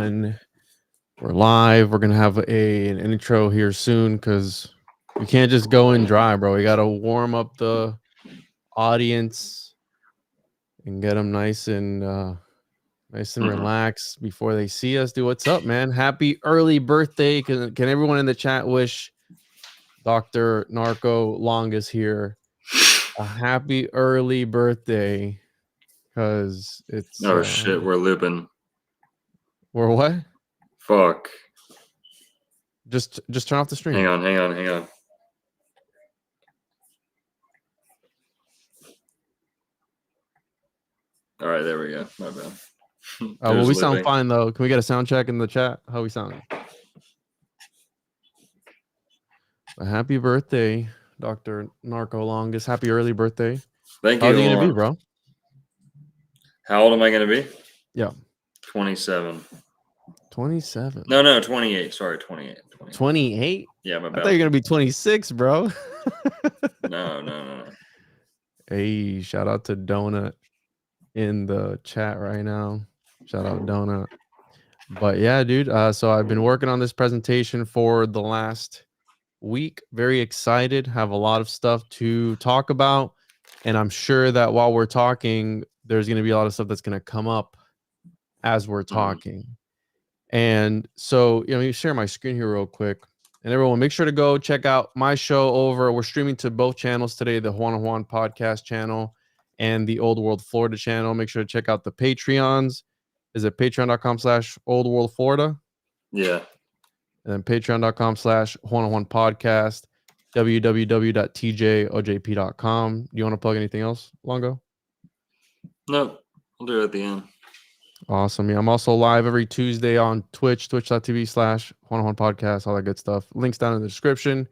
everyone. We're live. We're gonna have an intro here soon because we can't just go in dry, bro. We gotta warm up the audience and get them nice and relaxed before they see us. Do what's up, man? Happy early birthday! Can everyone in the chat wish Dr. Narco Longus here a happy early birthday? Because it's shit, we're looping. We're what? Fuck. Just turn off the stream. Hang on. All right, there we go. My bad. Well, we sound fine though. Can we get a sound check in the chat? How we sound? A happy birthday, Dr. Narco Longus. Happy early birthday. Thank you. How old are you gonna be, bro? How old am I gonna be? Yeah. 27. 27. No, 28. Sorry, 28. 28? Yeah, my bad. I thought you were gonna be 26, bro. No. Hey, shout out to Donut in the chat right now. Shout out Donut. But yeah, dude. So I've been working on this presentation for the last week. Very excited. Have a lot of stuff to talk about. And I'm sure that while we're talking, there's going to be a lot of stuff that's going to come up as we're talking. And so, let me share my screen here real quick. And everyone, make sure to go check out my show over. We're streaming to both channels today, the Juan podcast channel and the Old World Florida channel. Make sure to check out the Patreons. Is it patreon.com/oldworldflorida? Yeah. And then patreon.com/Juan podcast, www.tjojp.com. Do you want to plug anything else, Longo? No, I'll do it at the end. Awesome. Yeah, I'm also live every Tuesday on Twitch, twitch.tv/Juan podcast, all that good stuff. Links down in the description.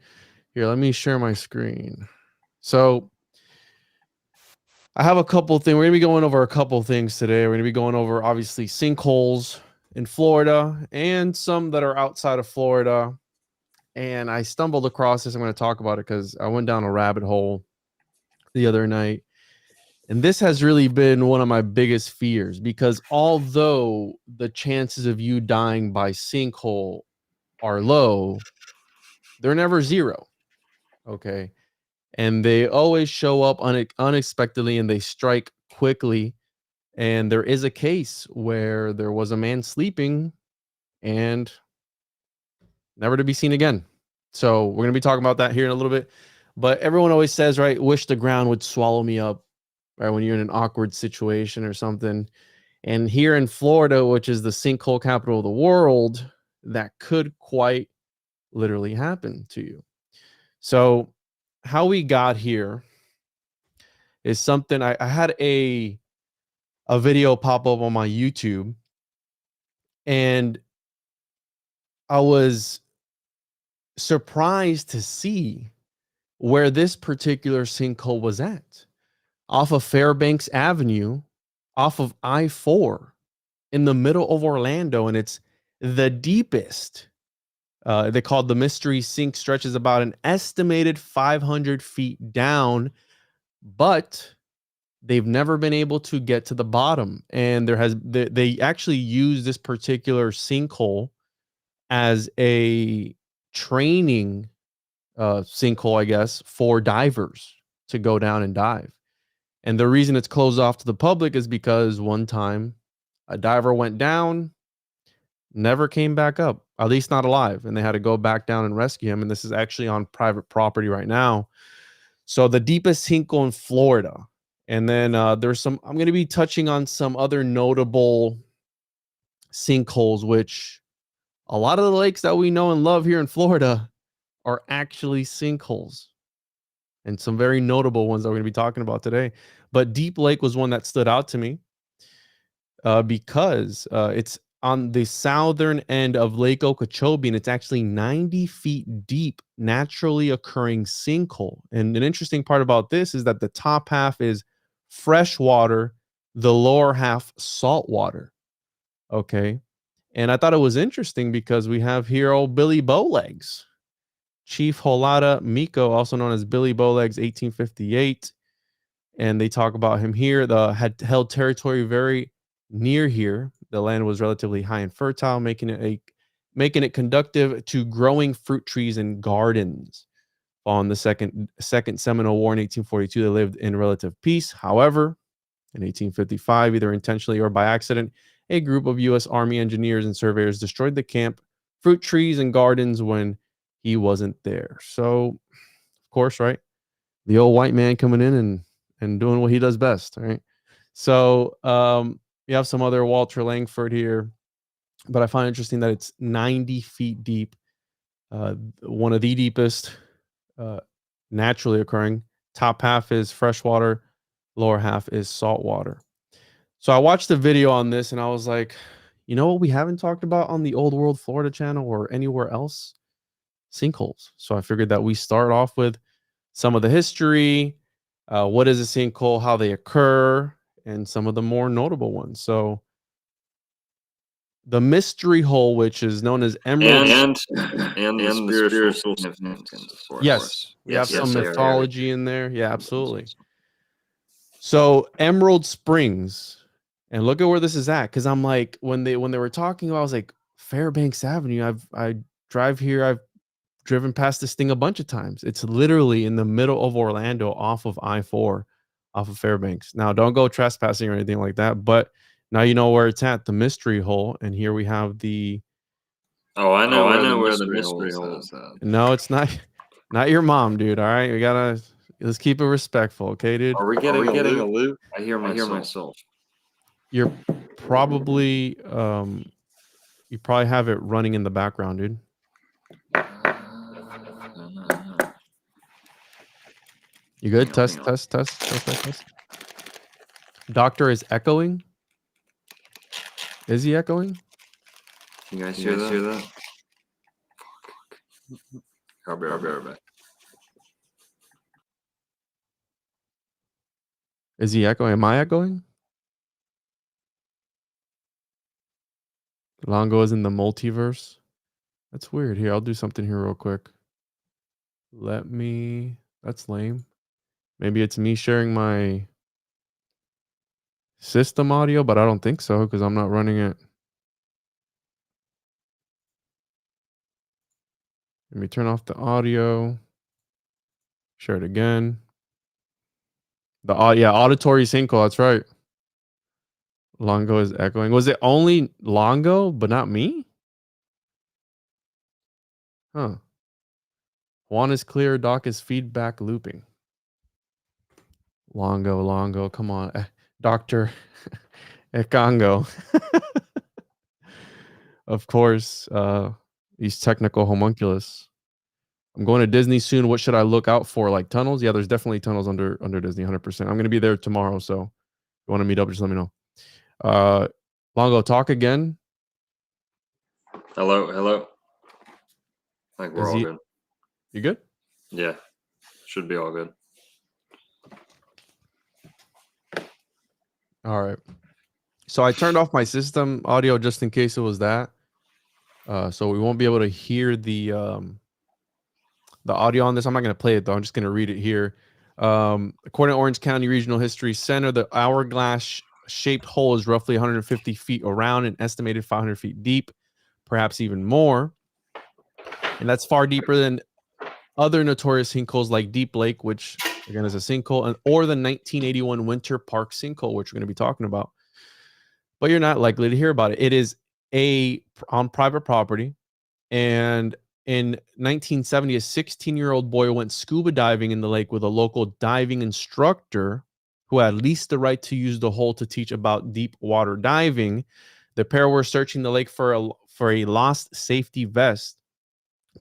Here, let me share my screen. So I have a couple things. We're going to be going over a couple things today. We're going to be going over, obviously, sinkholes in Florida and some that are outside of Florida. And I stumbled across this. I'm going to talk about it because I went down a rabbit hole the other night. And this has really been one of my biggest fears because although the chances of you dying by sinkhole are low, they're never zero. Okay. And they always show up unexpectedly and they strike quickly. And there is a case where there was a man sleeping and never to be seen again. So we're going to be talking about that here in a little bit. But everyone always says, right, wish the ground would swallow me up, right, when you're in an awkward situation or something. And here in Florida, which is the sinkhole capital of the world, that could quite literally happen to you. So how we got here is something I had a video pop up on my YouTube, and I was surprised to see where this particular sinkhole was at, off of Fairbanks Avenue, off of I-4 in the middle of Orlando. And it's the deepest. They called the mystery sink, stretches about an estimated 500 feet down, but they've never been able to get to the bottom. And they actually use this particular sinkhole as a training sinkhole, I guess, for divers to go down and dive. And the reason it's closed off to the public is because one time a diver went down, never came back up, at least not alive, and they had to go back down and rescue him. And this is actually on private property right now. So the deepest sinkhole in Florida. And then there's some, I'm going to be touching on some other notable sinkholes, which a lot of the lakes that we know and love here in Florida are actually sinkholes, and some very notable ones that we're going to be talking about today. But Deep Lake was one that stood out to me because it's on the southern end of Lake Okeechobee, and it's actually 90 feet deep, naturally occurring sinkhole. And an interesting part about this is that the top half is fresh water, the lower half salt water. Okay. And I thought it was interesting because we have here old Billy Bowlegs, Chief Holada Miko, also known as Billy Bowlegs, 1858. And they talk about him here. Had held territory very near here. The land was relatively high and fertile, making it conducive to growing fruit trees and gardens. Following the second Seminole War in 1842, they lived in relative peace. However, in 1855, either intentionally or by accident, a group of U.S. Army engineers and surveyors destroyed the camp, fruit trees, and gardens when he wasn't there. So, of course, right, the old white man coming in and doing what he does best, right? So, you have some other Walter Langford here, but I find it interesting that it's 90 feet deep, one of the deepest naturally occurring. Top half is freshwater, lower half is saltwater. So I watched the video on this and I was like, you know what we haven't talked about on the Old World Florida channel or anywhere else? Sinkholes. So I figured that we start off with some of the history, what is a sinkhole, how they occur, and some of the more notable ones. So the mystery hole, which is known as Emerald, and the spiritual significance, of course. Yes, we have some there. mythology in there. Yeah, absolutely. So Emerald Springs, and look at where this is at. Because I'm like, when they were talking about, I was like, Fairbanks Avenue. I drive here. I've driven past this thing a bunch of times. It's literally in the middle of Orlando, off of I-4, off of Fairbanks. Now, don't go trespassing or anything like that. But now you know where it's at, the mystery hole. And here we have the. Oh, I know where the mystery hole is at. No, it's not. Not your mom, dude. All right, let's keep it respectful, okay, dude? Are we getting a loot? I hear myself. You're probably you probably have it running in the background, dude. You good? Test. Doctor is echoing. Is he echoing? You guys hear that? I'll be right back. Is he echoing? Am I echoing? Longo is in the multiverse. That's weird. Here, I'll do something here real quick. That's lame. Maybe it's me sharing my system audio, but I don't think so because I'm not running it. Let me turn off the audio. Share it again. Auditory sinkhole. That's right. Longo is echoing. Was it only Longo, but not me? Huh. Juan is clear. Doc is feedback looping. Longo. Come on. Dr. Ekango. Of course. He's technical homunculus. I'm going to Disney soon. What should I look out for? Like tunnels? Yeah, there's definitely tunnels under Disney, 100%. I'm going to be there tomorrow, so if you want to meet up, just let me know. Longo, talk again. Hello. Like we're all good. You good? Yeah. Should be all good. All right. So I turned off my system audio just in case it was that. So we won't be able to hear the audio on this. I'm not going to play it, though. I'm just going to read it here. According to Orange County Regional History Center, the hourglass-shaped hole is roughly 150 feet around and estimated 500 feet deep, perhaps even more. And that's far deeper than other notorious sinkholes like Deep Lake, which, again, is a sinkhole, or the 1981 Winter Park sinkhole, which we're going to be talking about. But you're not likely to hear about it. It is on private property, and in 1970, a 16-year-old boy went scuba diving in the lake with a local diving instructor who had leased the right to use the hole to teach about deep water diving. The pair were searching the lake for a lost safety vest,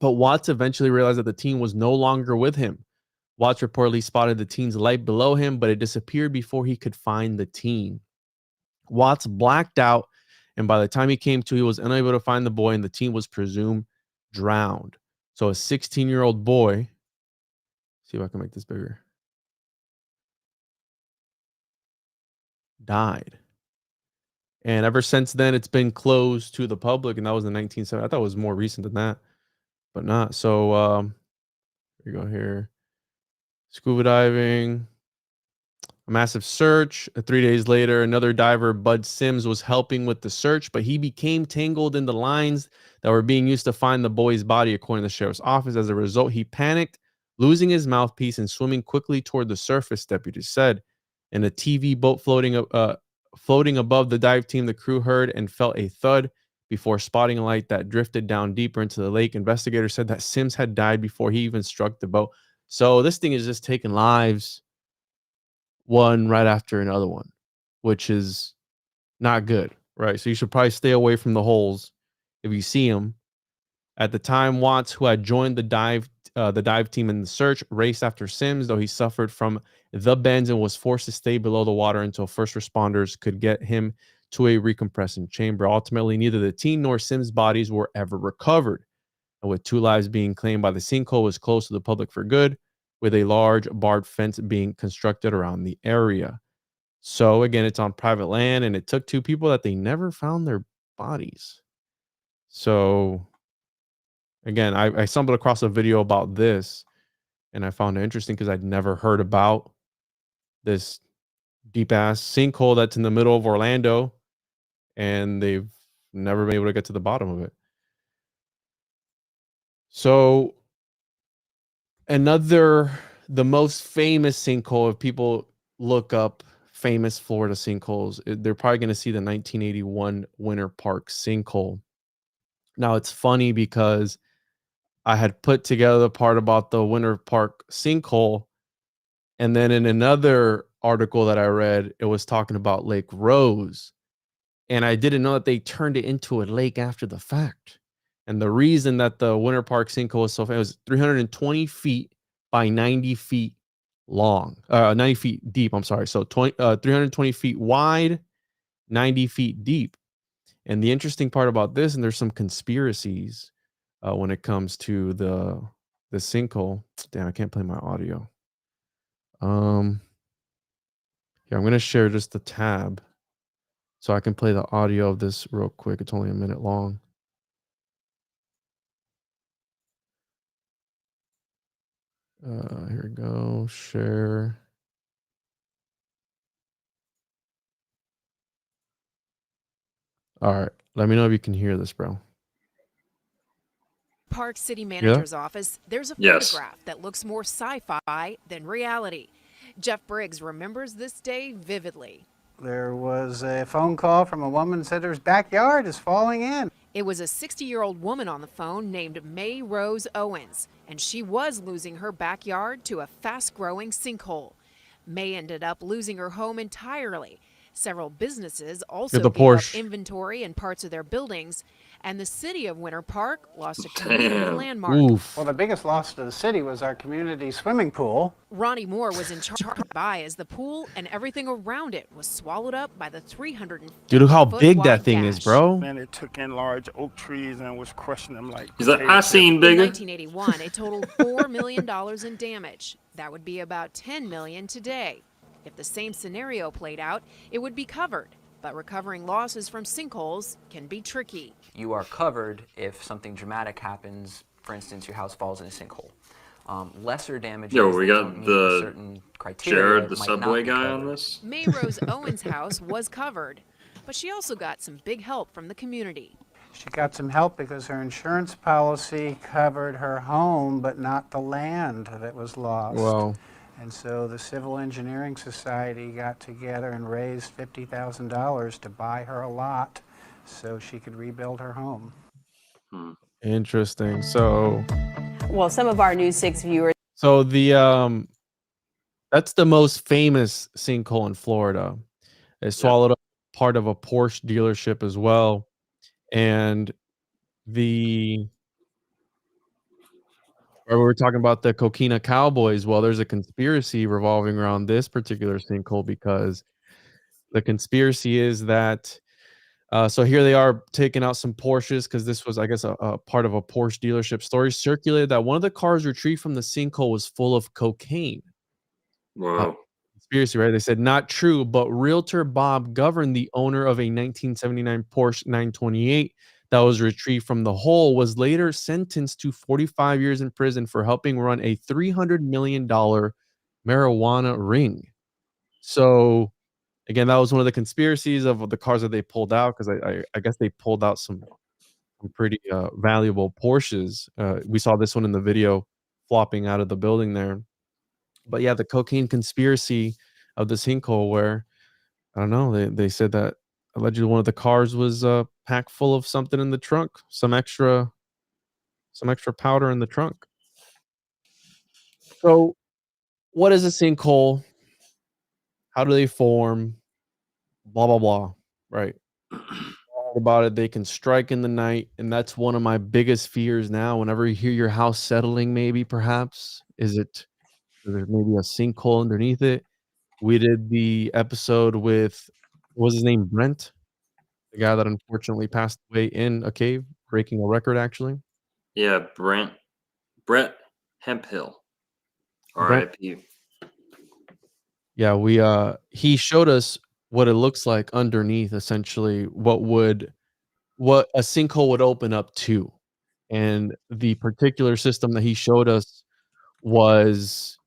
but Watts eventually realized that the teen was no longer with him. Watts reportedly spotted the teen's light below him, but it disappeared before he could find the teen. Watts blacked out, and by the time he came to, he was unable to find the boy, and the teen was presumed drowned. So a 16-year-old boy, see if I can make this bigger, died. And ever since then, it's been closed to the public, and that was in 1970. I thought it was more recent than that, but not. So here you go here. Scuba diving. A massive search. 3 days later, another diver, Bud Sims, was helping with the search, but he became tangled in the lines that were being used to find the boy's body, according to the sheriff's office. As a result, he panicked, losing his mouthpiece and swimming quickly toward the surface, deputies said. In a TV boat floating above the dive team, the crew heard and felt a thud before spotting a light that drifted down deeper into the lake. Investigators said that Sims had died before he even struck the boat. So this thing is just taking lives one right after another one, which is not good, right? So you should probably stay away from the holes if you see them. At the time, Watts, who had joined the dive team in the search, raced after Sims, though he suffered from the bends and was forced to stay below the water until first responders could get him to a recompressing chamber. Ultimately, neither the team nor Sims' bodies were ever recovered. And with 2 lives being claimed by the sinkhole, was closed to the public for good, with a large barbed fence being constructed around the area. So again, it's on private land, and it took 2 people that they never found their bodies. So again, I stumbled across a video about this, and I found it interesting because I'd never heard about this deep ass sinkhole that's in the middle of Orlando, and they've never been able to get to the bottom of it. So the most famous sinkhole, if people look up famous Florida sinkholes, they're probably going to see the 1981 Winter Park sinkhole. Now, it's funny because I had put together the part about the Winter Park sinkhole, and then in another article that I read, it was talking about Lake Rose, and I didn't know that they turned it into a lake after the fact. And the reason that the Winter Park sinkhole was so famous was 320 feet by 90 feet long, 90 feet deep. I'm sorry. So 320 feet wide, 90 feet deep. And the interesting part about this, and there's some conspiracies when it comes to the sinkhole. Damn, I can't play my audio. Here, I'm going to share just the tab so I can play the audio of this real quick. It's only a minute long. Here we go. Share. All right. Let me know if you can hear this, bro. Park City Manager's office, there's a photograph that looks more sci-fi than reality. Jeff Briggs remembers this day vividly. There was a phone call from a woman who said her backyard is falling in. It was a 60-year-old woman on the phone named May Rose Owens, and she was losing her backyard to a fast-growing sinkhole. May ended up losing her home entirely. Several businesses also gave up inventory and parts of their buildings, and the city of Winter Park lost a community landmark. Oof. Well, the biggest loss to the city was our community swimming pool. Ronnie Moore was in charge as the pool and everything around it was swallowed up by the 300. Dude, look how big that thing is, bro. Man, it took in large oak trees and was crushing them like. He's like, I seen bigger. In 1981, it totaled $4 million in damage. That would be about $10 million today. If the same scenario played out, it would be covered. But recovering losses from sinkholes can be tricky. You are covered if something dramatic happens. For instance, your house falls in a sinkhole. Lesser damages. Yo, we got the certain criteria. Jared, the subway guy on this. May Rose Owens' house was covered, but she also got some big help from the community. She got some help because her insurance policy covered her home, but not the land that was lost. Wow. And so the Civil Engineering Society got together and raised $50,000 to buy her a lot so she could rebuild her home. Interesting. So, well, some of our News 6 viewers. So that's the most famous sinkhole in Florida. It swallowed up part of a Porsche dealership as well. And we were talking about the Coquina Cowboys. Well, there's a conspiracy revolving around this particular sinkhole because the conspiracy is that so here they are taking out some Porsches because this was, I guess, a part of a Porsche dealership. Stories circulated that one of the cars retrieved from the sinkhole was full of cocaine. Wow. Conspiracy, right? They said not true, but realtor Bob Govern, the owner of a 1979 Porsche 928 that was retrieved from the hole, was later sentenced to 45 years in prison for helping run a $300 million marijuana ring. So again, that was one of the conspiracies of the cars that they pulled out, because I guess they pulled out some pretty valuable Porsches. We saw this one in the video flopping out of the building there. But yeah, the cocaine conspiracy of the sinkhole, where I don't know, they said that allegedly one of the cars was packed full of something in the trunk, some extra powder in the trunk. So what is a sinkhole? How do they form? Blah blah blah. Right. About it, they can strike in the night, and that's one of my biggest fears now. Whenever you hear your house settling, maybe perhaps is there maybe a sinkhole underneath it? We did the episode with, what was his name, Brent, the guy that unfortunately passed away in a cave, breaking a record actually. Yeah, Brett Hemphill. Brent, R.I.P. yeah, he showed us what it looks like underneath, essentially what a sinkhole would open up to. And the particular system that he showed us was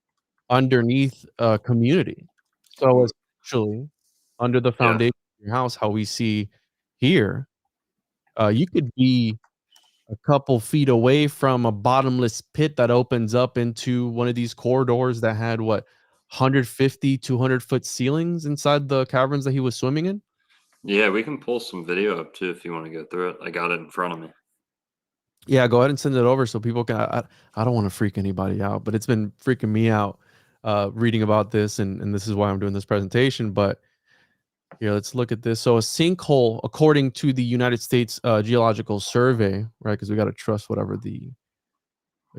underneath a community. So essentially, under the Yeah. foundation of your house, how we see here, you could be a couple feet away from a bottomless pit that opens up into one of these corridors that had 150, 200-foot ceilings inside the caverns that he was swimming in. Yeah, we can pull some video up too if you want to go through it. I got it in front of me. Yeah, go ahead and send it over so people can. I don't want to freak anybody out, but it's been freaking me out reading about this, and this is why I'm doing this presentation. But yeah, let's look at this. So a sinkhole, according to the United States Geological Survey, right? Because we got to trust whatever the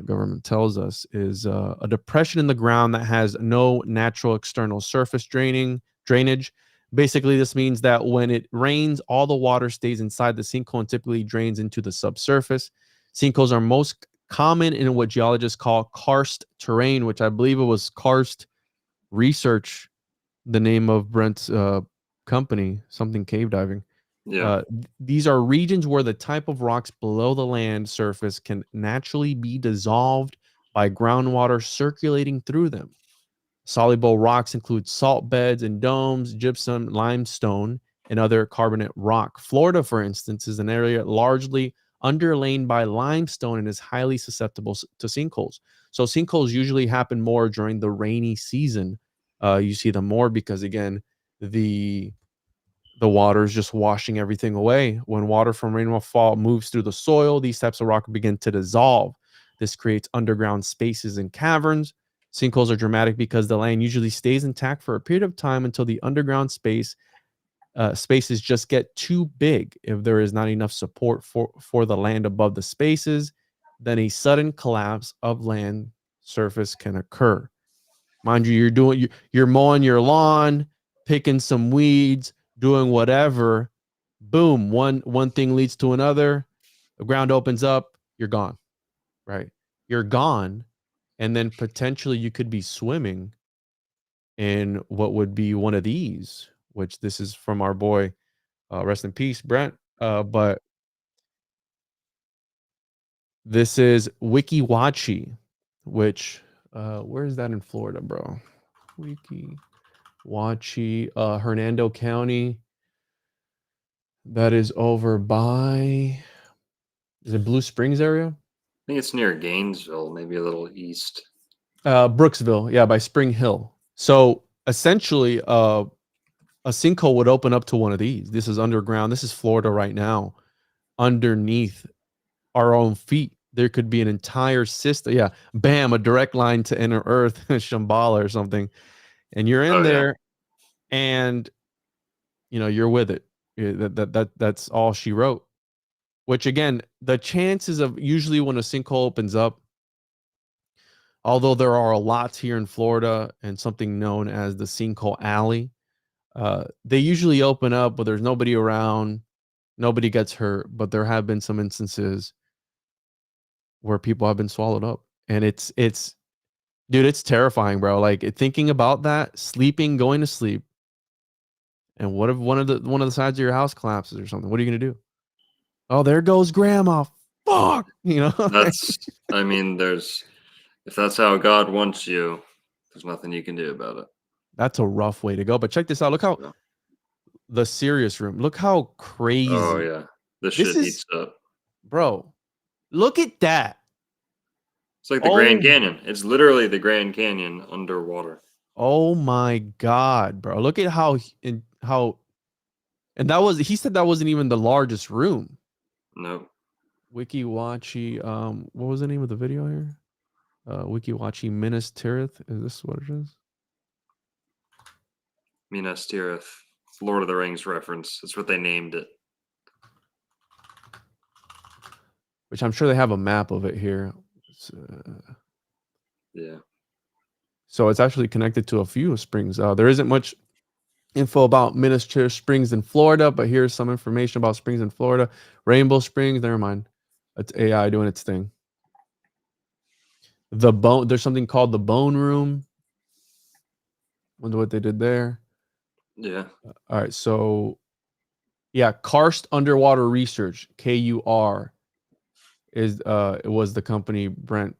government tells us, is a depression in the ground that has no natural external surface drainage. Basically, this means that when it rains, all the water stays inside the sinkhole and typically drains into the subsurface. Sinkholes are most common in what geologists call karst terrain, which I believe it was Karst Research, the name of Brent's company, something cave diving. Yeah. These are regions where the type of rocks below the land surface can naturally be dissolved by groundwater circulating through them. Soluble rocks include salt beds and domes, gypsum, limestone, and other carbonate rock. Florida, for instance, is an area largely underlain by limestone and is highly susceptible to sinkholes. So sinkholes usually happen more during the rainy season. You see them more because, again, the water is just washing everything away. When water from rainfall moves through the soil, these types of rock begin to dissolve. This creates underground spaces and caverns. Sinkholes are dramatic because the land usually stays intact for a period of time until the underground spaces just get too big. If there is not enough support for the land above the spaces, then a sudden collapse of land surface can occur. Mind you, you're mowing your lawn, picking some weeds, doing whatever. Boom, one thing leads to another. The ground opens up, you're gone. Right? You're gone, and then potentially you could be swimming in what would be one of these, which this is from our boy, rest in peace, Brent. But this is Wiki Wachi, which where is that in Florida, bro? Wiki Wachi, Hernando County. That is over by, is it Blue Springs area? I think it's near Gainesville, maybe a little east. Brooksville, yeah, by Spring Hill. So essentially, a sinkhole would open up to one of these. This is underground. This is Florida right now. Underneath our own feet, there could be an entire system. Yeah, bam, a direct line to inner Earth, Shambhala or something, and you're in there, and you're with it. That's all she wrote. Which, again, the chances of, usually when a sinkhole opens up, although there are a lot here in Florida and something known as the Sinkhole Alley, they usually open up, but there's nobody around, nobody gets hurt. But there have been some instances where people have been swallowed up, and it's dude, it's terrifying, bro. Like, thinking about that, going to sleep, and what if one of the sides of your house collapses or something? What are you gonna do? Oh, there goes grandma. Fuck, I mean, if that's how God wants you, there's nothing you can do about it. That's a rough way to go. But check this out. Look how Yeah. the serious room. Look how crazy. Oh yeah, this This shit is- heats up. Bro, look at that. It's like the Grand Canyon. It's literally the Grand Canyon underwater. Oh my God, bro. Look at how and he said that wasn't even the largest room. No. Wikiwachi, what was the name of the video here? Wikiwachi Minas Tirith. Is this what it is? Minas Tirith. Lord of the Rings reference. That's what they named it. Which I'm sure they have a map of it here. Yeah. So it's actually connected to a few springs. There isn't much info about Minas Tirith Springs in Florida, but here's some information about springs in Florida. Rainbow Springs, never mind. It's AI doing its thing. The bone, there's something called the Bone Room. Wonder what they did there. Yeah. All right, so yeah, Karst Underwater Research, KUR, is it was the company Brent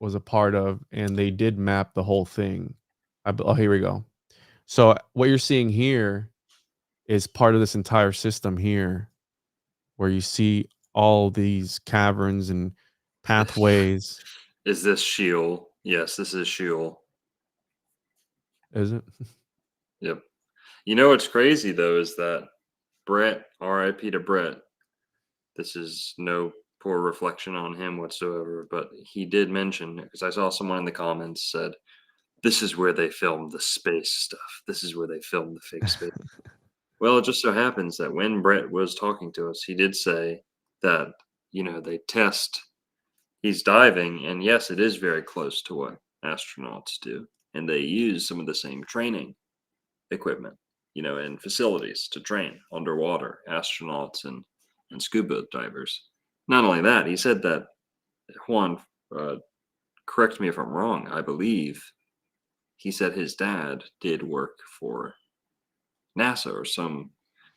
was a part of, and they did map the whole thing. Oh, here we go. So what you're seeing here is part of this entire system here, where you see all these caverns and pathways. Is this Sheol? Yes, this is Sheol. Is it? Yep. You know what's crazy though is that Brett, RIP to Brett. This is no poor reflection on him whatsoever, but he did mention, because I saw someone in the comments said, this is where they filmed the space stuff. This is where they filmed the fake space. Well, it just so happens that when Brett was talking to us, he did say that, they test, he's diving, and yes, it is very close to what astronauts do. And they use some of the same training equipment, and facilities to train underwater astronauts and scuba divers. Not only that, he said that, Juan, correct me if I'm wrong, I believe he said his dad did work for NASA or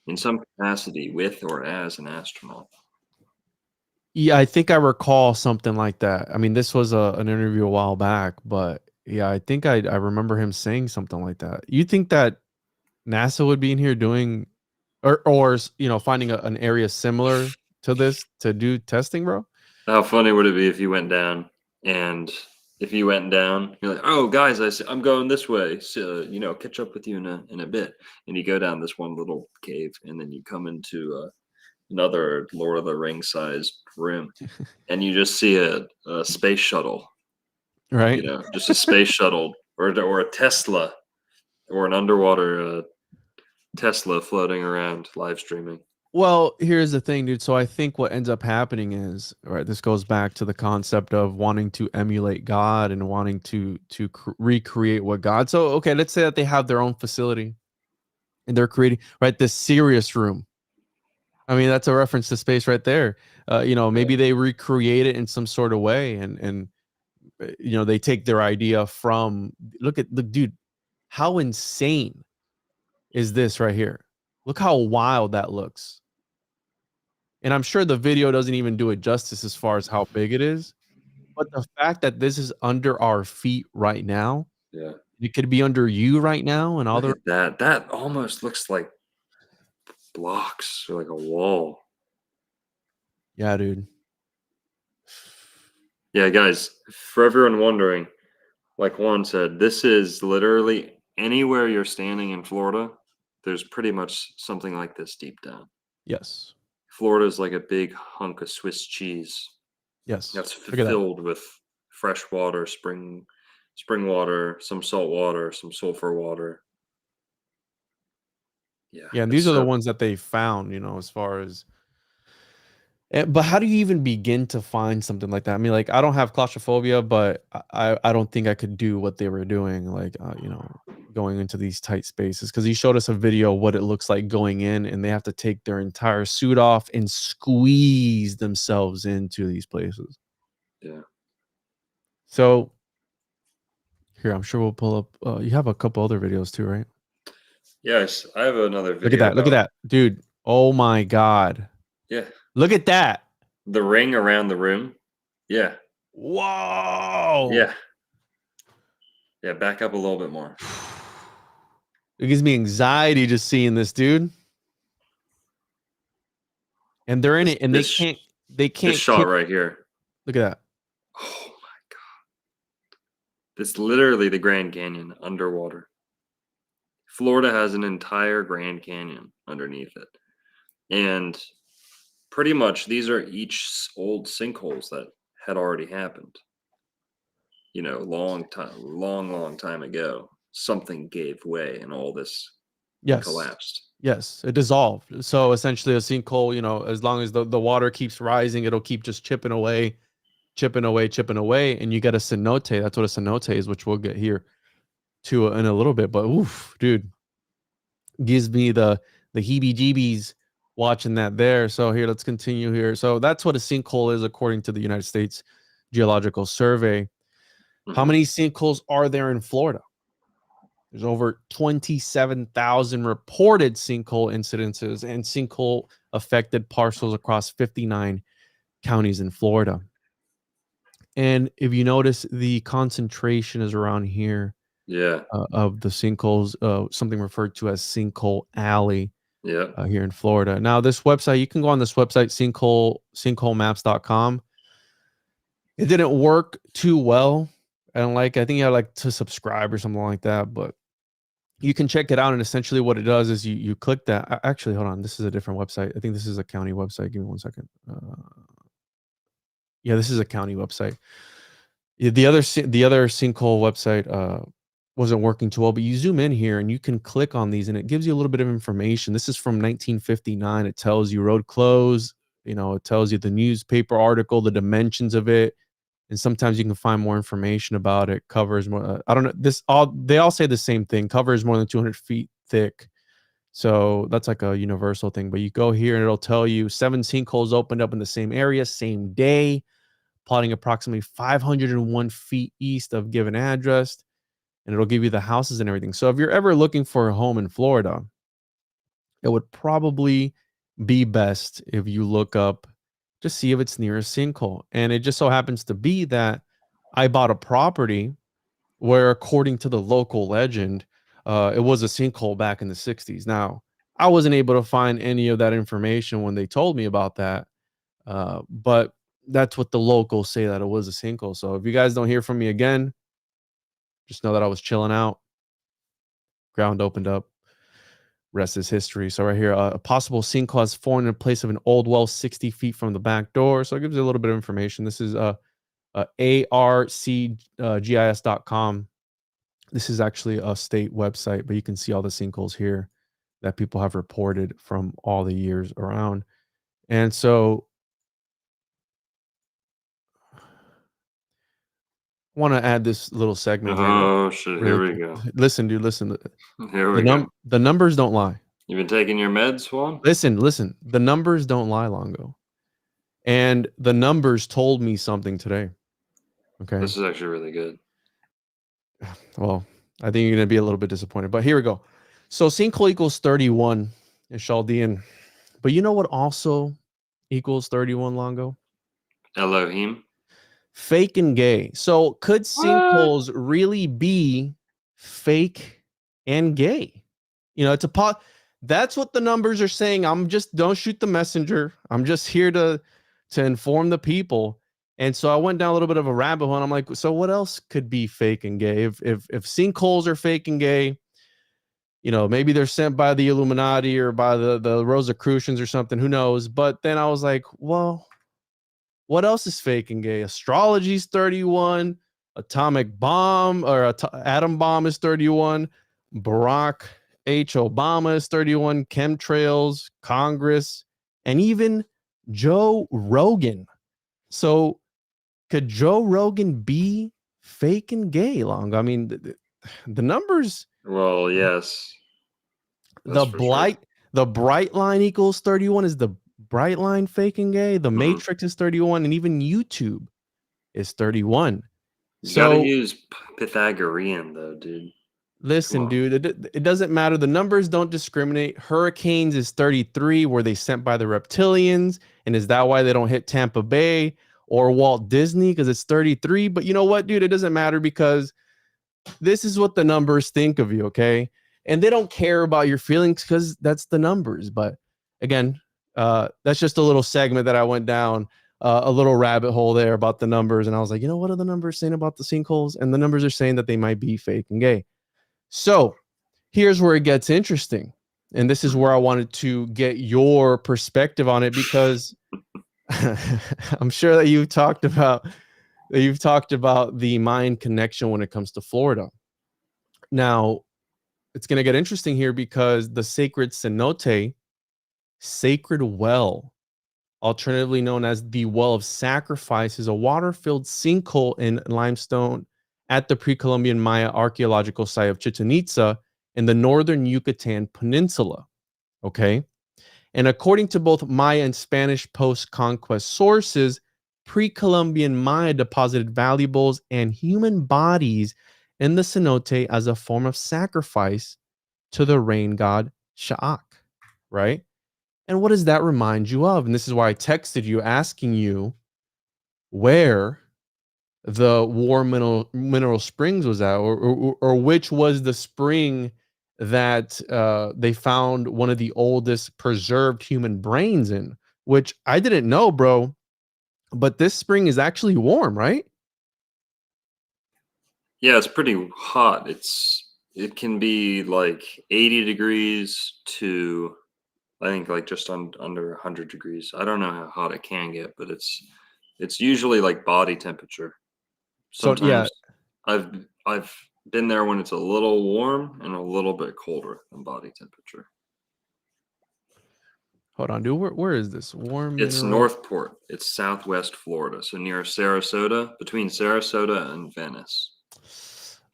in some capacity with or as an astronaut. Yeah, I think I recall something like that. I mean, this was an interview a while back, but yeah, I think I remember him saying something like that. You think that NASA would be in here doing, or finding an area similar to this to do testing, bro? How funny would it be if you went down, and if you went down, you're like, oh guys, I'm going this way, so catch up with you in a bit, and you go down this one little cave, and then you come into another Lord of the Rings sized room, and you just see a space shuttle, Right. just a space shuttle or a Tesla or an underwater Tesla floating around live streaming. Well, here's the thing, dude. So I think what ends up happening is, right, this goes back to the concept of wanting to emulate God and wanting to recreate what God. So, okay, let's say that they have their own facility and they're creating, right, this serious room. I mean, that's a reference to space right there. Maybe they recreate it in some sort of way, and they take their idea from, look at the dude, how insane is this right here? Look how wild that looks. And I'm sure the video doesn't even do it justice as far as how big it is. But the fact that this is under our feet right now, Yeah, it could be under you right now, and look other. at that. That almost looks like blocks or like a wall. Yeah, dude. Yeah, guys, for everyone wondering, like Juan said, this is literally anywhere you're standing in Florida, there's pretty much something like this deep down. Yes. Florida's like a big hunk of Swiss cheese Yes. that's Look at that. filled with fresh water, spring water, some salt water, some sulfur water. Yeah. Yeah, and these are the ones that they found, as far as. But how do you even begin to find something like that? I mean, like, I don't have claustrophobia, but I don't think I could do what they were doing, like, going into these tight spaces. Because he showed us a video what it looks like going in, and they have to take their entire suit off and squeeze themselves into these places. Yeah. So here, I'm sure we'll pull up. You have a couple other videos too, right? Yes, I have another video. Look at that! Look at that, dude! Oh my God! Yeah. Look at that! The ring around the room. Yeah. Whoa! Yeah. Yeah, back up a little bit more. It gives me anxiety just seeing this, dude. And they're in it, and they can't This shot right here. Look at that. Oh my God. This is literally the Grand Canyon underwater. Florida has an entire Grand Canyon underneath it. And pretty much these are each old sinkholes that had already happened. You know, long time ago. Something gave way and all this collapsed. Yes, it dissolved. So essentially a sinkhole, you know, as long as the water keeps rising, it'll keep just chipping away, and you get a cenote. That's what a cenote is, which we'll get here to in a little bit. But oof, dude, gives me the heebie-jeebies watching that there. So here, let's continue here. So that's what a sinkhole is according to the United States Geological Survey. How many sinkholes are there in Florida? There's over 27,000 reported sinkhole incidences and sinkhole affected parcels across 59 counties in Florida. And if you notice, the concentration is around here. Yeah. Of the sinkholes, something referred to as Sinkhole Alley. Yeah. Here in Florida. Now, this website, you can go on this website, sinkholemaps.com. It didn't work too well. And I think you had to subscribe or something like that, but you can check it out. And essentially what it does is you click that. Actually, hold on. This is a different website. I think this is a county website. Give me 1 second. Yeah, this is a county website. The other sinkhole website wasn't working too well, but you zoom in here and you can click on these and it gives you a little bit of information. This is from 1959. It tells you road closed, you know, it tells you the newspaper article, the dimensions of it, and sometimes you can find more information about it. Covers more, I don't know, they all say the same thing, covers more than 200 feet thick. So that's like a universal thing, but you go here and it'll tell you 7 sinkholes opened up in the same area, same day, plotting approximately 501 feet east of given address. And it'll give you the houses and everything. So if you're ever looking for a home in Florida, it would probably be best if you look up, just see if it's near a sinkhole. And it just so happens to be that I bought a property where, according to the local legend, it was a sinkhole back in the 60s. Now, I wasn't able to find any of that information when they told me about that. But that's what the locals say, that it was a sinkhole. So if you guys don't hear from me again, just know that I was chilling out. Ground opened up. Rest is history. So right here, a possible sinkhole has formed in place of an old well 60 feet from the back door. So it gives you a little bit of information. This is arcgis.com. This is actually a state website, but you can see all the sinkholes here that people have reported from all the years around. And so want to add this little segment here. Oh shit, here we go. Listen, dude, listen. Here we go. The numbers don't lie. You've been taking your meds, Juan? Listen. The numbers don't lie, Longo. And the numbers told me something today. Okay. This is actually really good. Well, I think you're going to be a little bit disappointed, but here we go. So sinkhole equals 31 in Chaldean. But you know what also equals 31, Longo? Elohim. Fake and gay. So could sinkholes really be fake and gay? You know, that's what the numbers are saying. Don't shoot the messenger. I'm just here to inform the people. And so I went down a little bit of a rabbit hole and I'm like, so what else could be fake and gay? If sinkholes are fake and gay, you know, maybe they're sent by the Illuminati or by the Rosicrucians or something, who knows? But then I was like, well, what else is fake and gay? Astrology's 31, atomic bomb or atom bomb is 31, Barack H. Obama is 31, chemtrails, Congress, and even Joe Rogan. So could Joe Rogan be fake and gay, Long? I mean, the numbers. Well, yes. The bright line equals 31 is the bright line fake and gay. The Matrix is 31, and even YouTube is 31. You gotta use Pythagorean though, dude. Listen, dude, it doesn't matter. The numbers don't discriminate. Hurricanes is 33. Were they sent by the reptilians? And is that why they don't hit Tampa Bay or Walt Disney? Because it's 33. But you know what, dude? It doesn't matter because this is what the numbers think of you, okay? and they don't care about your feelings because that's the numbers. But again, that's just a little segment that I went down a little rabbit hole there about the numbers, and I was like, what are the numbers saying about the sinkholes? And the numbers are saying that they might be fake and gay. So here's where it gets interesting, and this is where I wanted to get your perspective on it, because I'm sure that you've talked about the Mayan connection when it comes to Florida. Now, it's going to get interesting here because the sacred cenote, sacred well, alternatively known as the well of sacrifice, is a water-filled sinkhole in limestone at the pre-Columbian Maya archaeological site of Chichen Itza in the northern Yucatan Peninsula. Okay. And according to both Maya and Spanish post-conquest sources, pre-Columbian Maya deposited valuables and human bodies in the cenote as a form of sacrifice to the rain god Sha'ak, right? And what does that remind you of? And this is why I texted you asking you where the War Mineral Springs was at, or which was the spring that they found one of the oldest preserved human brains in, which I didn't know, bro. But this spring is actually warm, right? Yeah, it's pretty hot. It can be like 80 degrees to, I think, like just under 100 degrees. I don't know how hot it can get, but it's usually like body temperature. So yeah, Sometimes I've been there when it's a little warm and a little bit colder than body temperature. hold on, dude. Where is this warm? It's mineral? Northport. It's Southwest Florida, so near Sarasota, between Sarasota and Venice,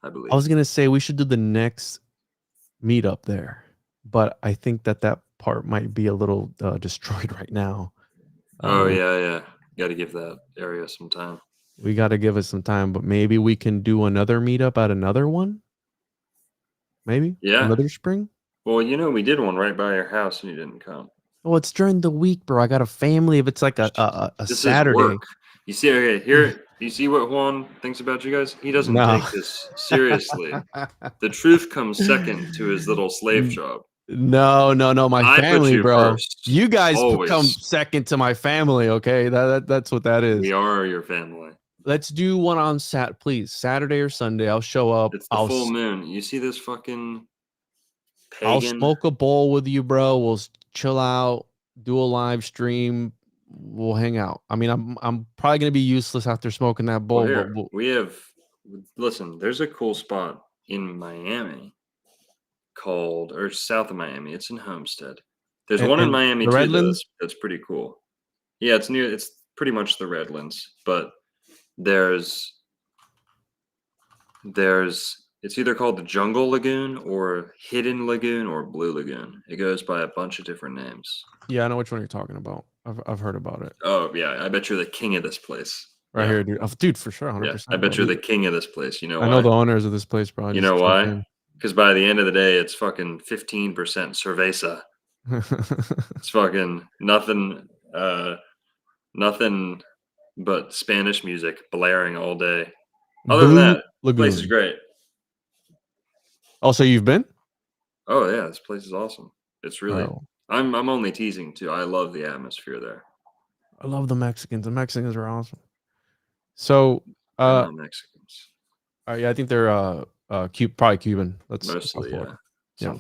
I believe. I was gonna say we should do the next meetup there, but I think that part might be a little destroyed right now. Oh yeah. Got to give that area some time. We got to give it some time, but maybe we can do another meetup at another one. Maybe another spring. Well, we did one right by your house and you didn't come. Oh, it's during the week, bro. I got a family. If it's like a This Saturday. is work. You see, okay, here, you see what Juan thinks about you guys? He doesn't No. take this seriously. The truth comes second to his little slave job. No. My I put family, you bro. first, You guys always. come second to my family, okay? That's what that is. We are your family. Let's do one on please. Saturday or Sunday. I'll show up. It's the full moon. You see this fucking pagan? I'll smoke a bowl with you, bro. We'll chill out, do a live stream. We'll hang out. I mean, I'm probably gonna be useless after smoking that bowl. Well, here, listen, there's a cool spot in Miami or south of Miami. It's in Homestead. There's one in Miami the too. Redlands? That's pretty cool. Yeah, it's pretty much the Redlands, but it's either called the Jungle Lagoon or Hidden Lagoon or Blue Lagoon. It goes by a bunch of different names. Yeah, I know which one you're talking about. I've heard about it. Oh yeah, I bet you're the king of this place. Right here, dude. Oh, dude, for sure, 100%. Yeah, I bet you're the king of this place. You know why? I know the owners of this place, bro. You know why? Because by the end of the day, it's fucking 15% cerveza. It's fucking nothing but Spanish music blaring all day. Other than that, the place is great. Oh, so you've been? Oh yeah, this place is awesome. It's really. I'm only teasing too. I love the atmosphere there. I love the Mexicans. The Mexicans are awesome. So, Mexicans. Yeah, I think they're probably Cuban. That's mostly, yeah.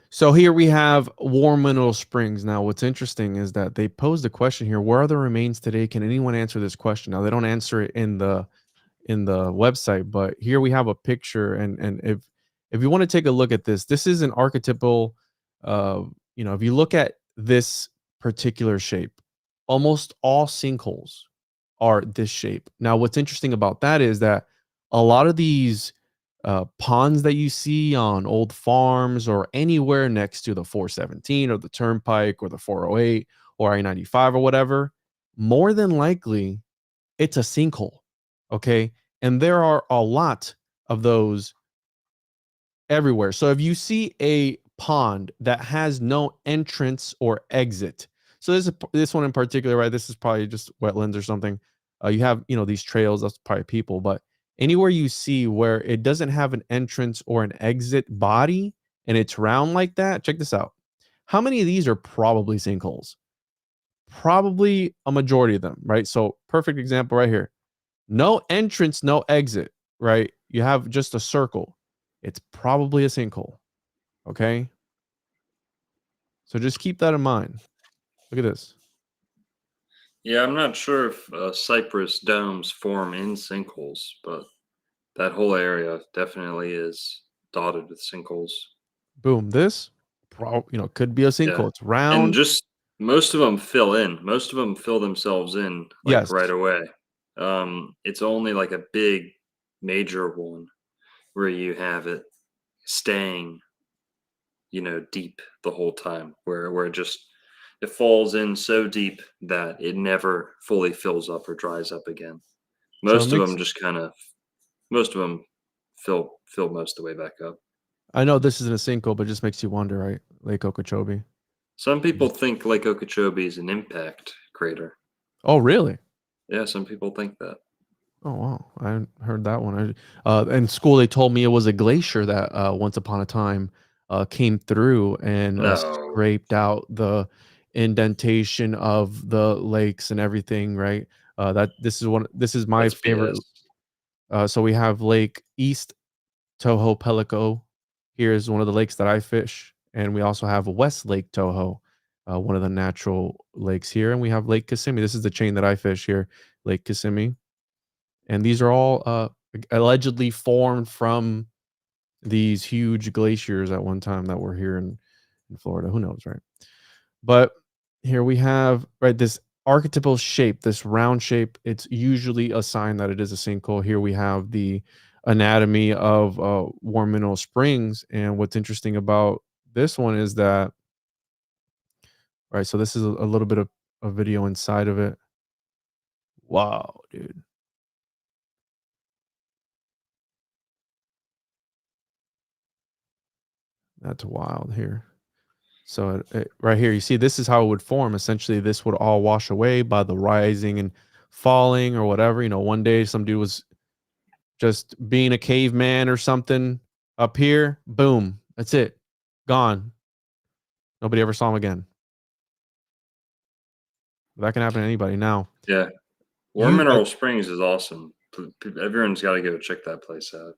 So here we have War Mineral Springs. Now, what's interesting is that they posed a question here: where are the remains today? Can anyone answer this question? Now, they don't answer it in the website, but here we have a picture, and if you want to take a look at this, this is an archetypal. If you look at this particular shape, almost all sinkholes are this shape. Now, what's interesting about that is that a lot of these ponds that you see on old farms or anywhere next to the 417 or the Turnpike or the 408 or I-95 or whatever, more than likely it's a sinkhole. Okay. And there are a lot of those everywhere. So if you see a pond that has no entrance or exit, so this one in particular, right? This is probably just wetlands or something. You have, these trails, that's probably people, but Anywhere you see where it doesn't have an entrance or an exit body and it's round like that, check this out. How many of these are probably sinkholes? Probably a majority of them, right? So perfect example right here. No entrance, no exit, right? You have just a circle. It's probably a sinkhole. Okay. So just keep that in mind. Look at this. Yeah, I'm not sure if cypress domes form in sinkholes, but that whole area definitely is dotted with sinkholes. Boom. This, could be a Yeah. sinkhole. It's And round. just most of them fill in. Most of them fill themselves in like Yes. right away. It's only like a big major one where you have it staying, deep the whole time, where it falls in so deep that it never fully fills up or dries up again. So it Most of makes, them just most of them fill most of the way back up. I know this isn't a sinkhole, but it just makes you wonder, right? Lake Okeechobee. Some people think Lake Okeechobee is an impact crater. Oh, really? Yeah, some people think that. Oh, wow. I hadn't heard that one. In school, they told me it was a glacier that once upon a time came through and No, scraped out the indentation of the lakes and everything, right? This is my that's favorite. BS. So we have Lake East Toho Pelico. Here's one of the lakes that I fish. And we also have West Lake Toho, one of the natural lakes here. And we have Lake Kissimmee. This is the chain that I fish here, Lake Kissimmee. And these are all allegedly formed from these huge glaciers at one time that were here in Florida. Who knows, right? But here we have, right, this archetypal shape, this round shape. It's usually a sign that it is a sinkhole. Here we have the anatomy of warm mineral springs. And what's interesting about this one is that, right, so this is a little bit of a video inside of it. Wow, dude. That's wild here. So right here, you see, this is how it would form. Essentially, this would all wash away by the rising and falling or whatever. One day some dude was just being a caveman or something up here. Boom. That's it. Gone. Nobody ever saw him again. That can happen to anybody now. Yeah, Warm Mineral Springs is awesome. Everyone's got to go check that place out.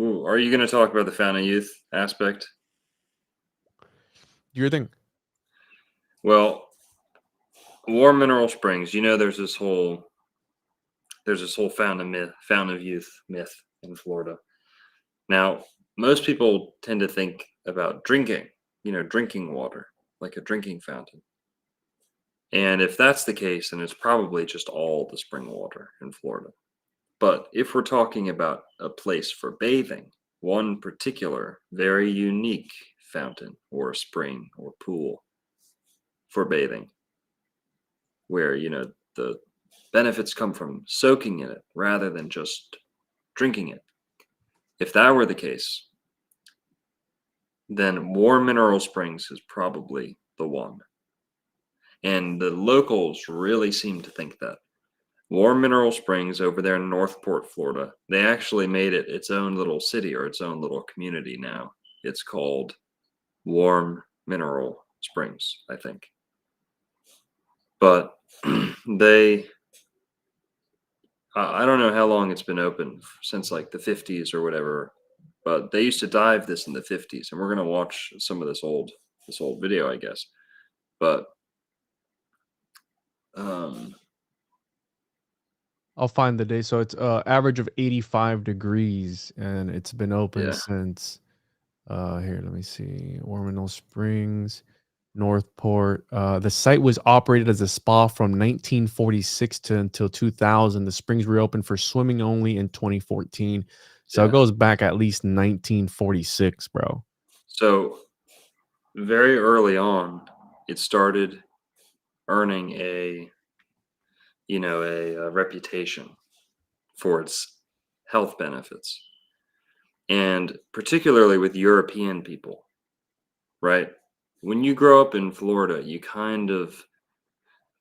Are you going to talk about the Fountain of Youth aspect? Your thing. Well, Warm Mineral Springs. There's this whole fountain of youth myth in Florida. Now, most people tend to think about drinking, drinking water, like a drinking fountain. And if that's the case, then it's probably just all the spring water in Florida. But if we're talking about a place for bathing, one particular very unique fountain or spring or pool for bathing, where, the benefits come from soaking in it rather than just drinking it. If that were the case, then Warm Mineral Springs is probably the one. And the locals really seem to think that. Warm Mineral Springs over there in Northport, Florida, they actually made it its own little city or its own little community now. It's called Warm Mineral Springs, I think. But I don't know how long it's been open, since like the 50s or whatever, but they used to dive this in the 50s, and we're going to watch some of this old video, I guess. But I'll find the day. So it's average of 85 degrees, and it's been open since here, let me see. Warm Mineral Springs, Northport. The site was operated as a spa from 1946 until 2000. The springs reopened for swimming only in 2014. So it goes back at least 1946, bro. So very early on, it started earning a reputation for its health benefits, and particularly with European people, right? When you grow up in Florida, the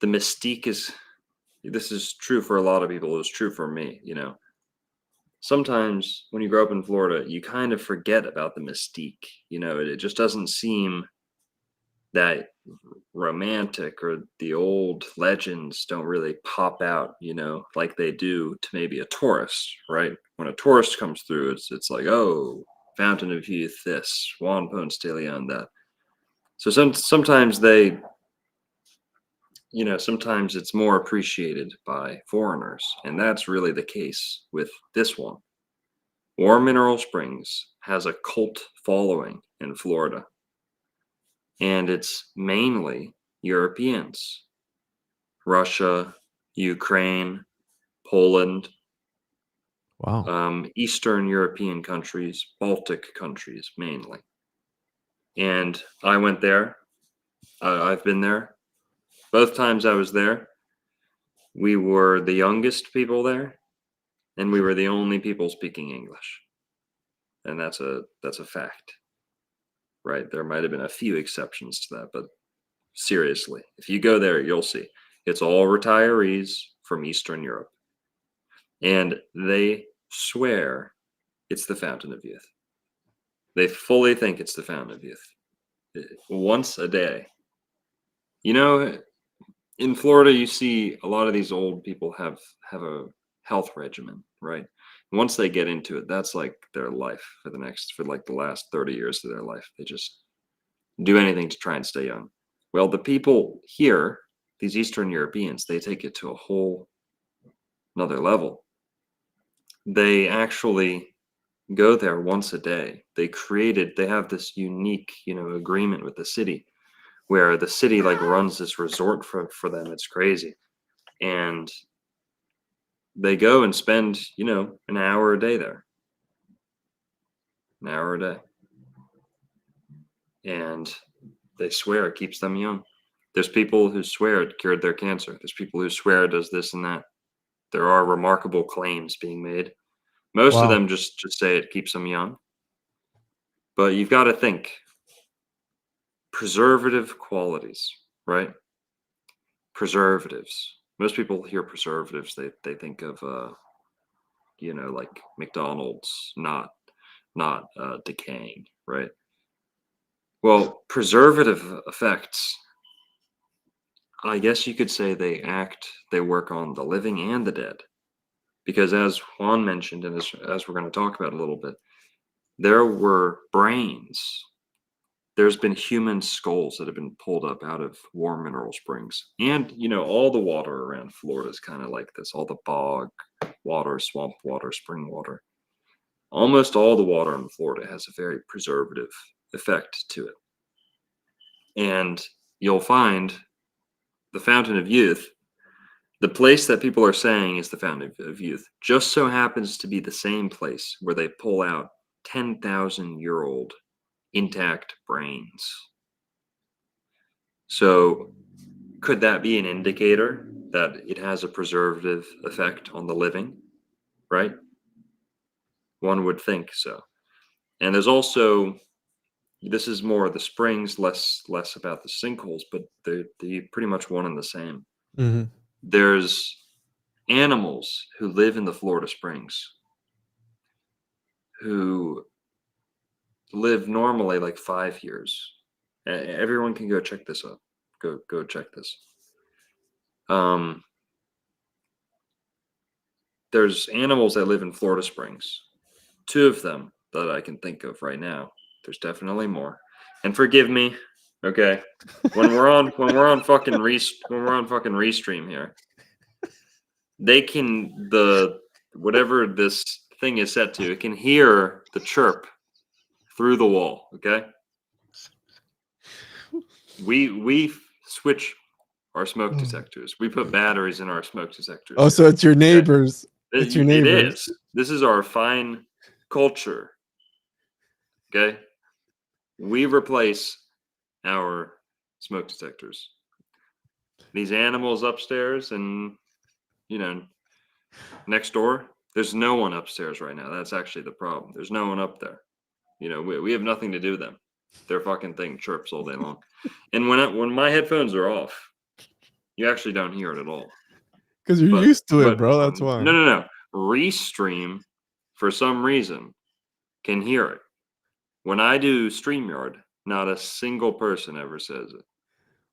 mystique is this is true for a lot of people. It was true for me, Sometimes when you grow up in Florida, you kind of forget about the mystique. It just doesn't seem that romantic, or the old legends don't really pop out, like they do to maybe a tourist, right? When a tourist comes through, it's like, oh, Fountain of Youth, this, Juan Ponce de Leon, that. So sometimes sometimes it's more appreciated by foreigners, and that's really the case with this one. War Mineral Springs has a cult following in Florida, and it's mainly Europeans. Russia, Ukraine, Poland, Wow. Eastern European countries, Baltic countries mainly. And I went there. I've been there. Both times I was there, we were the youngest people there, and we were the only people speaking English. And that's a fact, right? There might have been a few exceptions to that, but seriously, if you go there, you'll see it's all retirees from Eastern Europe, and they swear it's the Fountain of Youth. They fully think it's the Fountain of Youth. Once a day. In Florida, you see a lot of these old people have a health regimen, right? Once they get into it, that's like their life for like the last 30 years of their life. They just do anything to try and stay young. Well, the people here, these Eastern Europeans, they take it to a whole another level. They actually go there once a day. They have this unique, agreement with the city, where the city like runs this resort for them. It's crazy. And they go and spend, an hour a day there. An hour a day. And they swear it keeps them young. There's people who swear it cured their cancer. There's people who swear it does this and that. There are remarkable claims being made. Most of Wow. them just say it keeps them young. But you've got to think preservative qualities, right? Preservatives. Most people hear preservatives, they think of like McDonald's not decaying, right? Well, preservative effects, I guess you could say they work on the living and the dead. Because as Juan mentioned, and as we're going to talk about a little bit, there were brains. There's been human skulls that have been pulled up out of War Mineral Springs. And, all the water around Florida is kind of like this. All the bog water, swamp water, spring water. Almost all the water in Florida has a very preservative effect to it. And you'll find the Fountain of Youth, the place that people are saying is the Fountain of Youth, just so happens to be the same place where they pull out 10,000-year-old intact brains. So could that be an indicator that it has a preservative effect on the living, right? One would think so. And there's also, this is more the springs, less about the sinkholes, but they're pretty much one and the same. Mm-hmm. There's animals who live in the Florida Springs who live normally like 5 years. Everyone can go check this up. Go check this. There's animals that live in Florida Springs. 2 of them that I can think of right now. There's definitely more. And forgive me, okay? When we're on fucking Restream here, they can whatever this thing is set to, it can hear the chirp through the wall, okay? We switch our smoke detectors. We put batteries in our smoke detectors. Oh, so it's your neighbors. Okay? It's your neighbors. It is. This is our fine culture. Okay? We replace our smoke detectors. These animals upstairs and, next door, there's no one upstairs right now. That's actually the problem. There's no one up there. We have nothing to do with them. Their fucking thing chirps all day long. And when my headphones are off, you actually don't hear it at all. Because you're But used to it, bro. That's why. no. Restream, for some reason, can hear it. When I do StreamYard, not a single person ever says it.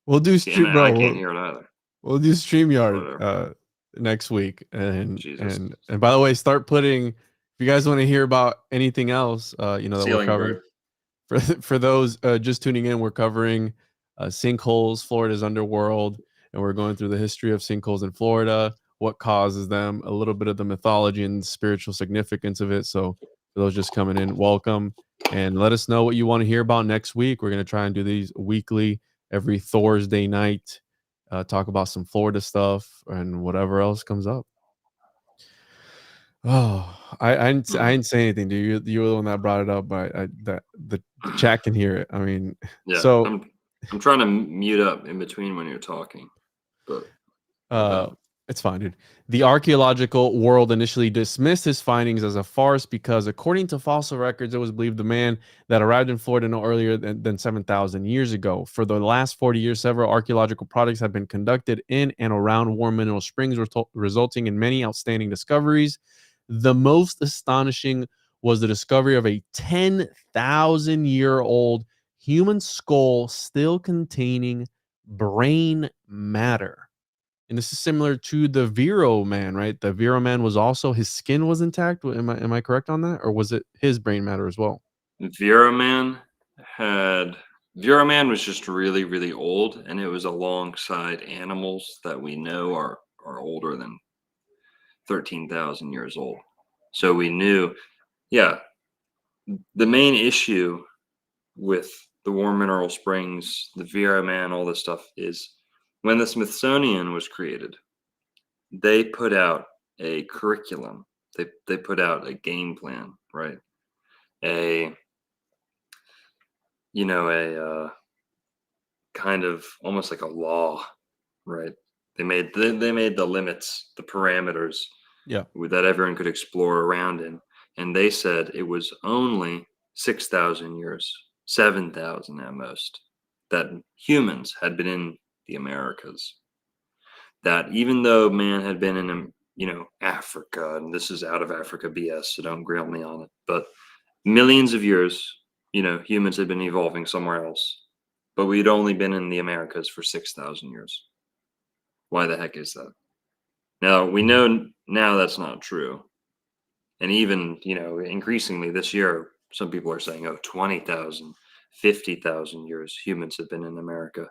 We'll do And stream, I bro. can't hear it either. We'll do StreamYard Whatever. next week. And Jesus. and by the way, start putting, if you guys want to hear about anything else, that we're Ceiling covering. bird. For those just tuning in, we're covering sinkholes, Florida's Underworld, and we're going through the history of sinkholes in Florida, what causes them, a little bit of the mythology and spiritual significance of it. So for those just coming in, welcome, and let us know what you want to hear about next week. We're going to try and do these weekly, every Thursday night, talk about some Florida stuff and whatever else comes up. Oh, I didn't say anything, dude. You were the one that brought it up, but the chat can hear it. I mean, Yeah. so I'm trying to mute up in between when you're talking, but it's fine, dude. The archaeological world initially dismissed his findings as a farce because, according to fossil records, it was believed the man that arrived in Florida no earlier than 7,000 years ago. For the last 40 years, several archaeological projects have been conducted in and around warm mineral springs, resulting in many outstanding discoveries. The most astonishing was the discovery of a 10,000-year-old human skull still containing brain matter. And this is similar to the Vero man, right? The Vero man was also, his skin was intact. Am I correct on that? Or was it his brain matter as well? Vera Man was just really, really old, and it was alongside animals that we know are older than 13,000 years old. So we knew, yeah, the main issue with the warm mineral springs, the Vera Man, all this stuff is when the Smithsonian was created, they put out a curriculum. They put out a game plan, right? A kind of almost like a law, right? They made the limits, the parameters, Yeah, that everyone could explore around in, and they said it was only 6,000 years, 7,000 at most, that humans had been in the Americas. That even though man had been in, Africa, and this is out of Africa BS, so don't grill me on it, but millions of years, humans had been evolving somewhere else, but we'd only been in the Americas for 6,000 years. Why the heck is that? Now, we know now that's not true. And even, increasingly this year, some people are saying, 20,000, 50,000 years humans have been in America.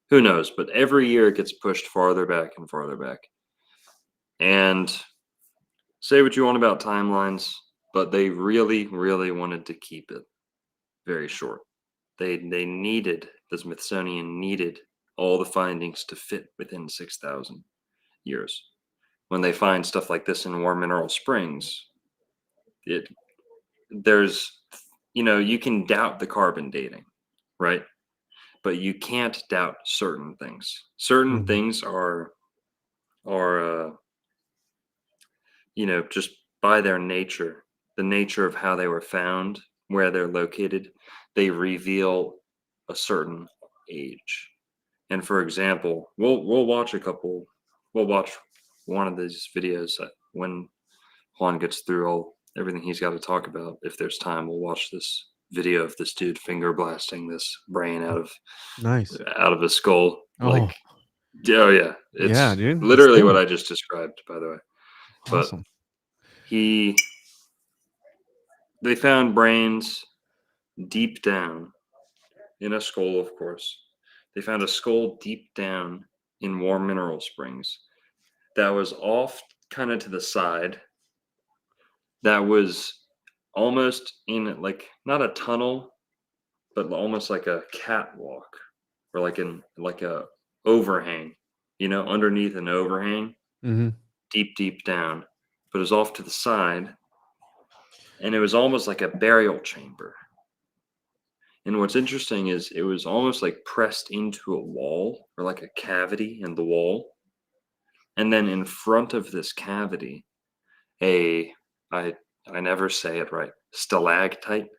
Who knows? But every year it gets pushed farther back and farther back. And say what you want about timelines, but they really, really wanted to keep it very short. The Smithsonian needed all the findings to fit within 6,000 years. When they find stuff like this in warm mineral springs, you can doubt the carbon dating, right? But you can't doubt certain things. Certain things are just by their nature, the nature of how they were found, where they're located, they reveal a certain age. And for example, we'll watch one of these videos when Juan gets through everything he's got to talk about. If there's time, we'll watch this video of this dude finger blasting this brain out of a skull. Oh yeah, it's yeah, dude. literally what I just described, by the way. Awesome. But they found brains deep down in a skull, of course. They found a skull deep down in warm mineral springs that was off kind of to the side, that was almost in not a tunnel, but almost like a catwalk, or like a overhang, underneath an overhang, deep down, but it was off to the side, and it was almost like a burial chamber. And what's interesting is it was almost like pressed into a wall, or like a cavity in the wall. And then in front of this cavity, I never say it right, stalactite.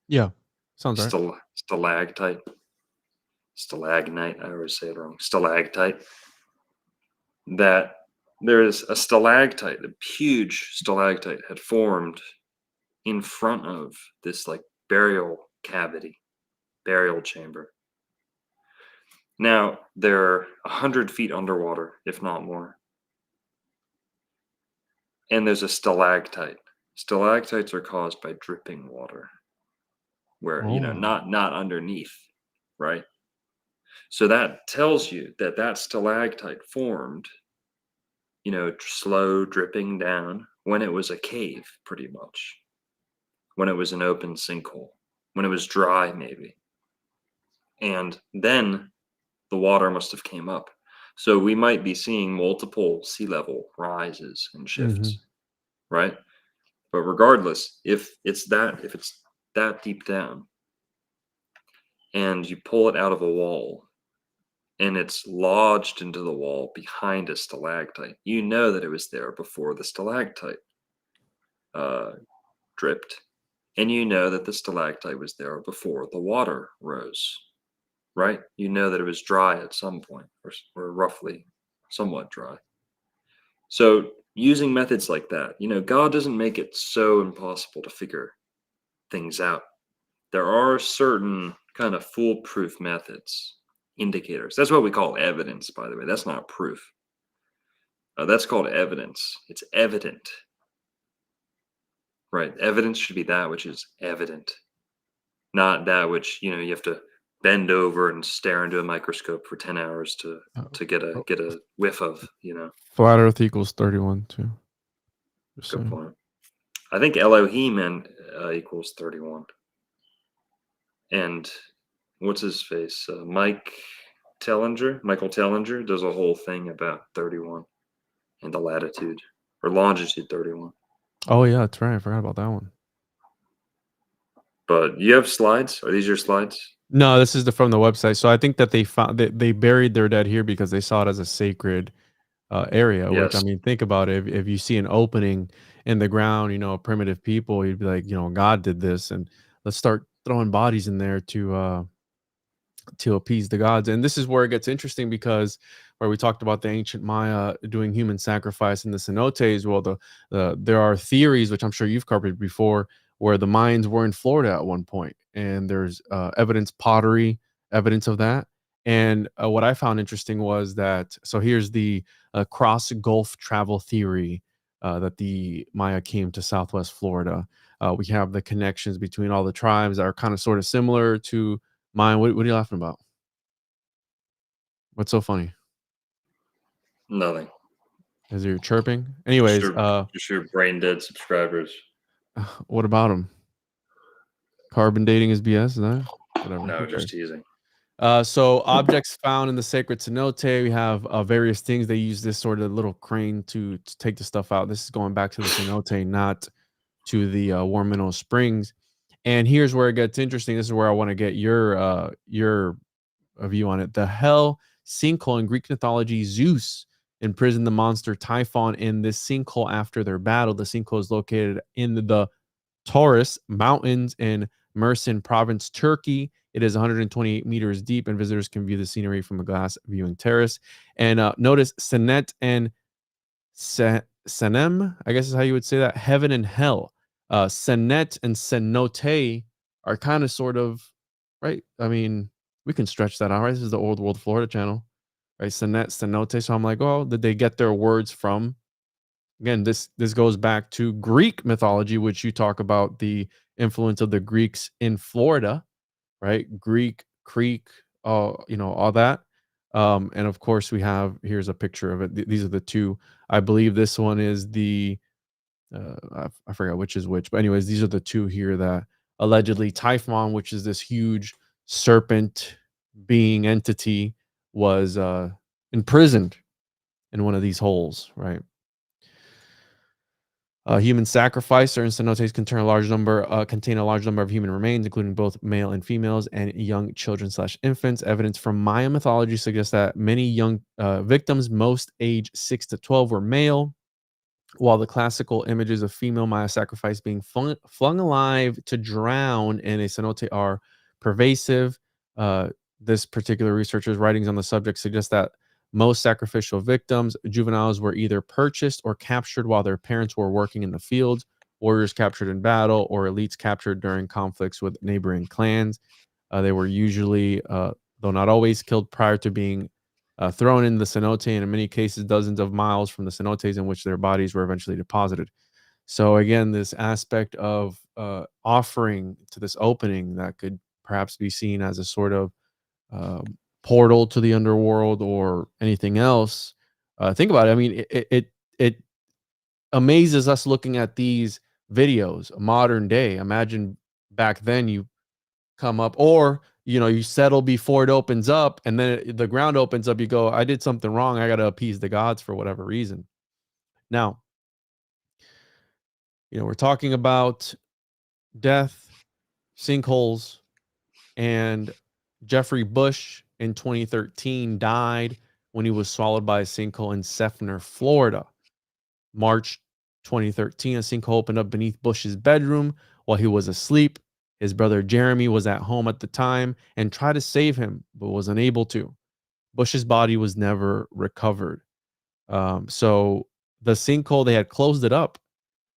Yeah, sounds right. Stalactite. Stalagnite. I always say it wrong. Stalactite. That there's a stalactite, a huge stalactite had formed in front of this like burial cavity, burial chamber. Now they're 100 feet underwater, if not more. And there's a stalactite. Stalactites are caused by dripping water, where Oh. not underneath, right? So that tells you that that stalactite formed, slow dripping down when it was a cave, pretty much. When it was an open sinkhole, when it was dry, maybe. And then the water must have came up. So we might be seeing multiple sea level rises and shifts, right? But regardless, if it's that deep down and you pull it out of a wall and it's lodged into the wall behind a stalactite, you know that it was there before the stalactite dripped. And you know that the stalactite was there before the water rose, right? You know that it was dry at some point, or roughly somewhat dry. So using methods like that, God doesn't make it so impossible to figure things out. There are certain kind of foolproof methods, indicators. That's what we call evidence, by the way. That's not proof. That's called evidence. It's evident. Right. Evidence should be that which is evident, not that which, you have to bend over and stare into a microscope for 10 hours to get a whiff of, Flat Earth equals 31 too. Good point. I think Elohim equals 31. And what's his face? Michael Tellinger does a whole thing about 31 and the latitude or longitude 31. Oh yeah, that's right. I forgot about that one. But you have slides? Are these your slides? No, this is from the website. So I think that they buried their dead here because they saw it as a sacred area. Which, I Yes. mean, think about it. If you see an opening in the ground, primitive people, you'd be like, God did this, and let's start throwing bodies in there to appease the gods. And this is where it gets interesting, because where we talked about the ancient Maya doing human sacrifice in the cenotes, well, there are theories, which I'm sure you've covered before, where the Mayans were in Florida at one point, and there's pottery evidence of that. And what I found interesting was that, so here's the cross Gulf travel theory, that the Maya came to Southwest Florida. We have the connections between all the tribes that are kind of sort of similar to mine. What are you laughing about? What's so funny? Nothing. Is you're chirping? Anyways, just your brain dead subscribers. What about them? Carbon dating is BS, is that? Whatever. No, just teasing. So objects found in the sacred cenote, we have various things. They use this sort of little crane to take the stuff out. This is going back to the cenote, not to the Warm Minnow Springs. And here's where it gets interesting. This is where I want to get your view on it. The hell sinkhole in Greek mythology, Zeus imprisoned the monster Typhon in this sinkhole after their battle. The sinkhole is located in the Taurus Mountains in Mersin province, Turkey. It is 128 meters deep, and visitors can view the scenery from a glass viewing terrace. And notice Senet and Senem, I guess is how you would say that, heaven and hell. Senet and Cenote are kind of sort of, right? I mean, we can stretch that out, right? This is the Old World Florida channel, right? Senet, Cenote. So I'm like, oh, did they get their words from? Again, this goes back to Greek mythology, which you talk about the influence of the Greeks in Florida, right? Greek, Creek, all that. And of course, here's a picture of it. These are the two. I believe this one is the, I forgot which is which, but anyways, these are the two here that allegedly Typhon, which is this huge serpent being entity, was imprisoned in one of these holes, right? Human sacrifice. Certain cenotes contain a large number of human remains, including both male and females and young children / infants. Evidence from Maya mythology suggests that many young victims, most age 6 to 12, were male, while the classical images of female Maya sacrifice being flung alive to drown in a cenote are pervasive. This particular researcher's writings on the subject suggest that Most sacrificial victims, juveniles, were either purchased or captured while their parents were working in the fields, warriors captured in battle, or elites captured during conflicts with neighboring clans. They were usually, though not always, killed prior to being thrown in the cenote, and in many cases, dozens of miles from the cenotes in which their bodies were eventually deposited. So again, this aspect of offering to this opening that could perhaps be seen as a sort of portal to the underworld or anything else. Think about it. I mean, it amazes us looking at these videos, modern day. Imagine back then you come up, or you settle before it opens up, and then the ground opens up. You go, I did something wrong. I got to appease the gods for whatever reason. Now, we're talking about death, sinkholes, and Jeffrey Bush in 2013 died when he was swallowed by a sinkhole in Seffner, Florida. March 2013, a sinkhole opened up beneath Bush's bedroom while he was asleep. His brother Jeremy was at home at the time and tried to save him, but was unable to. Bush's body was never recovered. So the sinkhole, they had closed it up,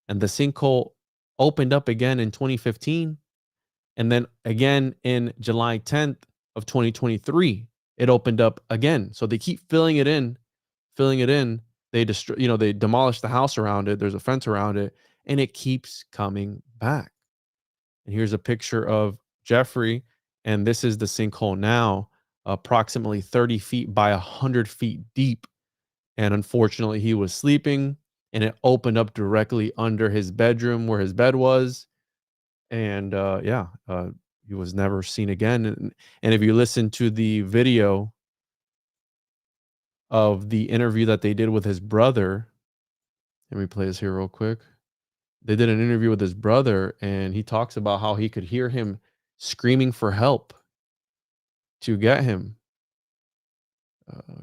and the sinkhole opened up again in 2015. And then again in July 10th of 2023, it opened up again. So they keep filling it in. They destroy, they demolish the house around it. There's a fence around it, and it keeps coming back. And here's a picture of Jeffrey, and this is the sinkhole now, approximately 30 feet by 100 feet deep. And unfortunately, he was sleeping, and it opened up directly under his bedroom where his bed was. And he was never seen again. And if you listen to the video of the interview that they did with his brother, let me play this here real quick. They did an interview with his brother, and he talks about how he could hear him screaming for help to get him.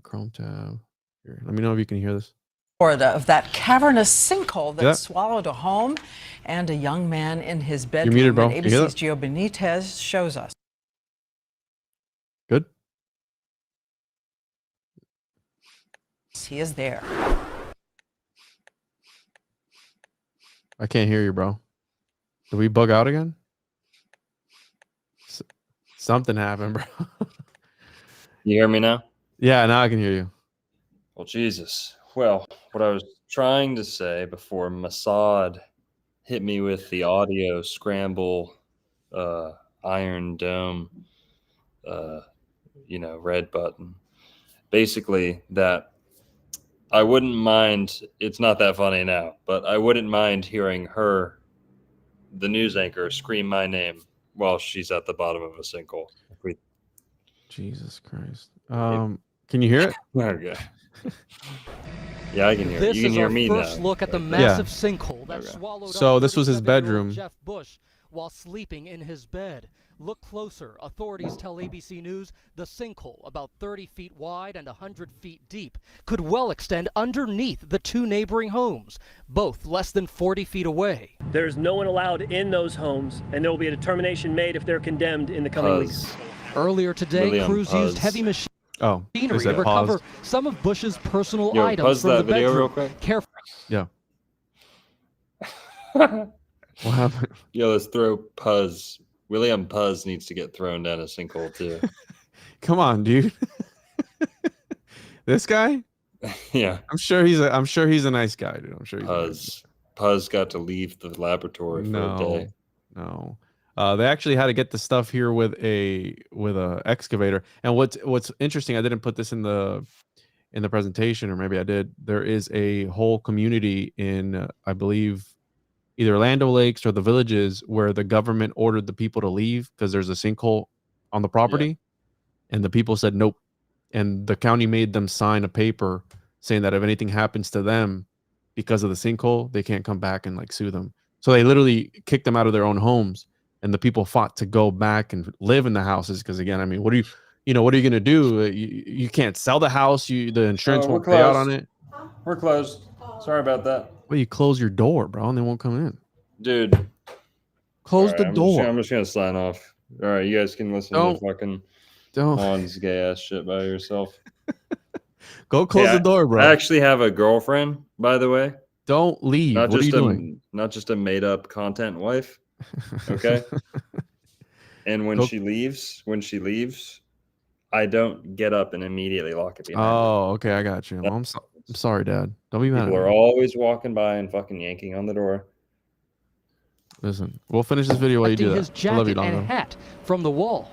Chrome tab. Here, let me know if you can hear this. Florida, of that cavernous sinkhole that swallowed a home and a young man in his bedroom. You're muted, bro. And ABC's Gio Benitez shows us. Good. He is there. I can't hear you, bro. Did we bug out again? Something happened, bro. You hear me now? Yeah, now I can hear you. Well, Jesus. Well, what I was trying to say before Mossad hit me with the audio scramble, Iron Dome, red button. Basically, that I wouldn't mind. It's not that funny now, but I wouldn't mind hearing her, the news anchor, scream my name while she's at the bottom of a sinkhole. Jesus Christ. Can you hear it? Okay. Yeah, I can hear it. You can hear me now. This is our first look at the massive sinkhole that swallowed So up this was his 37-year-old bedroom. Jeff Bush while sleeping in his bed. Look closer. Authorities tell ABC News the sinkhole, about 30 feet wide and 100 feet deep, could well extend underneath the two neighboring homes, both less than 40 feet away. There's no one allowed in those homes, and there will be a determination made if they're condemned in the coming weeks. Earlier today, crews used heavy machinery to recover some of Bush's personal items from the bedroom. Real quick. Careful. Yeah. What happened? Yo, let's throw Puzz. William Puzz needs to get thrown down a sinkhole too. Come on, dude. This guy? Yeah. I'm sure he's a nice guy, dude. I'm sure he's Puzz got to leave the laboratory for a day. No. They actually had to get the stuff here with a excavator. And what's interesting, I didn't put this in the presentation, or maybe I did. There is a whole community in I believe either Land O'Lakes or the Villages where the government ordered the people to leave because there's a sinkhole on the property, and the people said nope. And the county made them sign a paper saying that if anything happens to them because of the sinkhole, they can't come back and like sue them. So they literally kicked them out of their own homes. And the people fought to go back and live in the houses because, again, I mean, what are you going to do? You can't sell the house. The insurance won't pay out on it. We're closed. Sorry about that. Well, you close your door, bro, and they won't come in. Dude. Close the door. I'm just going to sign off. All right, you guys can listen to fucking Han's gay-ass shit by yourself. Go close the door, bro. I actually have a girlfriend, by the way. Don't leave. Not What are just you doing? not just a made up content wife. Okay. And when she leaves, I don't get up and immediately lock it behind me. Oh, okay, I got you. Well, I'm sorry, Dad. Don't be mad. People are always walking by and fucking yanking on the door. Listen, we'll finish this video while you do his that. I love you, jacket and Donovan. hat from the wall.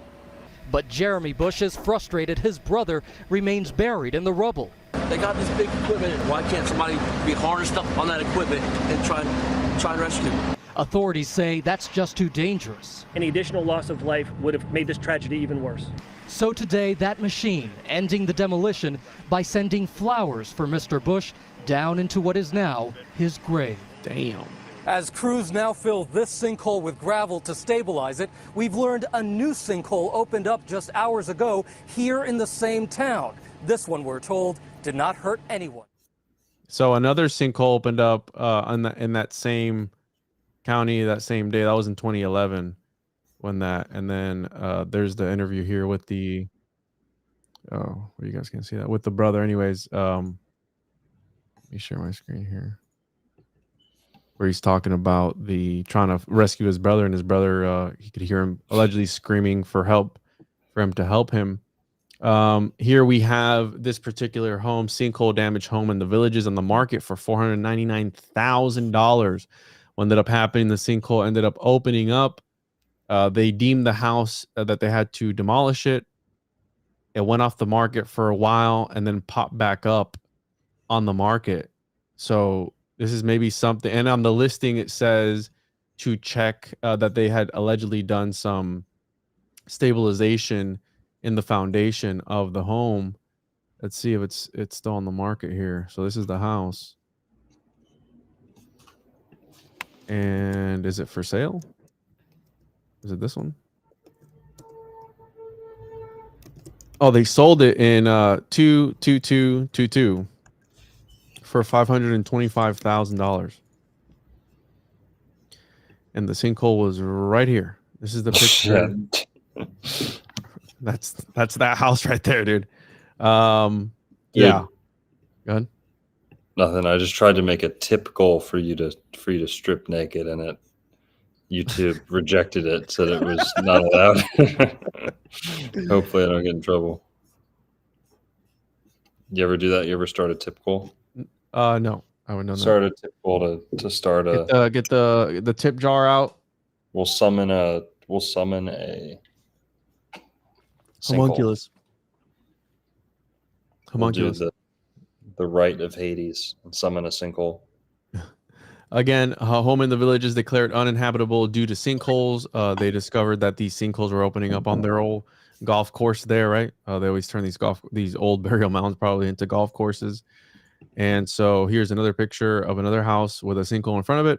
But Jeremy Bush is frustrated his brother remains buried in the rubble. They got this big equipment. Why can't somebody be harnessed up on that equipment and try and rescue? Authorities say that's just too dangerous. Any additional loss of life would have made this tragedy even worse. So today, that machine ending the demolition by sending flowers for Mr. Bush down into what is now his grave. Damn. As crews now fill this sinkhole with gravel to stabilize it, we've learned a new sinkhole opened up just hours ago here in the same town. This one, we're told, did not hurt anyone. So another sinkhole opened up in that same county that same day. That was in 2011 when that, and then there's the interview here with the well, you guys can't see that with the brother. Anyways, let me share my screen here where he's talking about trying to rescue his brother, and his brother he could hear him allegedly screaming for help, for him to help him. Here we have this particular home, sinkhole damaged home in the Villages, on the market for $499,000. What ended up happening, the sinkhole ended up opening up. They deemed the house that they had to demolish it. It went off the market for a while and then popped back up on the market. So this is maybe something. And on the listing, it says to check that they had allegedly done some stabilization in the foundation of the home. Let's see if it's still on the market here. So this is the house. And is it for sale? Is it this one? Oh, they sold it in 22222 for $525,000. And the sinkhole was right here. This is the picture. That's that house right there, dude. Yeah. Go ahead. Nothing. I just tried to make a tip goal for you to strip naked, and YouTube rejected it, said it was not allowed. Hopefully I don't get in trouble. You ever do that? You ever start a tip goal? No, I would know. Start a tip goal to start a get the tip jar out. We'll summon a homunculus. Homunculus. We'll do the rite of Hades and summon a sinkhole. Again, a home in the Village is declared uninhabitable due to sinkholes. They discovered that these sinkholes were opening up on their old golf course there, right? They always turn these old burial mounds probably into golf courses. And so here's another picture of another house with a sinkhole in front of it.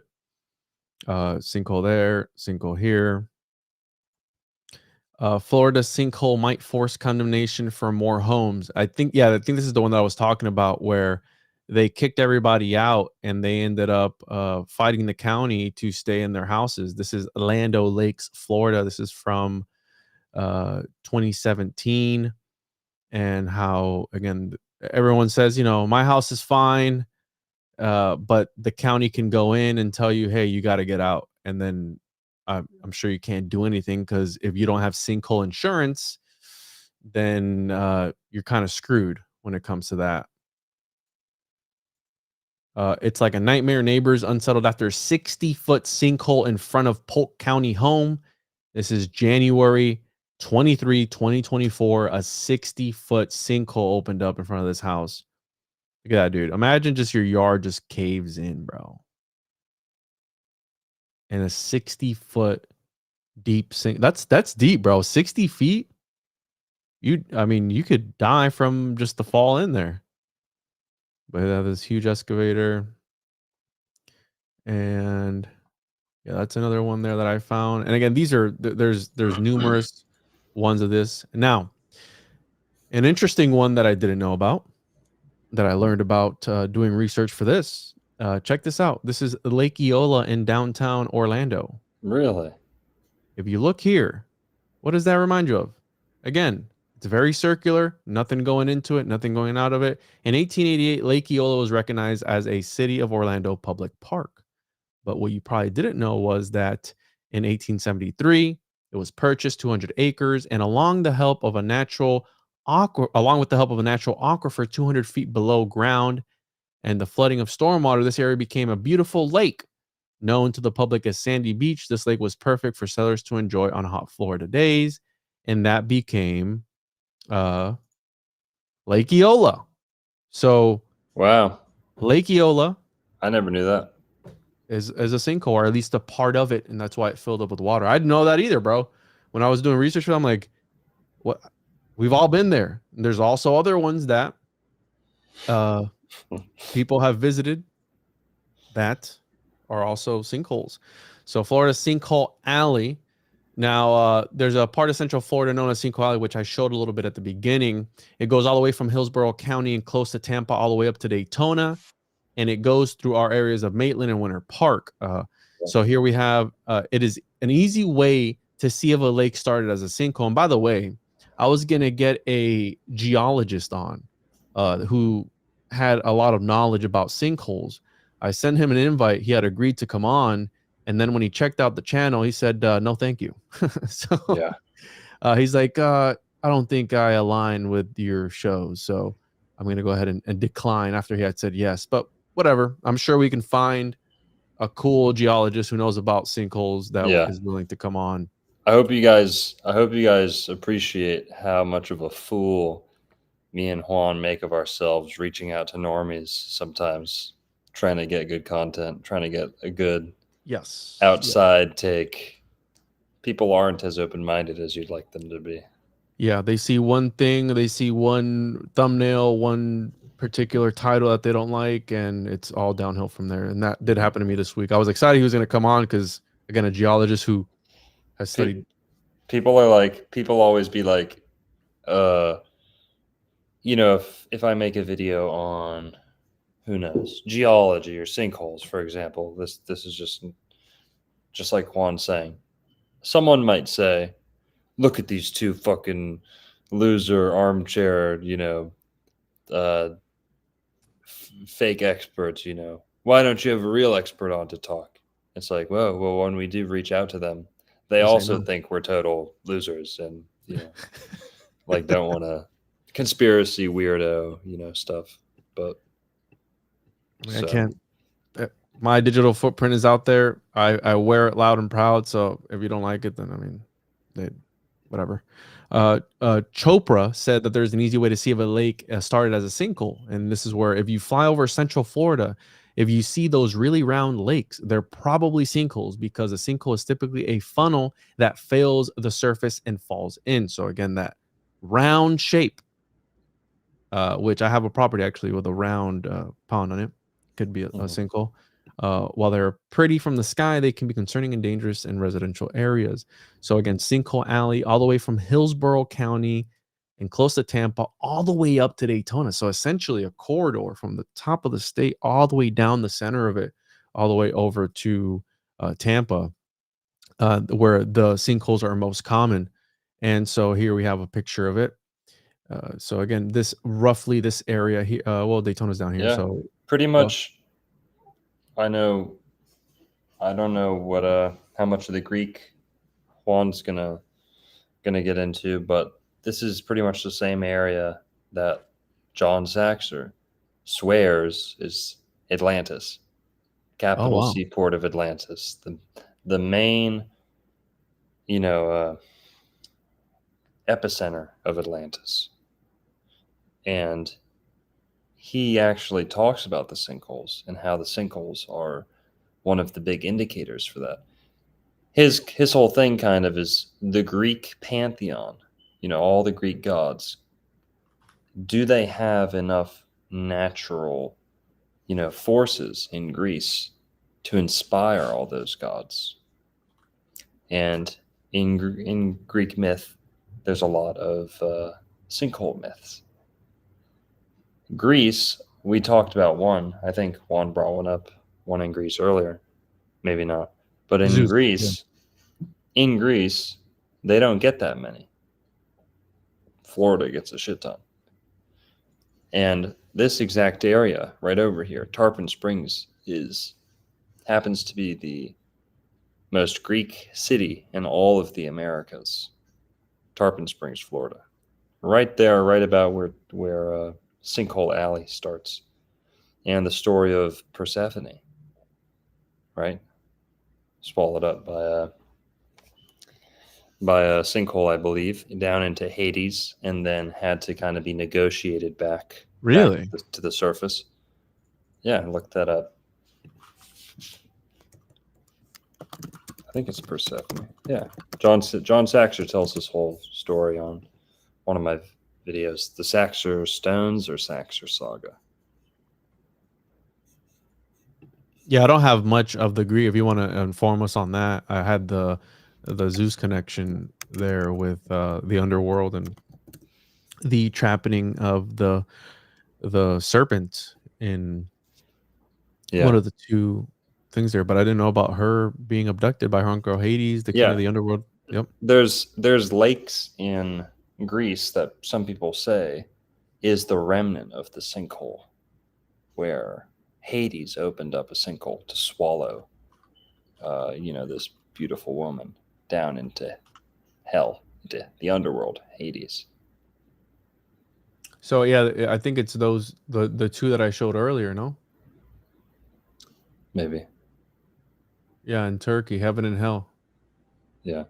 Sinkhole there, sinkhole here. Florida sinkhole might force condemnation for more homes. I think this is the one that I was talking about, where they kicked everybody out and they ended up fighting the county to stay in their houses. This is Land O'Lakes, Florida. This is from 2017. And how, again, everyone says, my house is fine, but the county can go in and tell you, hey, you got to get out. And then I'm sure you can't do anything, because if you don't have sinkhole insurance, then you're kind of screwed when it comes to that. It's like a nightmare. Neighbors unsettled after 60-foot sinkhole in front of Polk County home. This is January 23, 2024. A 60-foot sinkhole opened up in front of this house. Look at that, dude. Imagine just your yard just caves in, bro. And a 60-foot deep sink. That's deep, bro. 60 feet. You could die from just the fall in there. But they have this huge excavator. And yeah, that's another one there that I found. And again, there's numerous ones of this. Now, an interesting one that I didn't know about, that I learned about doing research for this. Check this out. This is Lake Eola in downtown Orlando. Really? If you look here, what does that remind you of? Again, it's It's very circular, nothing going into it, nothing going out of it. In 1888, Lake Eola was recognized as a City of Orlando public park. But what you probably didn't know was that in 1873, it was purchased 200 acres, and along with the help of a natural aquifer 200 feet below ground and the flooding of stormwater, this area became a beautiful lake known to the public as Sandy Beach. This lake was perfect for sailors to enjoy on hot Florida days, and that became Lake Eola. So, wow, Lake Eola, I never knew that. Is a sinkhole, or at least a part of it, and that's why it filled up with water. I didn't know that either, bro. When I was doing research, I'm like, what? We've all been there. And there's also other ones that people have visited that are also sinkholes. So Florida's Sinkhole Alley. Now, there's a part of Central Florida known as Sinkhole Alley, which I showed a little bit at the beginning. It goes all the way from Hillsborough County and close to Tampa, all the way up to Daytona, and it goes through our areas of Maitland and Winter Park. So here we have, it is an easy way to see if a lake started as a sinkhole. And by the way, I was going to get a geologist on who had a lot of knowledge about sinkholes. I sent him an invite. He had agreed to come on. And then when he checked out the channel, he said, no, thank you. So yeah. He's like, I don't think I align with your shows. So I'm going to go ahead and decline after he had said yes. But whatever. I'm sure we can find a cool geologist who knows about sinkholes that is willing to come on. I hope you guys appreciate how much of a fool me and Juan make of ourselves reaching out to normies sometimes, trying to get good content, trying to get a good outside take. People aren't as open-minded as you'd like them to be. Yeah, they see one thing, they see one thumbnail, one particular title that they don't like, and it's all downhill from there. And that did happen to me this week. I was excited he was going to come on because, again, a geologist who has studied. People always be like, if I make a video on, who knows, geology or sinkholes, for example, this is just like Juan saying. Someone might say, look at these two fucking loser armchair, fake experts, why don't you have a real expert on to talk? It's like, well, when we do reach out to them, they also think we're total losers and, like don't want to conspiracy weirdo, stuff. But I can't. My digital footprint is out there. I wear it loud and proud. So if you don't like it, then whatever. Chopra said that there's an easy way to see if a lake started as a sinkhole, and this is where if you fly over Central Florida, if you see those really round lakes, they're probably sinkholes, because a sinkhole is typically a funnel that fails the surface and falls in. So again, that round shape, which I have a property actually with a round pond on it, could be a sinkhole. While they're pretty from the sky, they can be concerning and dangerous in residential areas. So again, Sinkhole Alley, all the way from Hillsborough County and close to Tampa, all the way up to Daytona. So essentially a corridor from the top of the state all the way down the center of it, all the way over to Tampa, where the sinkholes are most common. And so here we have a picture of it. So again, this area here, Daytona's down here. Yeah, so pretty much. I don't know what how much of the Greek Juan's gonna get into, but this is pretty much the same area that John Saxer swears is Atlantis, capital seaport of Atlantis, the main epicenter of Atlantis. And he actually talks about the sinkholes and how the sinkholes are one of the big indicators for that. His whole thing kind of is the Greek pantheon, all the Greek gods. Do they have enough natural, forces in Greece to inspire all those gods? And in Greek myth, there's a lot of sinkhole myths. Greece, we talked about one. I think Juan brought one in Greece earlier. Maybe not. But in Greece, they don't get that many. Florida gets a shit ton. And this exact area right over here, Tarpon Springs, happens to be the most Greek city in all of the Americas. Tarpon Springs, Florida. Right there, right about where Sinkhole Alley starts. And the story of Persephone, right? Swallowed up by a sinkhole, I believe, down into Hades, and then had to kind of be negotiated back, Really? back to the surface. Yeah, look that up. I think it's Persephone. Yeah, John Saxer tells this whole story on one of my videos, the Saxer Stones or Saxer Saga. Yeah, I don't have much of the Greek. If you want to inform us on that, I had the Zeus connection there with the Underworld and the trapping of the serpent in one of the two things there. But I didn't know about her being abducted by her uncle Hades, the king of the Underworld. Yep. There's lakes in Greece that some people say is the remnant of the sinkhole, where Hades opened up a sinkhole to swallow, this beautiful woman down into hell, into the underworld, Hades. So yeah, I think it's the two that I showed earlier. No. Maybe. Yeah, in Turkey, heaven and hell. Yeah.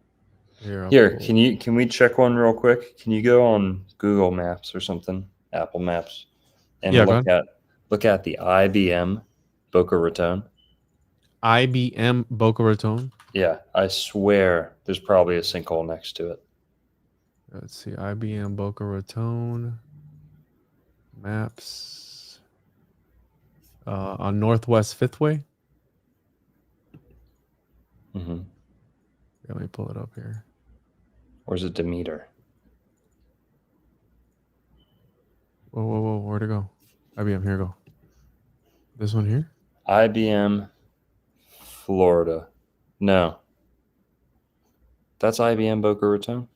Here, can we check one real quick? Can you go on Google Maps or something, Apple Maps, and look at the IBM Boca Raton? IBM Boca Raton. Yeah, I swear there's probably a sinkhole next to it. Let's see, IBM Boca Raton maps on Northwest Fifth Way. Mm-hmm. Let me pull it up here. Or is it Demeter? Whoa! Where'd it go? IBM, here we go. This one here. IBM, Florida. No, that's IBM Boca Raton.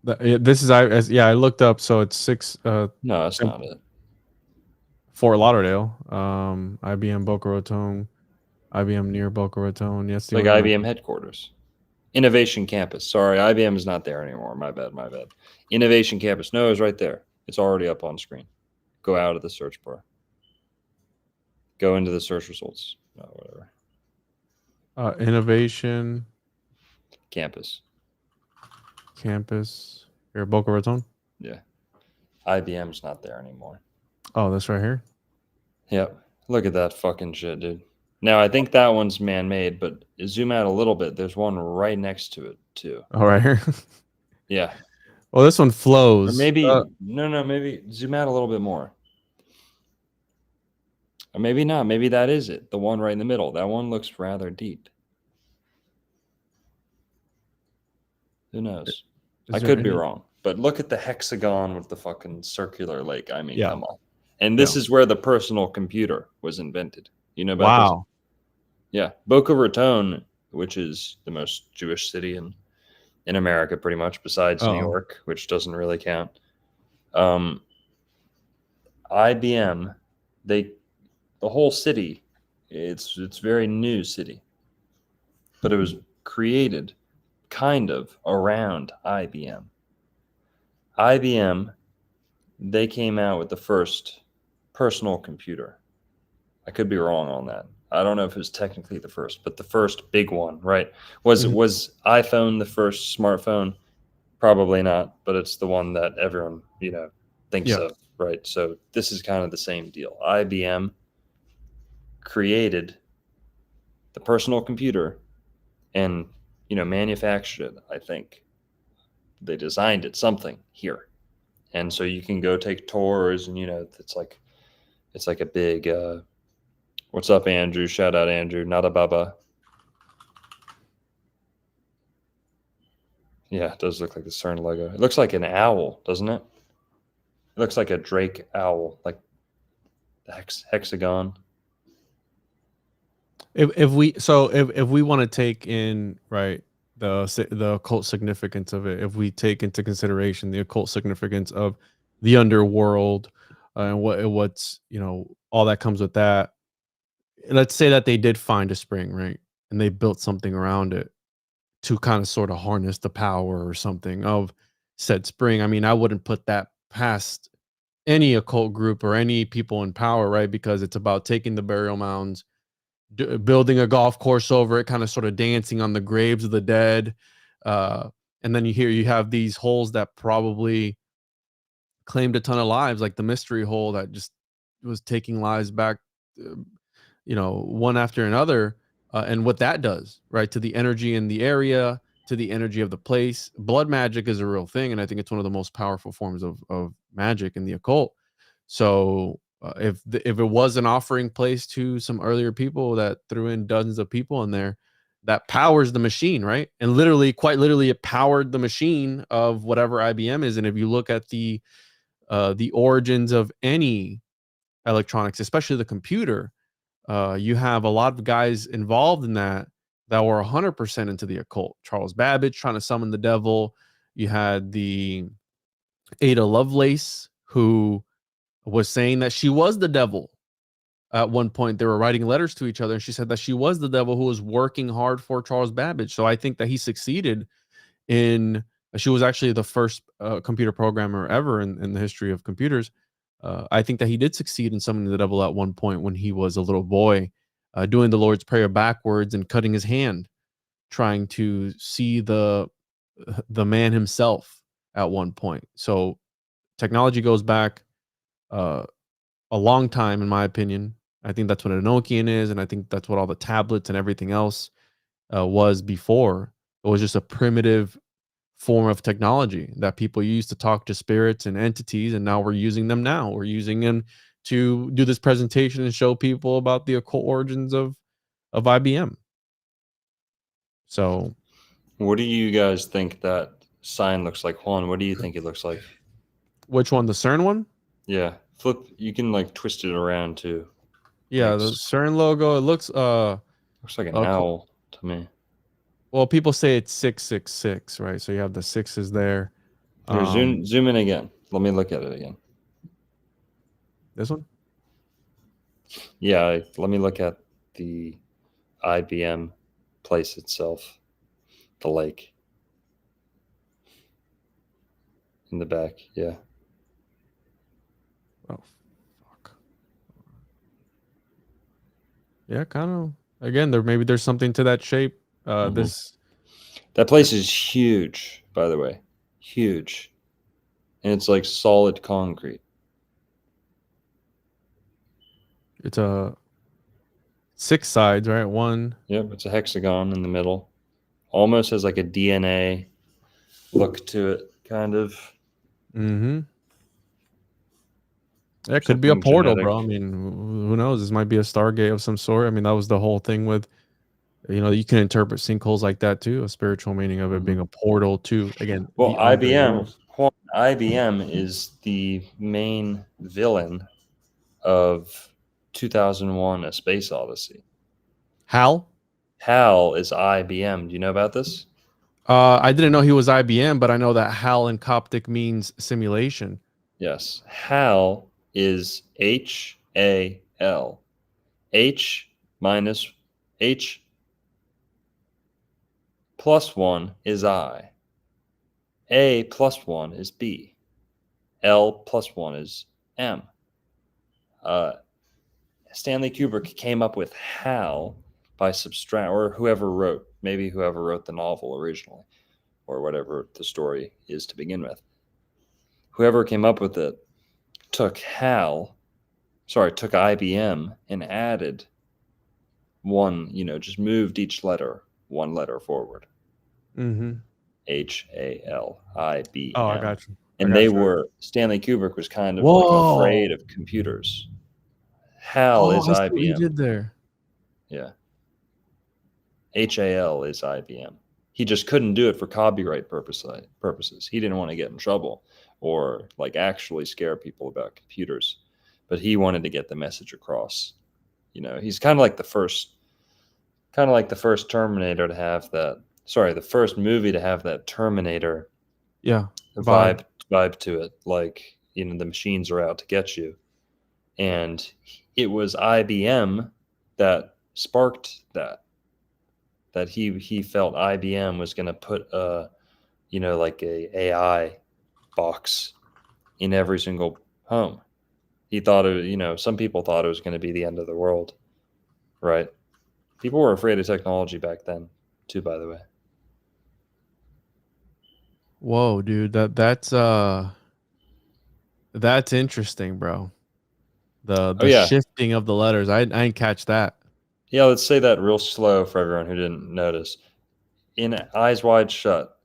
This is I looked up, so it's 6. No, that's not it. Fort Lauderdale. IBM Boca Raton. IBM near Boca Raton. Yes, Like IBM headquarters. Innovation Campus. Sorry, IBM is not there anymore. My bad. Innovation Campus. No, it's right there. It's already up on screen. Go out of the search bar. Go into the search results. No, whatever. Innovation Campus. Here, Boca Raton. Yeah. IBM's not there anymore. Oh, that's right here. Yep. Look at that fucking shit, dude. Now, I think that one's man-made, but zoom out a little bit. There's one right next to it, too. Oh, right here? Yeah. Well, this one flows. Or maybe, maybe zoom out a little bit more. Or maybe not. Maybe that is it. The one right in the middle. That one looks rather deep. Who knows? I could be wrong. But look at the hexagon with the fucking circular lake. I mean, come on. And this is where the personal computer was invented. You know about this? Yeah. Boca Raton, which is the most Jewish city in America, pretty much, besides New York, which doesn't really count. IBM, the whole city, it's very new city. But it was created kind of around IBM. IBM, they came out with the first personal computer. I could be wrong on that. I don't know if it was technically the first, but the first big one, right? Was iPhone the first smartphone? Probably not, but it's the one that everyone, thinks of, right? So this is kind of the same deal. IBM created the personal computer and, manufactured it, I think. They designed it, something here. And so you can go take tours and, it's like a big, what's up, Andrew? Shout out, Andrew. Not a baba. Yeah, it does look like the CERN logo. It looks like an owl, doesn't it? It looks like a Drake owl, like the hexagon. If we want to take in, right, the occult significance of it. If we take into consideration the occult significance of the underworld and what's all that comes with that. Let's say that they did find a spring, right? And they built something around it to kind of sort of harness the power or something of said spring. I mean, I wouldn't put that past any occult group or any people in power, right? Because it's about taking the burial mounds, building a golf course over it, kind of sort of dancing on the graves of the dead. And then you have these holes that probably claimed a ton of lives, like the mystery hole that just was taking lives back, one after another. And what that does, right, to the energy in the area, to the energy of the place. Blood magic is a real thing, and I think it's one of the most powerful forms of magic in the occult. So if it was an offering place to some earlier people that threw in dozens of people in there, that powers the machine, right? And quite literally, it powered the machine of whatever IBM is. And if you look at the origins of any electronics, especially the computer, you have a lot of guys involved in that were 100% into the occult. Charles Babbage trying to summon the devil. You had the Ada Lovelace, who was saying that she was the devil. At one point, they were writing letters to each other, and she said that she was the devil who was working hard for Charles Babbage. So I think that he succeeded in. She was actually the first computer programmer ever in the history of computers. I think that he did succeed in summoning the devil at one point when he was a little boy, doing the Lord's Prayer backwards and cutting his hand, trying to see the man himself at one point. So technology goes back a long time, in my opinion. I think that's what an Enochian is, and I think that's what all the tablets and everything else was before. It was just a primitive form of technology that people used to talk to spirits and entities, and now we're using them. We're using them to do this presentation and show people about the occult origins of IBM. So what do you guys think that sign looks like? Juan, what do you think it looks like? Which one? The CERN one? Yeah, flip. You can like twist it around too. Yeah, the CERN logo. It looks like an owl to me. Well, people say it's 666, right? So you have the sixes there. Here, zoom in again. Let me look at it again. This one? Yeah, let me look at the IBM place itself. The lake. In the back, yeah. Oh, fuck. Yeah, kind of. Again, maybe there's something to that shape. That place is huge, by the way. Huge. And it's like solid concrete. It's a 6 sides, right? One. Yep, it's a hexagon in the middle. Almost has like a DNA look to it, kind of. Mm-hmm. That could be a portal, bro. I mean, who knows? This might be a Stargate of some sort. I mean, that was the whole thing with, you can interpret sinkholes like that too, a spiritual meaning of it being a portal to, again. Well, IBM is the main villain of 2001: A Space Odyssey. Hal is IBM. Do you know about this? I didn't know he was IBM, but I know that Hal in Coptic means simulation. Yes. Hal is HAL. H minus H plus 1 is I. A plus 1 is B. L plus 1 is M. Stanley Kubrick came up with Hal by or whoever wrote the novel originally, or whatever the story is to begin with. Whoever came up with it took IBM and added one, just moved each letter one letter forward. Mm-hmm. HALIBM. Oh, I got you. And Stanley Kubrick was kind of like afraid of computers. Hal is I see IBM. what you did there. Yeah. HAL is IBM. He just couldn't do it for copyright purposes. He didn't want to get in trouble or like actually scare people about computers, but he wanted to get the message across. He's kind of like the first Terminator to have that sorry, the first movie to have that Terminator Yeah. vibe to it. Like, you know, the machines are out to get you. And it was IBM that sparked that he felt IBM was going to put you know, like a AI box in every single home. He thought it, you know, some people thought it was going to be the end of the world, right? People were afraid of technology back then too, by the way. Whoa, dude, that's interesting, bro. The Oh yeah, shifting of the letters. I didn't catch that. yeah, let's say that real slow for everyone who didn't notice. In Eyes Wide Shut,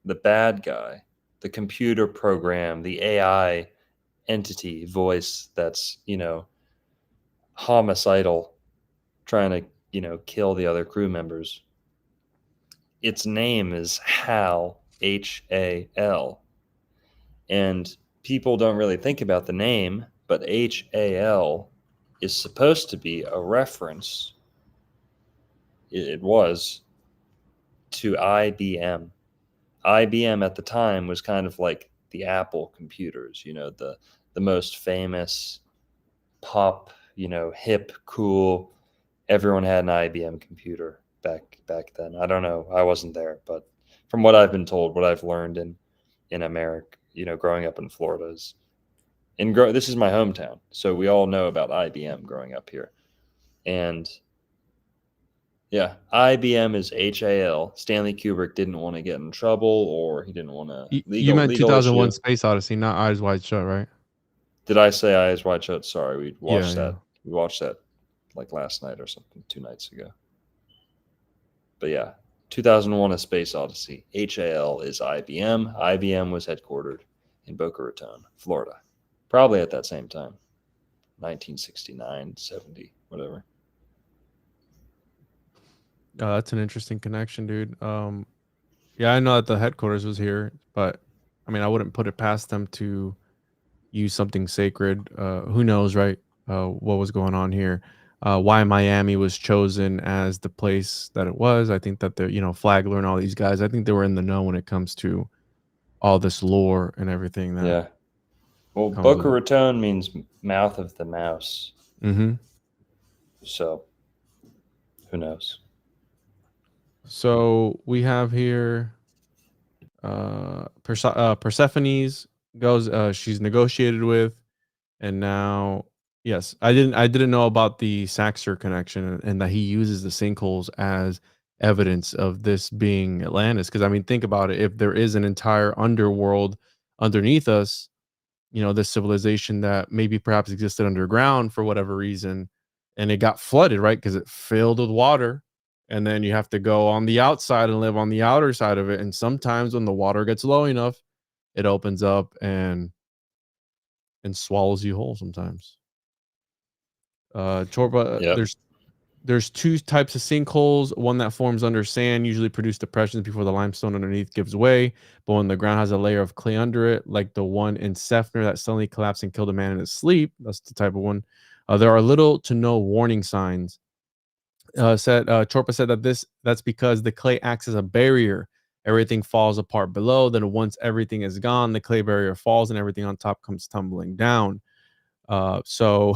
the bad guy, the computer program, the AI entity voice that's, you know, homicidal, trying to, you know, kill the other crew members. Its name is Hal, Hal. And people don't really think about the name, but Hal is supposed to be a reference. It was to IBM. IBM at the time was kind of like the Apple computers, you know, the most famous pop, you know, hip, cool. Everyone had an IBM computer back then. I don't know. I wasn't there, but from what I've been told, what I've learned in America, you know, growing up in Florida is this is my hometown, so we all know about IBM growing up here. And yeah, IBM is HAL. Stanley Kubrick didn't want to get in trouble, or he didn't want to You meant legal 2001 issue. Space Odyssey, not Eyes Wide Shut, right? Did I say Eyes Wide Shut? Sorry, we watched Yeah, that. We watched that like last night or something, 2 nights ago. But yeah, 2001: A Space Odyssey. HAL is IBM. IBM was headquartered in Boca Raton, Florida, probably at that same time, 1969, 70, whatever. That's an interesting connection, dude. Yeah, I know that the headquarters was here, but I mean, I wouldn't put it past them to use something sacred. Who knows, right? What was going on here? Why Miami was chosen as the place that it was. I think that the, you know, Flagler and all these guys, I think they were in the know when it comes to all this lore and everything that. Yeah. Well, comes Boca with it. Raton means mouth of the mouse. Mm-hmm. So, who knows? So we have here Persephone's goes, she's negotiated with, and now yes, I didn't know about the Saxer connection and that he uses the sinkholes as evidence of this being Atlantis. Because I mean, think about it. If there is an entire underworld underneath us, you know, this civilization that maybe perhaps existed underground for whatever reason, and it got flooded, right? Because it filled with water. And then you have to go on the outside and live on the outer side of it. And sometimes when the water gets low enough, it opens up and swallows you whole sometimes. Chorba, Yep. there's two types of sinkholes. One that forms under sand, usually produce depressions before the limestone underneath gives way. But when the ground has a layer of clay under it, like the one in Sefner that suddenly collapsed and killed a man in his sleep, that's the type of one. There are little to no warning signs. Chorpa said that that's because the clay acts as a barrier. Everything falls apart below. Then once everything is gone, the clay barrier falls and everything on top comes tumbling down. So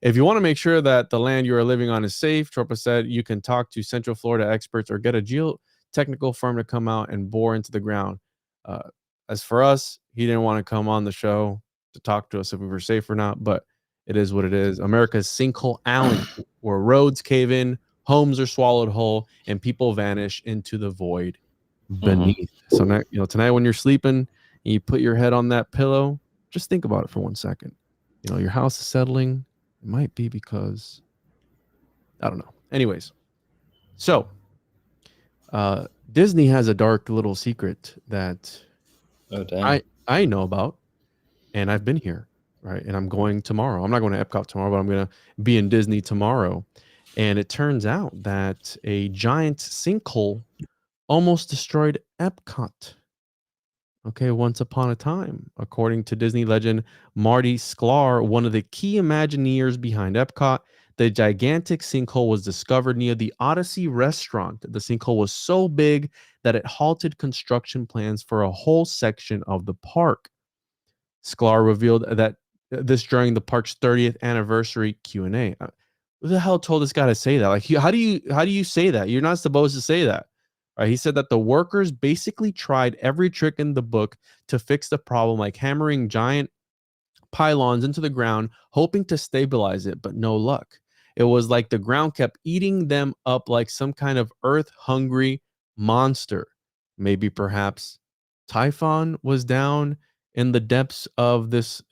if you want to make sure that the land you are living on is safe, Chorpa said, you can talk to Central Florida experts or get a geotechnical firm to come out and bore into the ground. As for us, he didn't want to come on the show to talk to us if we were safe or not, but it is what it is. America's Sinkhole Island, where roads cave in, homes are swallowed whole, and people vanish into the void beneath. So now, you know, tonight when you're sleeping and you put your head on that pillow, just think about it for 1 second. You know, your house is settling. It might be because I don't know. Anyways, so Disney has a dark little secret that I know about, and I've been here, right? And I'm going tomorrow. I'm not going to Epcot tomorrow, but I'm going to be in Disney tomorrow. And it turns out that a giant sinkhole almost destroyed Epcot. Okay, once upon a time, according to Disney legend Marty Sklar, one of the key Imagineers behind Epcot, the gigantic sinkhole was discovered near the Odyssey restaurant. The sinkhole was so big that it halted construction plans for a whole section of the park. Sklar revealed that this during the park's 30th anniversary Q&A. Who the hell told this guy to say that? Like, how do you say that? You're not supposed to say that. Right? He said that the workers basically tried every trick in the book to fix the problem, like hammering giant pylons into the ground, hoping to stabilize it, but no luck. It was like the ground kept eating them up like some kind of earth-hungry monster. Maybe perhaps Typhon was down in the depths of this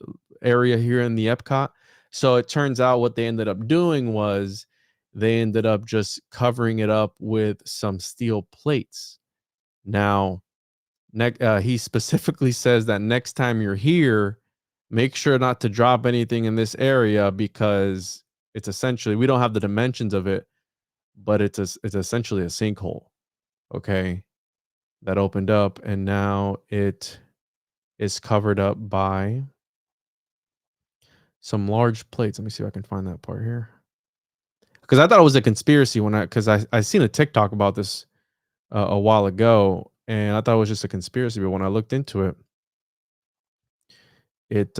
area here in the Epcot. So it turns out what they ended up doing was they ended up just covering it up with some steel plates. Now, he specifically says that next time you're here, make sure not to drop anything in this area because it's essentially, we don't have the dimensions of it, but it's essentially a sinkhole. Okay, that opened up and now it is covered up by some large plates. Let me see if I can find that part here, because I thought it was a conspiracy because I seen a TikTok about this a while ago, and I thought it was just a conspiracy. But when I looked into it, it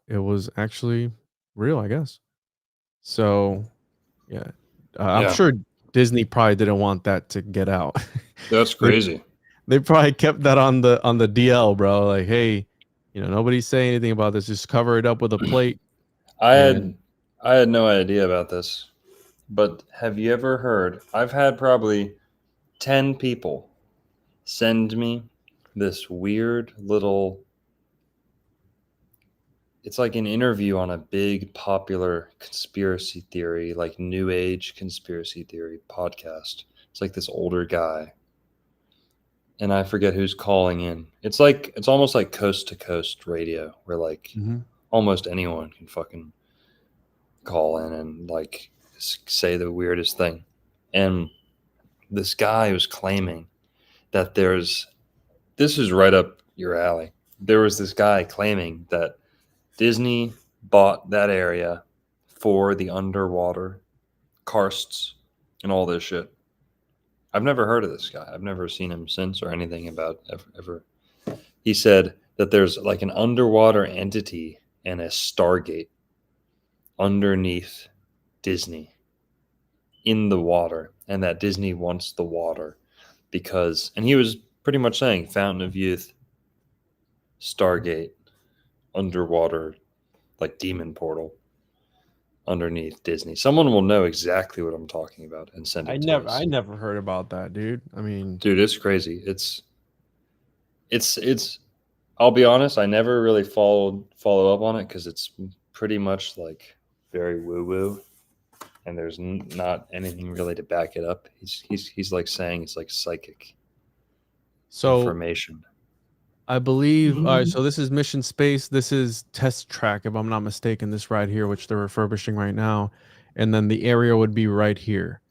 was actually real, I guess. So yeah, I'm sure Disney probably didn't want that to get out. That's crazy. They probably kept that on the DL, bro. Like, hey, nobody say anything about this. Just cover it up with a plate. I had no idea about this, but have you ever heard? I've had probably 10 people send me this weird little. It's like an interview on a big popular conspiracy theory, like new age conspiracy theory podcast. It's like this older guy. And I forget who's calling in. It's almost like coast to coast radio where like almost anyone can fucking call in and like say the weirdest thing. And this guy was claiming that this is right up your alley. There was this guy claiming that Disney bought that area for the underwater karsts and all this shit. I've never heard of this guy. I've never seen him since or anything about ever. He said that there's like an underwater entity and a Stargate underneath Disney in the water, and that Disney wants the water because, and he was pretty much saying Fountain of Youth, Stargate, underwater, like demon portal underneath Disney. Someone will know exactly what I'm talking about and send it to us. I never heard about that, dude. I mean, dude, it's crazy. It's I'll be honest, I never really follow up on it because it's pretty much like very woo-woo and there's not anything really to back it up. He's like saying it's like psychic information. I believe. All right, so this is Mission Space. This is Test Track, if I'm not mistaken. This right here, which they're refurbishing right now, and then the area would be right here.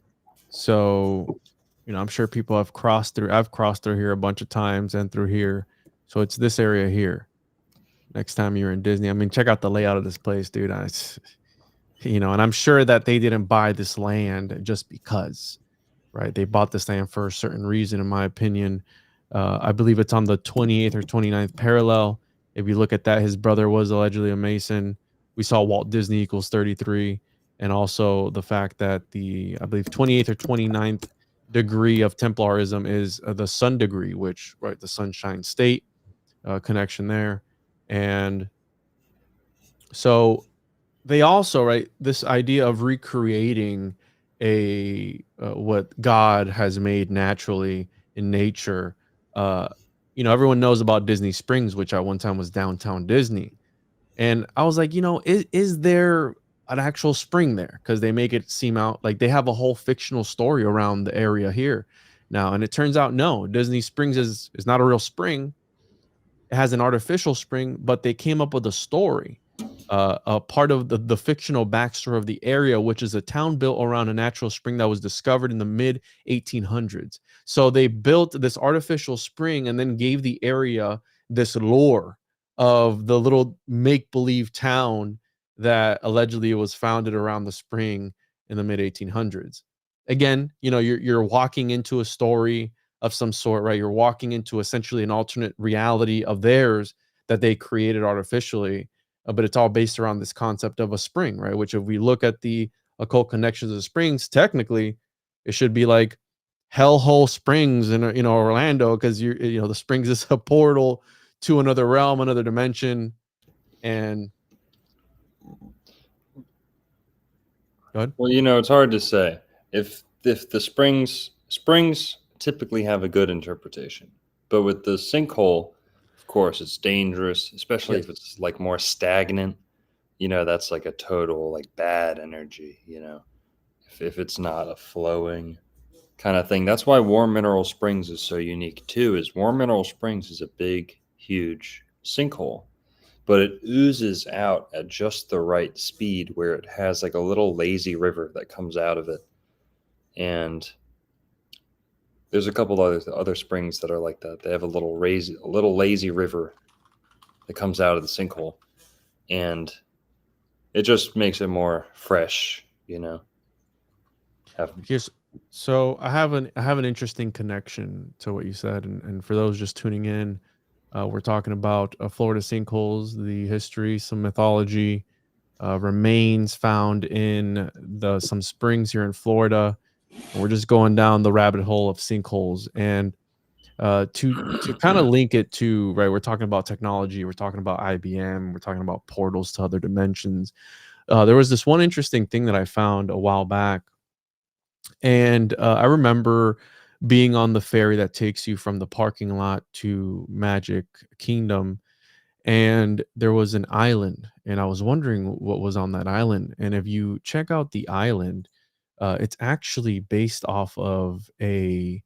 So, I'm sure people have crossed through. I've crossed through here a bunch of times and through here. So it's this area here. Next time you're in Disney, I mean, check out the layout of this place, dude. And I'm sure that they didn't buy this land just because, right? They bought this land for a certain reason, in my opinion. I believe it's on the 28th or 29th parallel. If you look at that, his brother was allegedly a Mason. We saw Walt Disney equals 33. And also the fact that I believe 28th or 29th degree of Templarism is the sun degree, which, right, the sunshine state connection there. And so they also, right, this idea of recreating what God has made naturally in nature. Everyone knows about Disney Springs, which at one time was downtown Disney. And I was like, is there an actual spring there? Because they make it seem out like they have a whole fictional story around the area here now. And it turns out, no, Disney Springs is not a real spring. It has an artificial spring, but they came up with a story, a part of the fictional backstory of the area, which is a town built around a natural spring that was discovered in the mid 1800s. So they built this artificial spring and then gave the area this lore of the little make-believe town that allegedly was founded around the spring. in the mid 1800s. Again, you know, you're walking into a story of some sort, right? You're walking into essentially an alternate reality of theirs that they created artificially, but it's all based around this concept of a spring, right? Which, if we look at the occult connections of the springs, technically, it should be like Hellhole Springs in Orlando, because the springs is a portal to another realm, another dimension, and go ahead. Well, it's hard to say if the springs typically have a good interpretation, but with the sinkhole, of course, it's dangerous, especially if it's like more stagnant. That's like a total like bad energy. If it's not a flowing kind of thing. That's why Warm Mineral Springs is so unique too. Is Warm Mineral Springs is a big, huge sinkhole, but it oozes out at just the right speed where it has like a little lazy river that comes out of it. And there's a couple other springs that are like that. They have a little lazy river that comes out of the sinkhole, and it just makes it more fresh, So I have an interesting connection to what you said, and for those just tuning in, we're talking about Florida sinkholes, the history, some mythology, remains found in some springs here in Florida. And we're just going down the rabbit hole of sinkholes, and to kind of link it to, right, we're talking about technology, we're talking about IBM, we're talking about portals to other dimensions. There was this one interesting thing that I found a while back, and I remember being on the ferry that takes you from the parking lot to Magic Kingdom, and there was an island, and I was wondering what was on that island. And if you check out the island, it's actually based off of a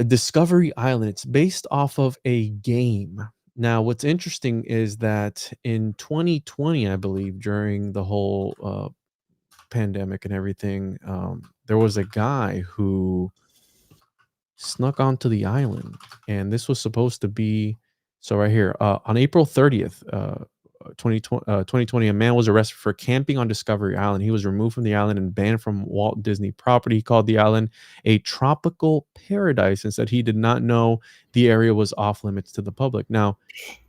Discovery Island. It's based off of a game. Now, what's interesting is that in 2020, I believe, during the whole pandemic and everything, there was a guy who snuck onto the island, and this was supposed to be right here on April 30th, 2020. A man was arrested for camping on Discovery Island. He was removed from the island and banned from Walt Disney property. He called the island a tropical paradise and said he did not know the area was off limits to the public. Now,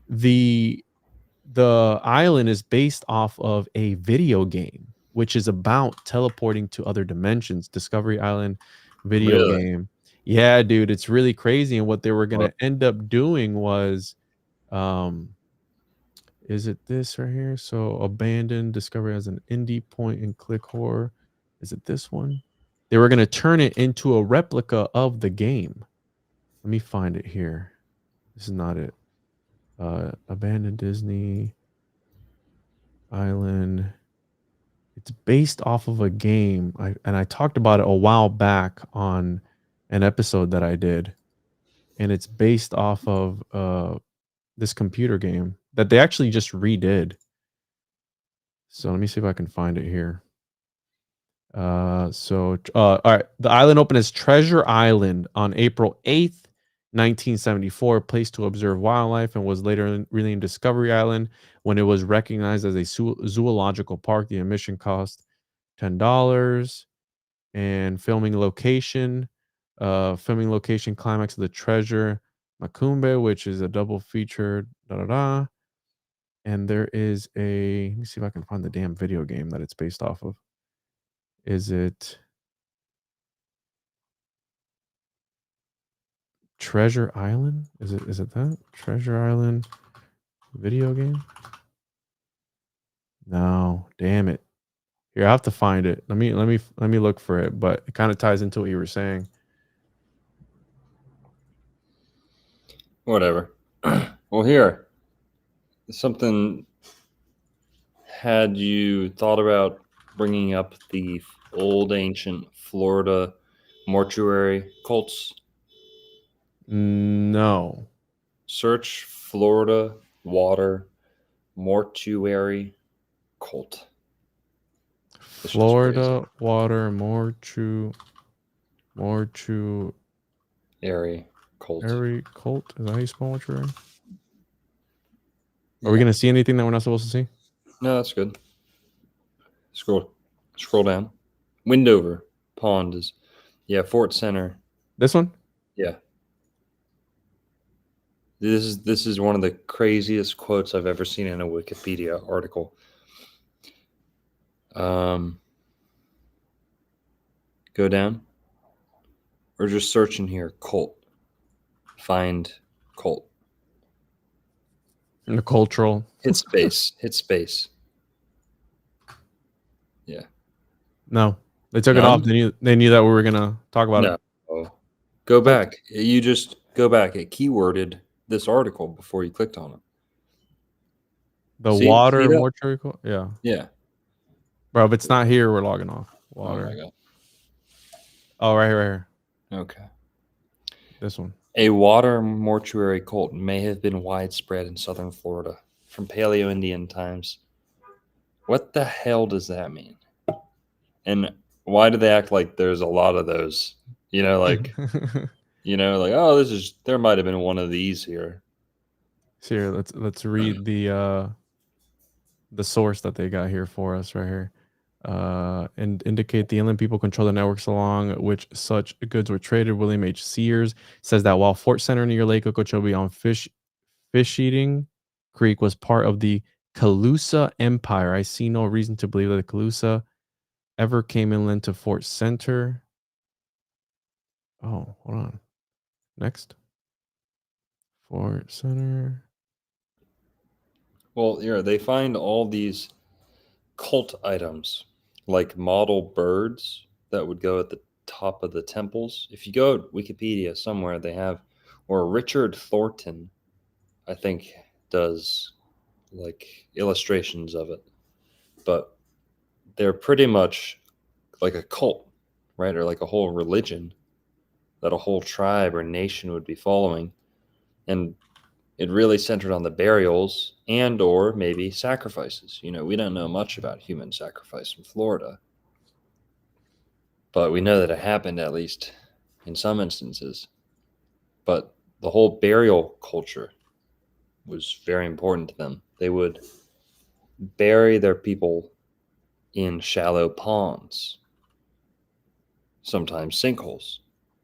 the island is based off of a video game, which is about teleporting to other dimensions. Discovery Island video game. Yeah, dude, it's really crazy. And what they were going to end up doing was, is it this right here? So abandoned Discovery as an indie point and click horror. Is it this one? They were going to turn it into a replica of the game. Let me find it here. This is not it. Abandoned Disney Island. It's based off of a game. I talked about it a while back on an episode that I did, and it's based off of this computer game that they actually just redid. So let me see if I can find it here. All right. The island opened as Treasure Island on April 8th, 1974, a place to observe wildlife, and was later renamed Discovery Island when it was recognized as a zoological park. The admission cost $10, and filming location climax of the Treasure Macumbe, which is a double feature. And there is let me see if I can find the damn video game that it's based off of. Is it Treasure Island? Is it that Treasure Island video game? No, damn it. Here, I have to find it. Let me look for it, but it kind of ties into what you were saying. Whatever. Well, here, something. Had you thought about bringing up the old ancient Florida mortuary cults? No. Search Florida water mortuary cult. Florida water mortuary cult. Cult? Is that how you spell mortuary? Are we going to see anything that we're not supposed to see? No, that's good. Scroll down. Windover Pond is, yeah, Fort Center. This one? Yeah. This is one of the craziest quotes I've ever seen in a Wikipedia article. Go down, or just search in here, cult. Find cult. And the cultural. Hit space. Hit space. Yeah. No, they took it None? off. They knew that we were gonna talk about it. No. Go back. You just go back. It keyworded this article before you clicked on it. The See water that? mortuary. Yeah. Yeah. Bro, if it's not here, we're logging off. Water. Oh my god. Oh, right here, right here. Okay. This one. A water mortuary cult may have been widespread in southern Florida from Paleo-Indian times. What the hell does that mean? And why do they act like there's a lot of those? You know, like, oh, there might have been one of these here. So here, let's read the source that they got here for us right here. And indicate the inland people control the networks along which such goods were traded. William H. Sears says that while Fort Center near Lake Okeechobee on Fish Eating Creek was part of the Calusa Empire, I see no reason to believe that the Calusa ever came inland to Fort Center. Oh, hold on. Next. Fort Center. Well, yeah, they find all these cult items, like model birds that would go at the top of the temples. If you go to Wikipedia somewhere, they have, or Richard Thornton, I think, does like illustrations of it. But they're pretty much like a cult, right? Or like a whole religion that a whole tribe or nation would be following. And it really centered on the burials and or maybe sacrifices. You know, we don't know much about human sacrifice in Florida, but we know that it happened at least in some instances. But the whole burial culture was very important to them. They would bury their people in shallow ponds, sometimes sinkholes,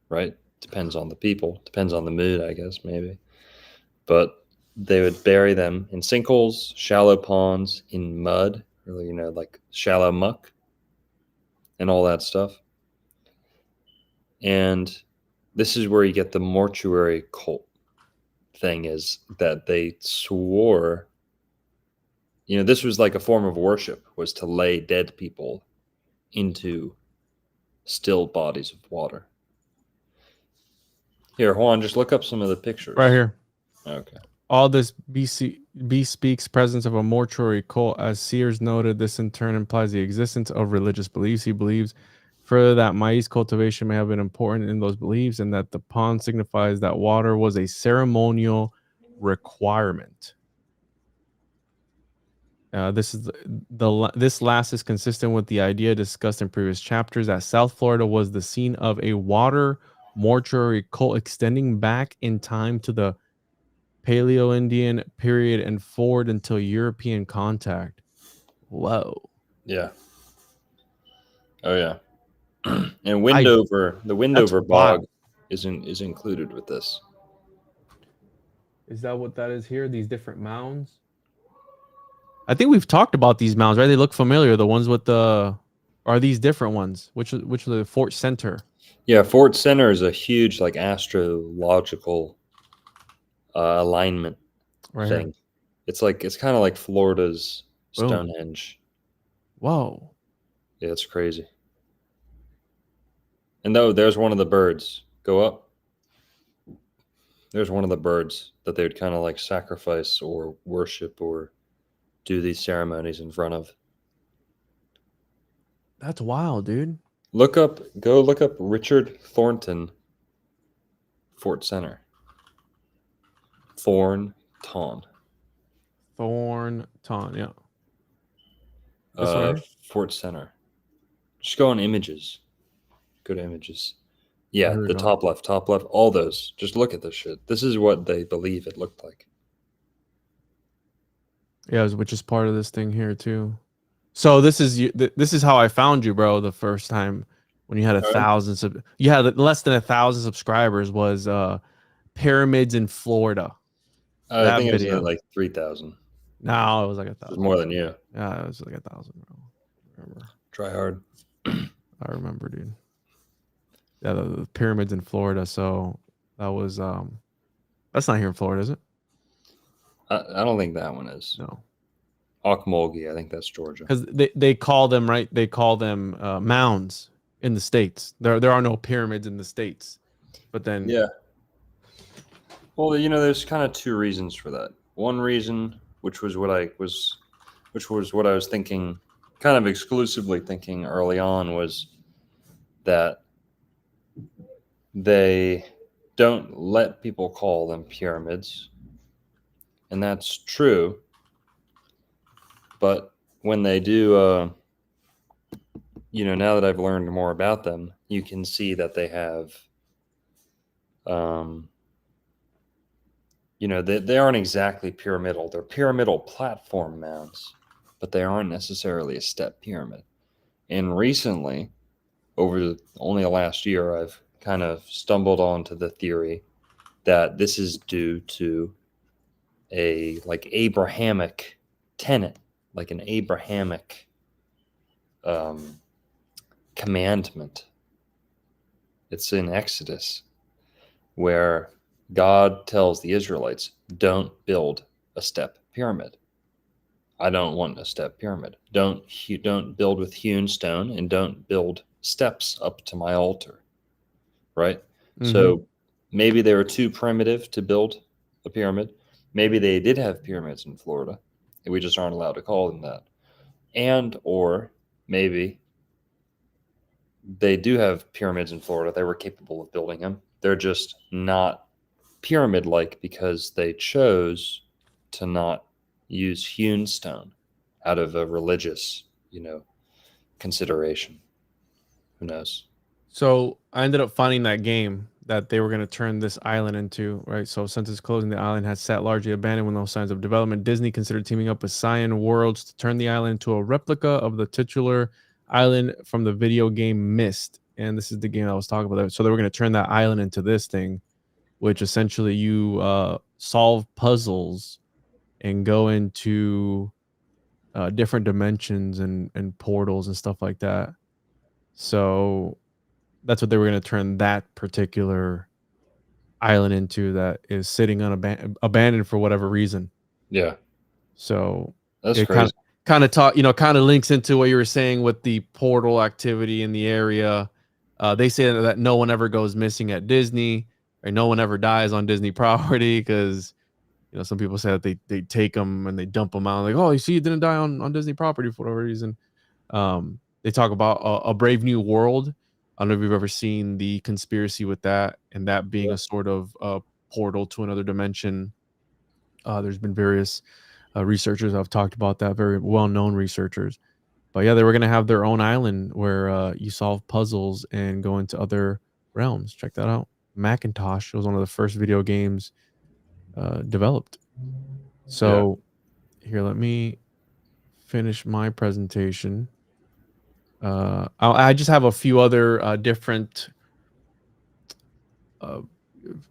right? Depends on the people, depends on the mood, I guess, maybe. But they would bury them in sinkholes, shallow ponds, in mud, or, you know, like shallow muck and all that stuff. And this is where you get the mortuary cult thing, is that they swore, you know, this was like a form of worship, was to lay dead people into still bodies of water. Here, Juan, just look up some of the pictures. Right here. Okay. All this bespeaks presence of a mortuary cult. As Sears noted, this in turn implies the existence of religious beliefs. He believes further that maize cultivation may have been important in those beliefs, and that the pond signifies that water was a ceremonial requirement. This last is consistent with the idea discussed in previous chapters that South Florida was the scene of a water mortuary cult extending back in time to the Paleo-Indian period and forward until European contact. Whoa. Yeah. Oh yeah. And Windover, the Windover Bog is included with this. Is that what that is here? These different mounds? I think we've talked about these mounds, right? They look familiar. The ones with the, are these different ones? Which are the Fort Center? Yeah, Fort Center is a huge like astrological alignment thing. Here. It's kind of like Florida's Stonehenge. Whoa. Yeah, it's crazy. And there's one of the birds. Go up. There's one of the birds that they would kind of like sacrifice or worship or do these ceremonies in front of. That's wild, dude. Go look up Richard Thornton, Fort Center. Thornton, yeah. Fort Center. Just go on images. Go to images. Yeah, the top left, all those. Just look at this shit. This is what they believe it looked like. Yeah, which is part of this thing here too. So this is how I found you, bro. The first time when you had you had less than 1,000 subscribers was pyramids in Florida. I That think it was video. at like 3,000. No, it was like 1,000. It was more than you. Yeah, it was like 1,000, bro. Remember? Try hard. I remember, dude. Yeah, the pyramids in Florida. So that was that's not here in Florida, is it? I don't think that one is. No. Ocmulgee, I think that's Georgia. Because they call them, right? They call them mounds in the States. There are no pyramids in the States. But then Yeah. Well, you know, there's kind of two reasons for that. One reason, which was what I was thinking, kind of exclusively thinking early on, was that they don't let people call them pyramids. And that's true. But when they do, you know, now that I've learned more about them, you can see that they have, you know, they aren't exactly pyramidal. They're pyramidal platform mounds, but they aren't necessarily a step pyramid. And recently, over only the last year, I've kind of stumbled onto the theory that this is due to a like Abrahamic tenet, like an Abrahamic commandment. It's in Exodus, where God tells the Israelites, don't build a step pyramid. I don't want a step pyramid. Don't build with hewn stone, and don't build steps up to my altar. Right? Mm-hmm. So maybe they were too primitive to build a pyramid. Maybe they did have pyramids in Florida, and we just aren't allowed to call them that. And or maybe they do have pyramids in Florida. They were capable of building them. They're just not pyramid-like because they chose to not use hewn stone out of a religious, you know, consideration. Who knows? So I ended up finding that game that they were going to turn this island into, right? So since it's closing, the island has sat largely abandoned with no signs of development. Disney considered teaming up with Cyan Worlds to turn the island into a replica of the titular island from the video game Myst. And this is the game I was talking about. So they were going to turn that island into this thing, which essentially you solve puzzles and go into different dimensions and portals and stuff like that. So that's what they were going to turn that particular island into, that is sitting abandoned for whatever reason. Yeah. So that's crazy. Kind of links into what you were saying with the portal activity in the area. They say that no one ever goes missing at Disney, or no one ever dies on Disney property, because you know some people say that they take them and they dump them out, like, oh, you see, you didn't die on Disney property for whatever reason. They talk about a Brave New World. I don't know if you've ever seen the conspiracy with that, and that being a sort of portal to another dimension. There's been various researchers have talked about that, very well-known researchers. But yeah, they were going to have their own island where you solve puzzles and go into other realms. Check that out. Macintosh was one of the first video games developed. So here, let me finish my presentation. I just have a few other different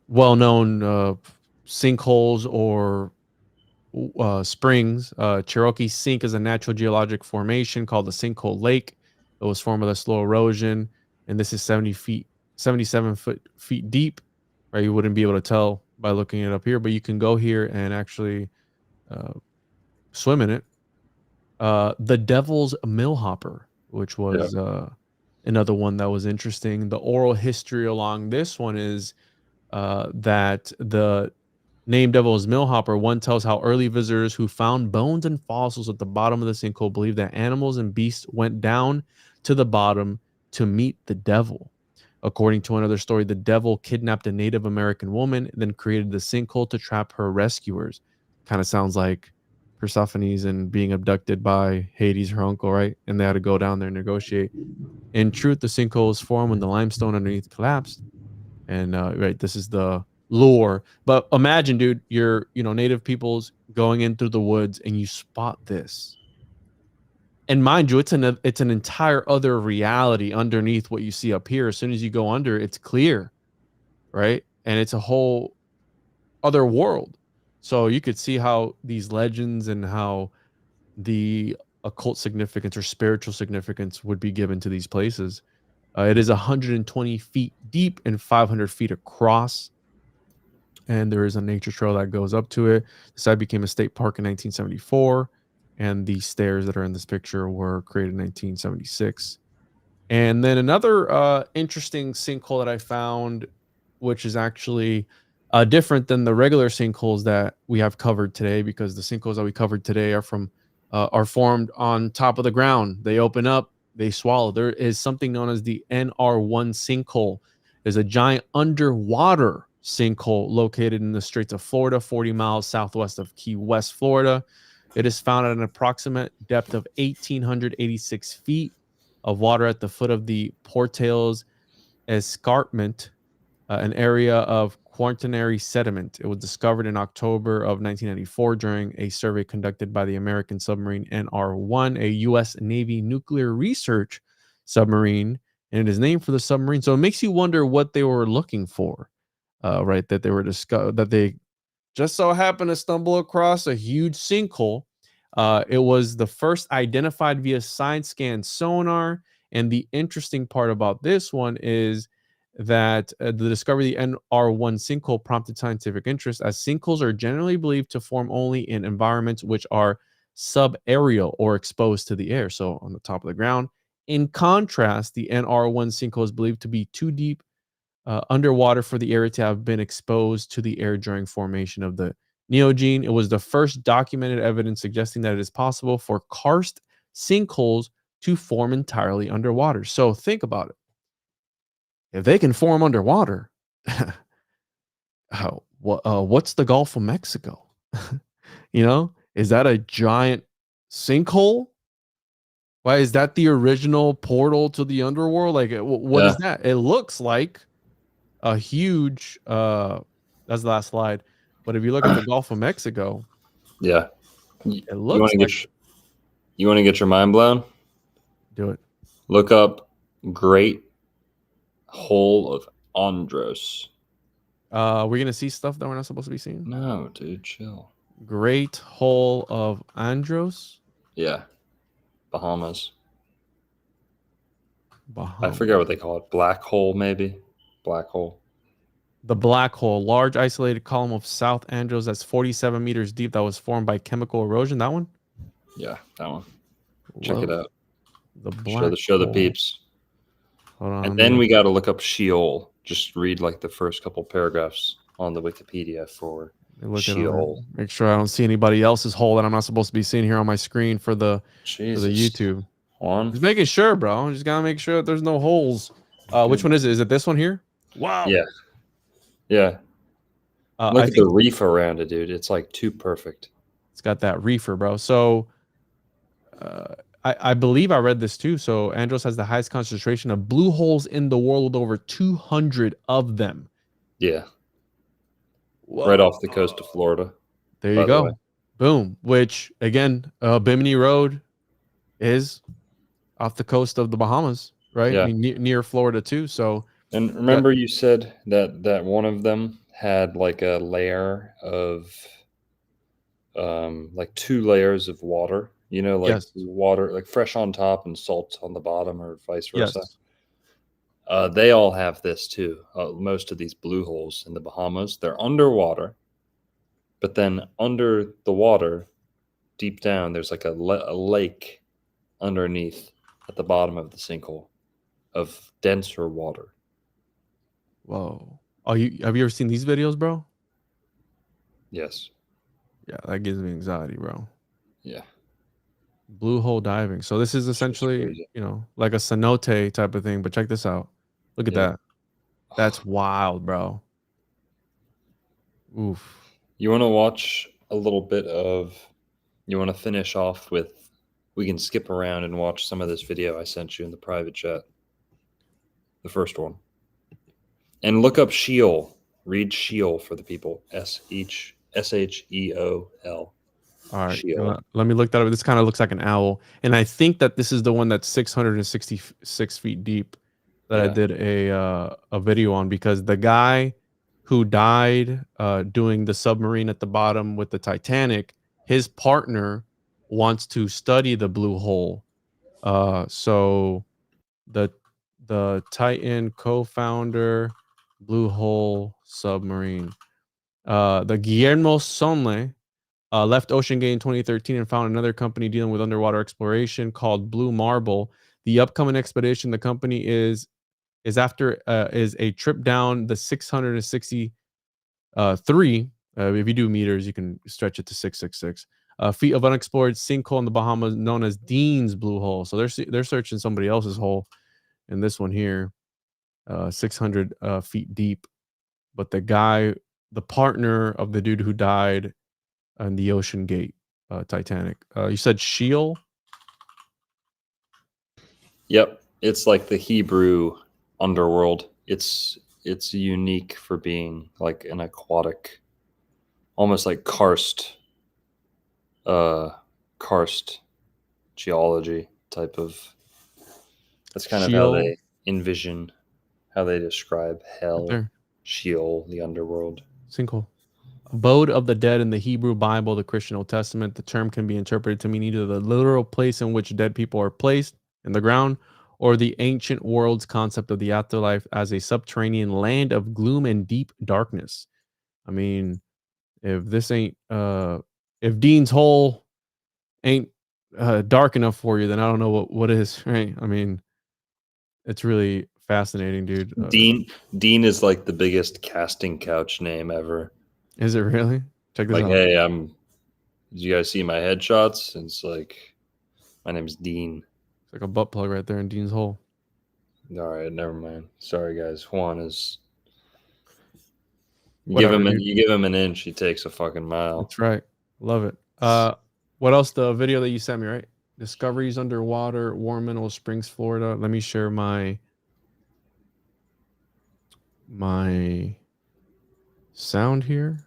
well-known sinkholes or springs. Cherokee Sink is a natural geologic formation called the Sinkhole Lake. It was formed with a slow erosion, and this is 77 feet deep. Right, you wouldn't be able to tell by looking it up here, but you can go here and actually swim in it. The Devil's Millhopper, which was another one that was interesting. The oral history along this one is that the name Devil's Millhopper, one tells how early visitors who found bones and fossils at the bottom of the sinkhole believed that animals and beasts went down to the bottom to meet the devil. According to another story, the devil kidnapped a Native American woman, then created the sinkhole to trap her rescuers. Kind of sounds like Persephone's and being abducted by Hades, her uncle, right? And they had to go down there and negotiate. In truth, the sinkhole was formed when the limestone underneath collapsed. And right, this is the lore. But imagine, dude, you're Native peoples going in through the woods and you spot this. And mind you, it's an entire other reality underneath what you see up here. As soon as you go under, it's clear, right? And it's a whole other world. So you could see how these legends and how the occult significance or spiritual significance would be given to these places. It is 120 feet deep and 500 feet across. And there is a nature trail that goes up to it. The site became a state park in 1974. And the stairs that are in this picture were created in 1976. And then another interesting sinkhole that I found, which is actually different than the regular sinkholes that we have covered today, because the sinkholes that we covered today are formed on top of the ground. They open up, they swallow. There is something known as the NR1 sinkhole. There's a giant underwater sinkhole located in the Straits of Florida, 40 miles southwest of Key West, Florida. It is found at an approximate depth of 1,886 feet of water at the foot of the Portales Escarpment, an area of quaternary sediment. It was discovered in October of 1994 during a survey conducted by the American submarine NR1, a U.S. Navy nuclear research submarine, and it is named for the submarine. So it makes you wonder what they were looking for, right? That they just so happened to stumble across a huge sinkhole. It was the first identified via side scan sonar. And the interesting part about this one is that the discovery of the NR1 sinkhole prompted scientific interest, as sinkholes are generally believed to form only in environments which are subaerial or exposed to the air, so on the top of the ground. In contrast, the NR1 sinkhole is believed to be too deep underwater for the area to have been exposed to the air during formation of the Neogene. It was the first documented evidence suggesting that it is possible for karst sinkholes to form entirely underwater. So think about it. If they can form underwater, what's the Gulf of Mexico? Is that a giant sinkhole? Why is that the original portal to the underworld? Like, what is that? It looks like a huge. That's the last slide. But if you look at the Gulf of Mexico, yeah, it looks you want to get your mind blown? Do it. Look up Great Hole of Andros. We're gonna see stuff that we're not supposed to be seeing. No, dude, chill. Great Hole of Andros. Yeah, Bahamas. I forget what they call it. Black hole, maybe. Black hole. The black hole, large isolated column of South Andros that's 47 meters deep that was formed by chemical erosion. That one? Yeah, that one. Check it out. The black show the hole. peeps. Hold on, and then we got to look up Sheol. Just read like the first couple paragraphs on the Wikipedia for Sheol. Make sure I don't see anybody else's hole that I'm not supposed to be seeing here on my screen for the YouTube. Just making sure, bro. Just gotta make sure that there's no holes. Which one is it? Is it this one here? Wow. Yeah. Yeah. Look at the reef around it, dude. It's like too perfect. It's got that reefer, bro. So I believe I read this too. So Andros has the highest concentration of blue holes in the world with over 200 of them. Yeah. Whoa. Right off the coast of Florida. There you go. Boom. Which, again, Bimini Road is off the coast of the Bahamas, right? Yeah. I mean, near Florida too. So, and remember you said that one of them had like a layer of like 2 layers of water, like water, like fresh on top and salt on the bottom, or vice versa. Yes. They all have this too. Most of these blue holes in the Bahamas, they're underwater, but then under the water, deep down, there's like a lake underneath at the bottom of the sinkhole of denser water. Whoa. Oh, have you ever seen these videos, bro? Yes. Yeah, that gives me anxiety, bro. Yeah. Blue hole diving. So this is essentially, like a cenote type of thing, but check this out. Look at that. That's wild, bro. Oof. You want to watch a little bit of, you want to finish off with, we can skip around and watch some of this video I sent you in the private chat. The first one. And look up Sheol. Read Sheol for the people. Sheol. All right, Shield. let me look that up. This kind of looks like an owl, and I think that this is the one that's 666 feet deep that I did a video on, because the guy who died doing the submarine at the bottom with the Titanic, his partner wants to study the blue hole. So the Titan co-founder, blue hole submarine, the Guillermo Sonle left Ocean Gate in 2013 and found another company dealing with underwater exploration called Blue Marble. The upcoming expedition the company is a trip down the 663. If you do meters, you can stretch it to 666 feet of unexplored sinkhole in the Bahamas, known as Dean's Blue Hole. So they're searching somebody else's hole in this one here, 600 feet deep. But the partner of the dude who died on the Ocean Gate Titanic. You said Sheol? Yep, it's like the Hebrew underworld. It's unique for being like an aquatic, almost like karst geology type of. That's kind of how they envision, how they describe hell, Sheol, the underworld. Sinkhole. Abode of the dead in the Hebrew Bible, the Christian Old Testament. The term can be interpreted to mean either the literal place in which dead people are placed in the ground, or the ancient world's concept of the afterlife as a subterranean land of gloom and deep darkness. I mean, if this ain't if Dean's hole ain't dark enough for you, then I don't know what is, right? I mean, it's really fascinating, dude. Dean is like the biggest casting couch name ever. Is it really? Check this out. Like, hey, did you guys see my headshots? And it's like, my name's Dean. It's like a butt plug right there in Dean's hole. All right, never mind. Sorry, guys. Juan is. You give him an inch, he takes a fucking mile. That's right. Love it. What else? The video that you sent me, right? Discoveries underwater, Warm Mineral Springs, Florida. Let me share my sound here.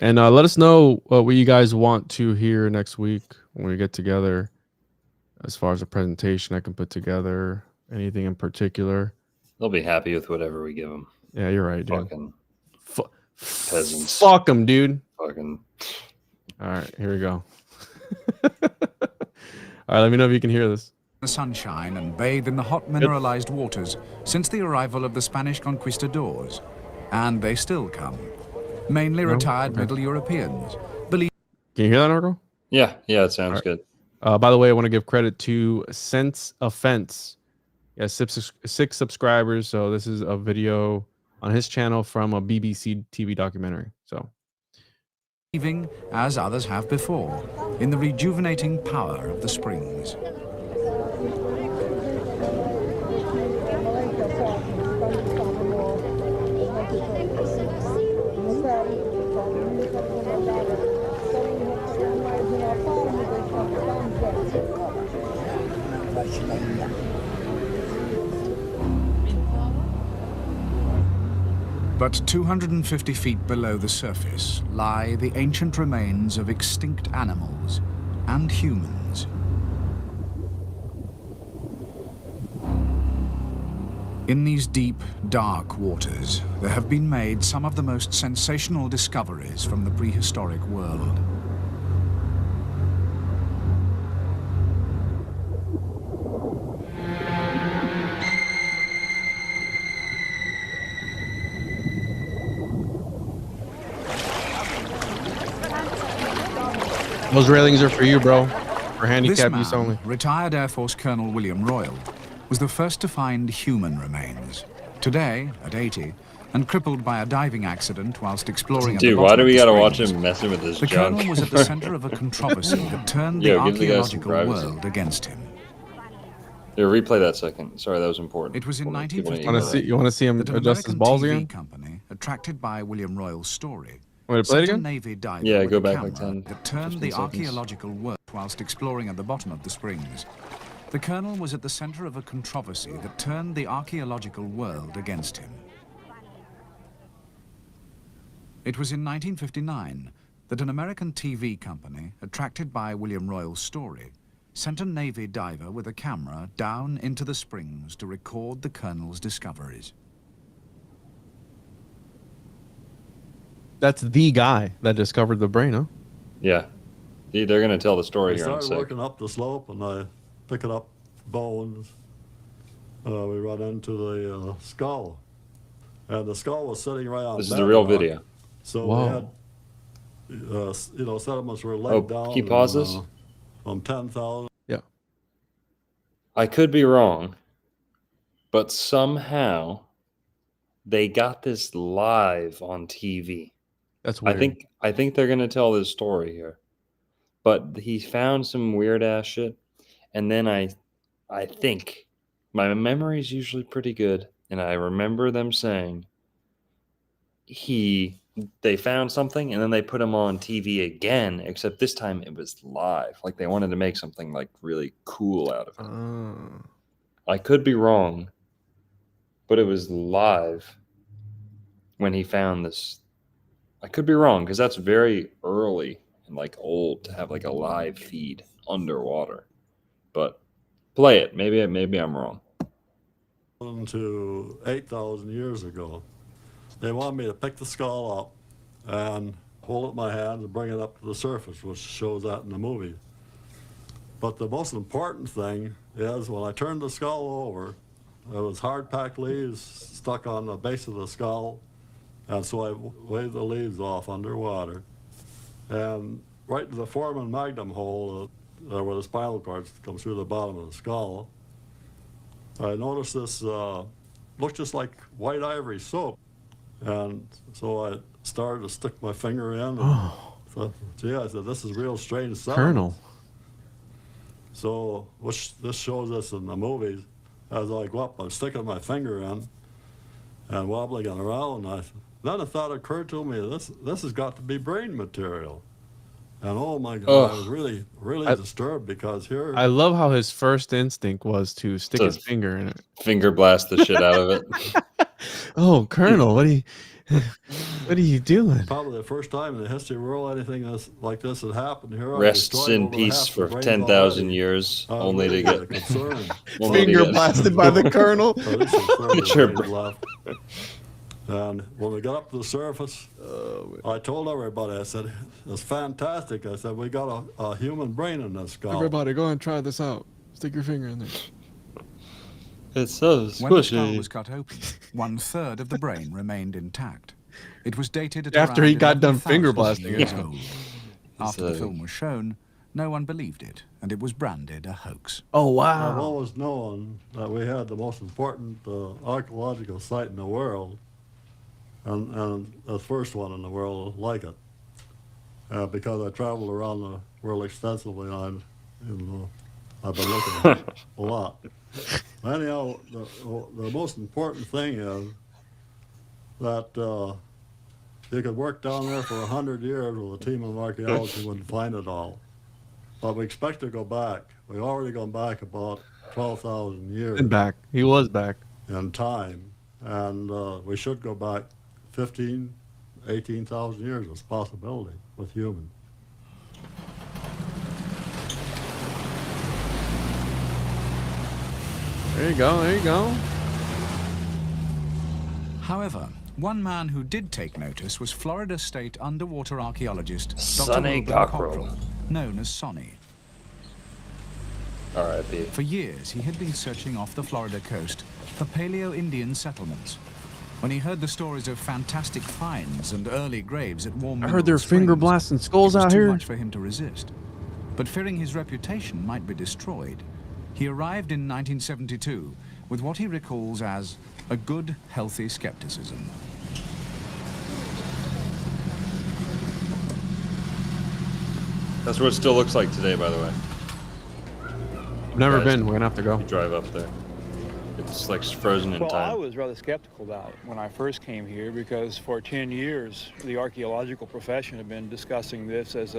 And let us know what you guys want to hear next week when we get together. As far as a presentation I can put together, anything in particular. They'll be happy with whatever we give them. Yeah, you're right, dude. Fucking peasants. Fuck them, dude. Fucking. All right, here we go. All right, let me know if you can hear this. The sunshine and bathe in the hot mineralized waters since the arrival of the Spanish conquistadors. And they still come. Mainly retired Middle Europeans. Can you hear that, Narco? Yeah, it sounds good. By the way, I want to give credit to Sense Offense. Yeah, 6 subscribers. So this is a video on his channel from a BBC TV documentary. So, Believing, as others have before, in the rejuvenating power of the springs. But 250 feet below the surface lie the ancient remains of extinct animals and humans. In these deep, dark waters, there have been made some of the most sensational discoveries from the prehistoric world. Those railings are for you, bro. For handicap use only. Retired Air Force Colonel William Royal, was the first to find human remains. Today, at 80, and crippled by a diving accident whilst exploring. Dude, why do we gotta watch him messing with this junk? The colonel was at the center of a controversy that turned the archaeological world against him. Yeah, replay that second. Sorry, that was important. It was in 1950. You want to see him adjust his balls again? Company, attracted by William Royal's story. Want to play it again? Navy diver yeah, go with back like 10. That turned the archaeological world whilst exploring at the bottom of the springs. The colonel was at the center of a controversy that turned the archaeological world against him. It was in 1959 that that an American TV company, attracted by William Royal's story, sent a Navy diver with a camera down into the springs to record the Colonel's discoveries. That's the guy that discovered the brain, huh? Yeah. They're going to tell the story We here in a started sec. working up the slope, and I picking up bones. We run into the skull, and the skull was sitting right on. This is the real bedrock. video. So Whoa. we had, sediments were laid down. Can you pause this? From 10,000. Yeah. I could be wrong, but somehow they got this live on TV. That's weird. I think they're gonna tell this story here, but he found some weird ass shit, and then I think my memory's usually pretty good, and I remember them saying they found something, and then they put him on TV again, except this time it was live. Like they wanted to make something like really cool out of it. I could be wrong, but it was live when he found this. I could be wrong because that's very early and like old to have like a live feed underwater. But play it. Maybe I'm wrong. To 8,000 years ago. They wanted me to pick the skull up and hold it in my hand and bring it up to the surface, which shows that in the movie. But the most important thing is when I turned the skull over, there was hard-packed leaves stuck on the base of the skull, and so I waved the leaves off underwater. And right to the foramen magnum hole, where the spinal cord comes through the bottom of the skull, I noticed this looked just like white ivory soap. And so I started to stick my finger in. And I said, this is real strange sound. Colonel. So this shows us in the movies. As I go up, I'm sticking my finger in and wobbling it around. Then a thought occurred to me, this has got to be brain material. And oh my God, I was really disturbed because here... I love how his first instinct was to stick his finger in it. Finger blast the shit out of it. Oh, Colonel, what are you doing? Probably the first time in the history of the world anything like this had happened here. Rests in peace for 10,000 years, only to get finger blasted by the Colonel. Left. And when we got up to the surface, I told everybody, I said, it's fantastic. I said, we got a human brain in this skull. Everybody, go and try this out. Stick your finger in there. It's so squishy. When the skull was cut open, 1/3 of the brain remained intact. It was dated at after around he got done 11,000 finger blasting years it. old. After the film was shown, no one believed it, and it was branded a hoax. Oh, wow. I've always known that we had the most important archaeological site in the world, and the first one in the world like it. Because I traveled around the world extensively, and I've been looking at it a lot. Anyhow, the most important thing is that you could work down there for 100 years with a team of archaeologists who wouldn't find it all. But we expect to go back. We've already gone back about 12,000 years. And back. He was back. In time. And we should go back 18,000 years as a possibility with humans. There you go, there you go. However, one man who did take notice was Florida State underwater archaeologist Dr. Sonny Wilbur Cockrell, known as Sonny. R.I.P. For years, he had been searching off the Florida coast for Paleo-Indian settlements. When he heard the stories of fantastic finds and early graves at warm I heard they're Springs, finger blasting skulls it was out too here. much for him to resist. But fearing his reputation might be destroyed, he arrived in 1972 with what he recalls as a good, healthy skepticism. That's what it still looks like today, by the way. I've never been. We're gonna have to go. You drive up there. It's like frozen in Well, I time. was rather skeptical about it when I first came here because for 10 years, the archaeological profession had been discussing this as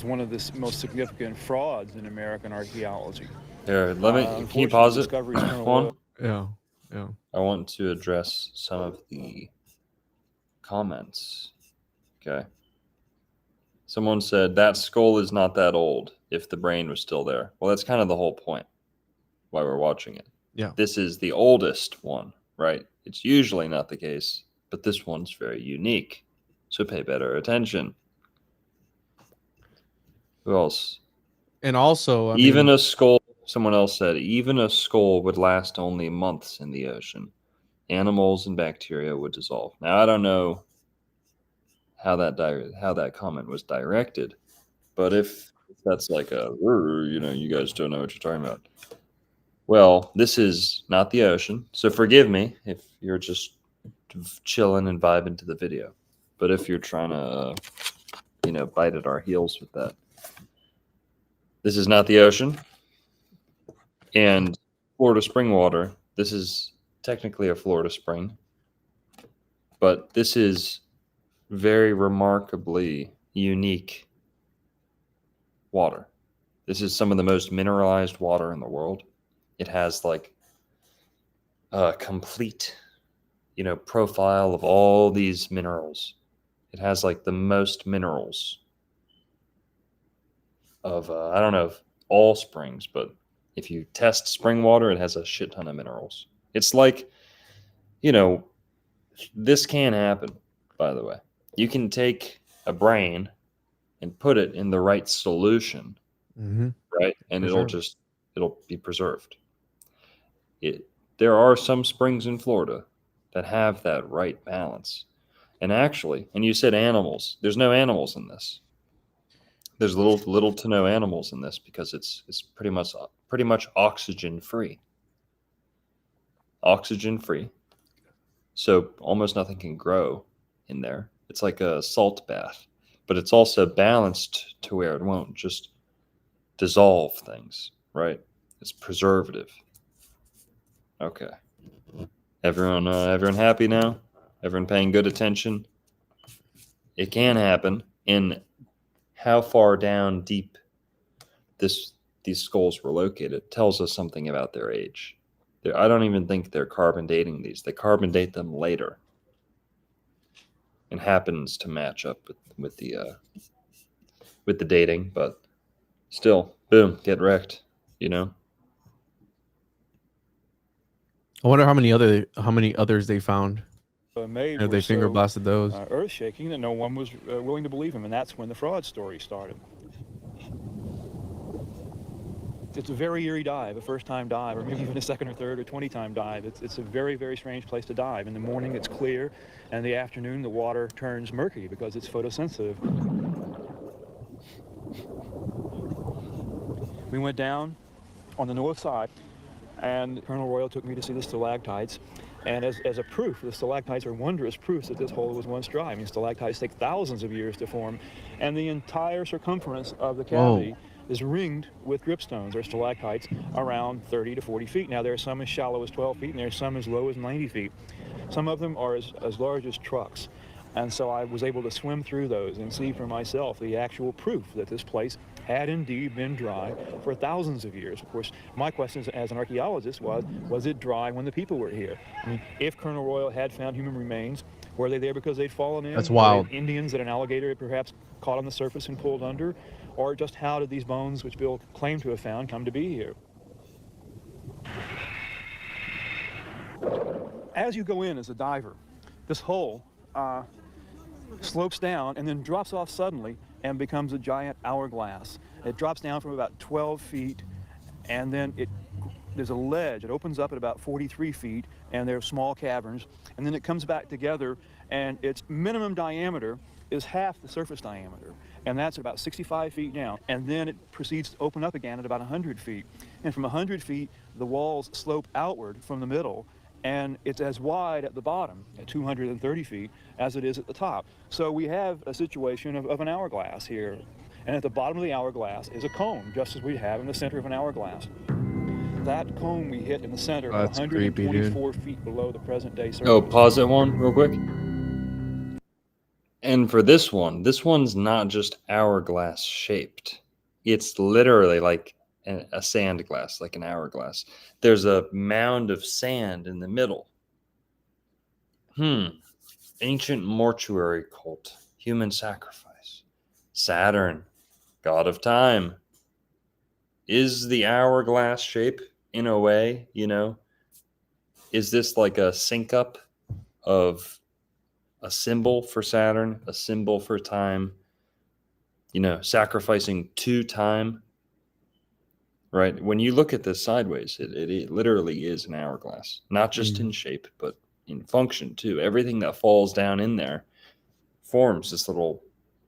one of the most significant frauds in American archaeology. Here, can you pause it? Juan? Yeah, yeah. I want to address some of the comments. Okay. Someone said that skull is not that old if the brain was still there. Well, that's kind of the whole point why we're watching it. Yeah. This is the oldest one, right? It's usually not the case, but this one's very unique. So pay better attention. Who else? And also, I even mean, a skull, someone else said, even a skull would last only months in the ocean. Animals and bacteria would dissolve. Now, I don't know how that comment was directed, but if that's like you guys don't know what you're talking about. Well, this is not the ocean, so forgive me if you're just chilling and vibing to the video. But if you're trying to, bite at our heels with that, this is not the ocean. And Florida spring water, this is technically a Florida spring, but this is very remarkably unique water. This is some of the most mineralized water in the world. It has like a complete, profile of all these minerals. It has like the most minerals of, I don't know if all springs, but if you test spring water, it has a shit ton of minerals. It's like, this can happen, by the way. You can take a brain and put it in the right solution, right? And it'll be preserved. There are some springs in Florida that have that right balance. And actually, and you said animals, there's no animals in this. There's little to no animals in this because it's pretty much oxygen free. Oxygen free. So almost nothing can grow in there. It's like a salt bath, but it's also balanced to where it won't just dissolve things, right? It's preservative. Okay. Everyone happy now? Everyone paying good attention? It can happen. In how far down deep these skulls were located tells us something about their age. I don't even think they're carbon dating these. They carbon date them later, and happens to match up with the dating. But still, boom, get wrecked. I wonder how many others they found. Made Have they finger blasted those? Earth shaking that no one was willing to believe him, and that's when the fraud story started. It's a very eerie dive, a first-time dive, or maybe even a second or third or 20-time dive. It's a very, very strange place to dive. In the morning, it's clear, and in the afternoon, the water turns murky because it's photosensitive. We went down on the north side, and Colonel Royal took me to see the stalactites. And as a proof, the stalactites are wondrous proofs that this hole was once dry. I mean, stalactites take thousands of years to form, and the entire circumference of the cavity is ringed with dripstones or stalactites around 30 to 40 feet. Now, there are some as shallow as 12 feet, and there are some as low as 90 feet. Some of them are as large as trucks. And so I was able to swim through those and see for myself the actual proof that this place had indeed been dry for thousands of years. Of course, my question as an archaeologist was it dry when the people were here? I mean, if Colonel Royal had found human remains, were they there because they'd fallen in? That's wild. Were they Indians that an alligator had perhaps caught on the surface and pulled under? Or just how did these bones, which Bill claimed to have found, come to be here? As you go in as a diver, this hole slopes down and then drops off suddenly and becomes a giant hourglass. It drops down from about 12 feet, and then there's a ledge. It opens up at about 43 feet, and there are small caverns, and then it comes back together, and its minimum diameter is half the surface diameter, and that's about 65 feet down. And then it proceeds to open up again at about 100 feet. And from 100 feet, the walls slope outward from the middle, and it's as wide at the bottom, at 230 feet, as it is at the top. So we have a situation of an hourglass here. And at the bottom of the hourglass is a cone, just as we have in the center of an hourglass. That cone we hit in the center, 124 feet below the present-day surface. Oh, pause that one real quick. And for this one's not just hourglass shaped. It's literally like a sand glass, like an hourglass. There's a mound of sand in the middle. Ancient mortuary cult, human sacrifice. Saturn, god of time, is the hourglass shape in a way, Is this like a sync up of a symbol for Saturn, a symbol for time, sacrificing to time, right? When you look at this sideways, it literally is an hourglass, not just in shape, but in function too. Everything that falls down in there forms this little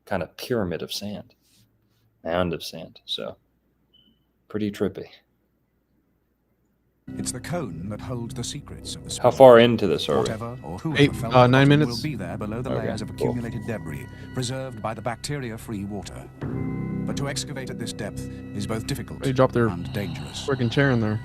kind of pyramid of sand, mound of sand. So pretty trippy. It's the cone that holds the secrets of the space. How far into this are we? Whatever or whoever fell to the 9 bottom minutes. will be there below the layers of accumulated debris, preserved by the bacteria-free water. But to excavate at this depth is both difficult They dropped their and dangerous. freaking chair in there.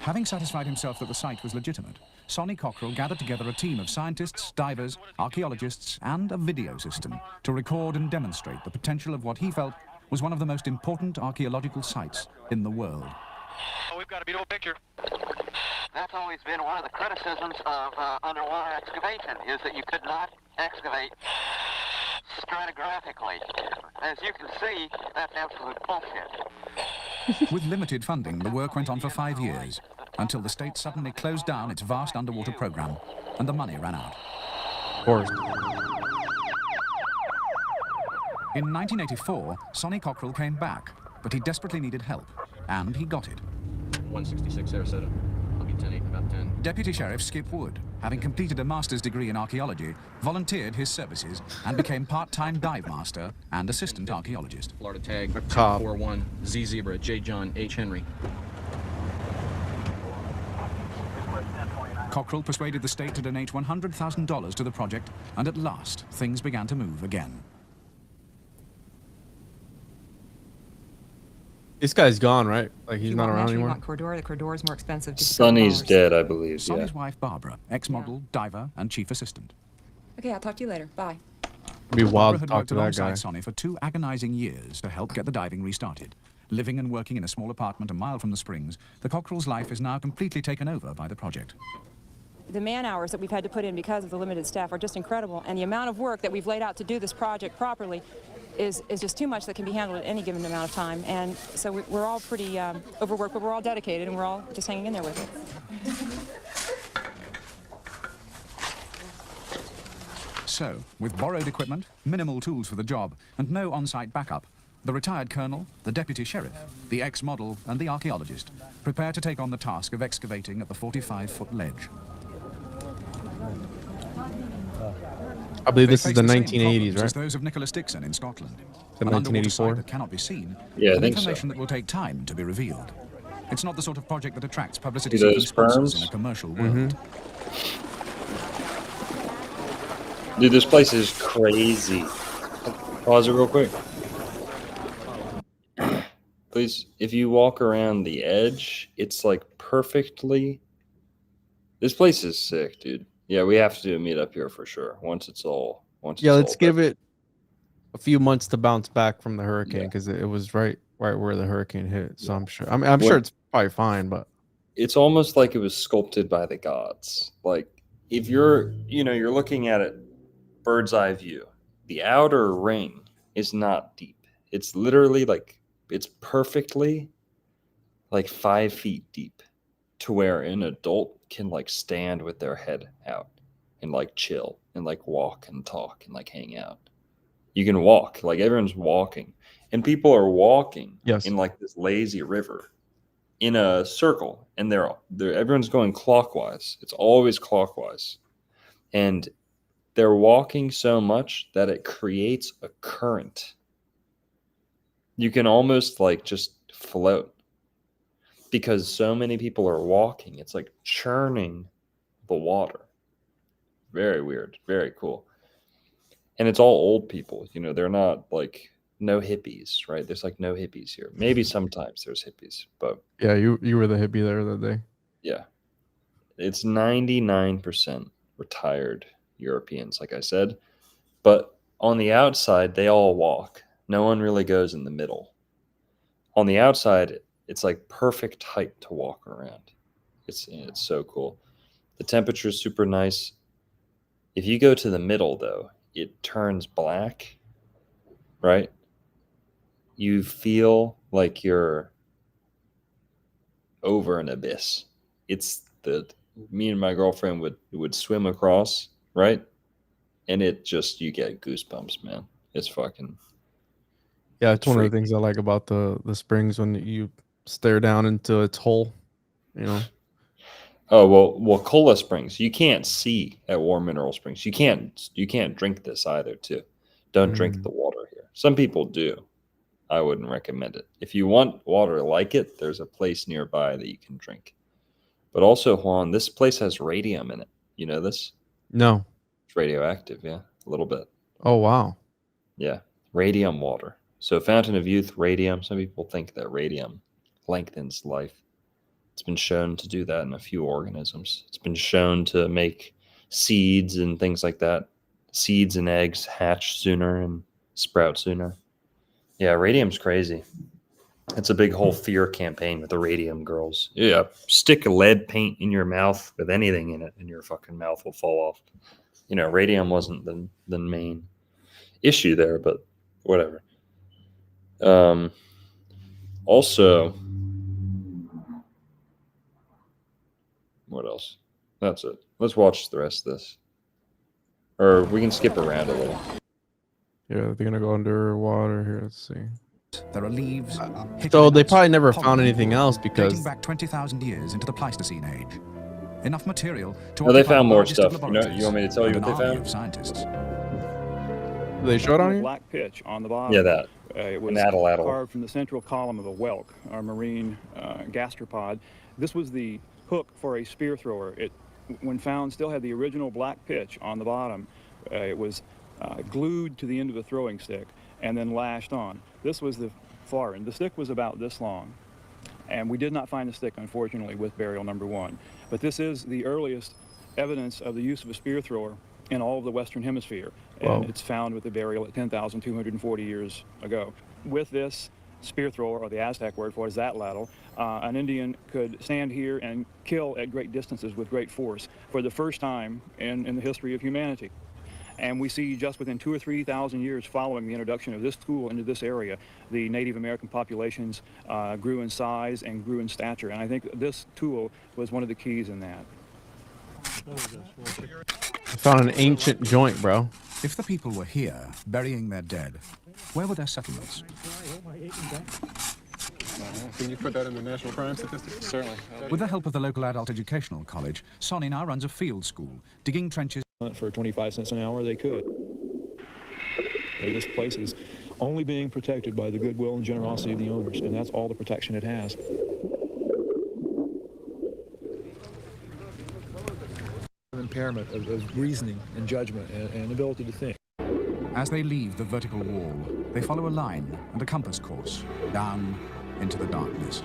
Having satisfied himself that the site was legitimate, Sonny Cockrell gathered together a team of scientists, divers, archaeologists, and a video system to record and demonstrate the potential of what he felt was one of the most important archaeological sites in the world. Oh, we've got a beautiful picture. That's always been one of the criticisms of underwater excavation, is that you could not excavate stratigraphically. As you can see, that's absolute bullshit. With limited funding, the work went on for 5 years, until the state suddenly closed down its vast underwater program, and the money ran out. Of course. In 1984, Sonny Cockrell came back, but he desperately needed help, and he got it. 166 Sarasota. I'll be 10-8 in about 10. Deputy Sheriff Skip Wood, having completed a master's degree in archaeology, volunteered his services and became part-time dive master and assistant archaeologist. Florida tag, Cop. 41, Z Zebra, J John, H Henry. Cockrell persuaded the state to donate $100,000 to the project, and at last, things began to move again. This guy's gone, right? Like he's not around anymore. Corridor. The corridor is more expensive. Sonny's dead, I believe. Sonny's wife, Barbara, ex-model, diver, and chief assistant. Okay, I'll talk to you later. Bye. It'd be wild to Barbara had talk worked to that alongside guy. Sonny for 2 agonizing years to help get the diving restarted. Living and working in a small apartment a mile from the springs, the Cockrell's life is now completely taken over by the project. The man hours that we've had to put in because of the limited staff are just incredible, and the amount of work that we've laid out to do this project properly is just too much that can be handled at any given amount of time. And so we're all pretty overworked, but we're all dedicated, and we're all just hanging in there with it. So, with borrowed equipment, minimal tools for the job, and no on-site backup, the retired colonel, the deputy sheriff, the ex-model, and the archaeologist prepare to take on the task of excavating at the 45-foot ledge. I believe this They is the face same 1980s, problems as right? those of Nicholas Dixon in Scotland. The An underwater 1984? site that cannot be seen, Yeah, I and think so. information that will take time to be revealed. It's not the sort of project that attracts publicity See those seeking sponsors sperms? in a commercial world. Dude, this place is crazy. Pause it real quick. Please, if you walk around the edge, it's like perfectly. This place is sick, dude. Yeah, we have to do a meetup here for sure. Once it's all. Yeah, let's give it a few months to bounce back from the hurricane because it was right where the hurricane hit. So I'm sure. I'm sure it's probably fine, but it's almost like it was sculpted by the gods. Like if you're looking at it bird's eye view, the outer ring is not deep. It's literally like it's perfectly like 5 feet deep to where an adult can like stand with their head out and like chill and like walk and talk and like hang out. You can walk, like everyone's walking, and people are walking in like this lazy river in a circle, and they're everyone's going clockwise. It's always clockwise, and they're walking so much that it creates a current. You can almost like just float because so many people are walking. It's like churning the water. Very weird, very cool. And it's all old people, they're not like no hippies, right? There's like no hippies here. Maybe sometimes there's hippies, but yeah, you were the hippie there that day. yeah. It's 99% retired Europeans, like I said. But on the outside, they all walk. No one really goes in the middle. On the outside, it's like perfect height to walk around. It's so cool. The temperature is super nice. If you go to the middle, though, it turns black right? You feel like you're over an abyss. It's me and my girlfriend would swim across, right? And it just, you get goosebumps, man. It's fucking. Yeah, it's one of the things I like about the springs when you stare down into its hole, you know. Oh well, Cola Springs. You can't see at War Mineral Springs. You can't drink this either. Too, don't drink the water here. Some people do. I wouldn't recommend it. If you want water like it, there's a place nearby that you can drink. But also, Juan, this place has radium in it. You know this? No. It's radioactive. Yeah, a little bit. Oh wow. Yeah, radium water. So Fountain of Youth, radium. Some people think that radium lengthens life. It's been shown to do that in a few organisms. It's been shown to make seeds and things like that. Seeds and eggs hatch sooner and sprout sooner. Yeah, radium's crazy. It's a big whole fear campaign with the radium girls. Yeah, stick a lead paint in your mouth with anything in it and your fucking mouth will fall off. You know, radium wasn't the main issue there, but whatever. Also, what else? That's it. Let's watch the rest of this. Or we can skip around a little. Yeah, they're gonna go underwater here. Let's see. There are leaves. So they probably never found anything else because dating back 20,000 years into the Pleistocene age. Enough material to No, they occupy found the more largest of stuff. You want me to tell you and what an they army found? of scientists. They showed on you? Black pitch on the bottom. Yeah, that. It was carved from the central column of a whelk, our marine gastropod. This was the hook for a spear thrower. It, when found, still had the original black pitch on the bottom. It was glued to the end of a throwing stick and then lashed on. This was the far end. The stick was about this long. And we did not find the stick, unfortunately, with burial number 1. But this is the earliest evidence of the use of a spear thrower in all of the Western Hemisphere. And it's found with the burial at 10,240 years ago. With this spear thrower, or the Aztec word for it is Atlatl, an Indian could stand here and kill at great distances with great force for the first time in the history of humanity. And we see just within 2,000 or 3,000 years following the introduction of this tool into this area, the Native American populations grew in size and grew in stature. And I think this tool was one of the keys in that. I found an ancient joint, bro. If the people were here, burying their dead, where were their settlements? Can you put that in the national crime statistics? Certainly. With the help of the local adult educational college, Sonny now runs a field school, digging trenches. For 25 cents an hour, they could. This place is only being protected by the goodwill and generosity of the owners, and that's all the protection it has. An impairment of reasoning and judgment and ability to think. As they leave the vertical wall, they follow a line and a compass course down into the darkness.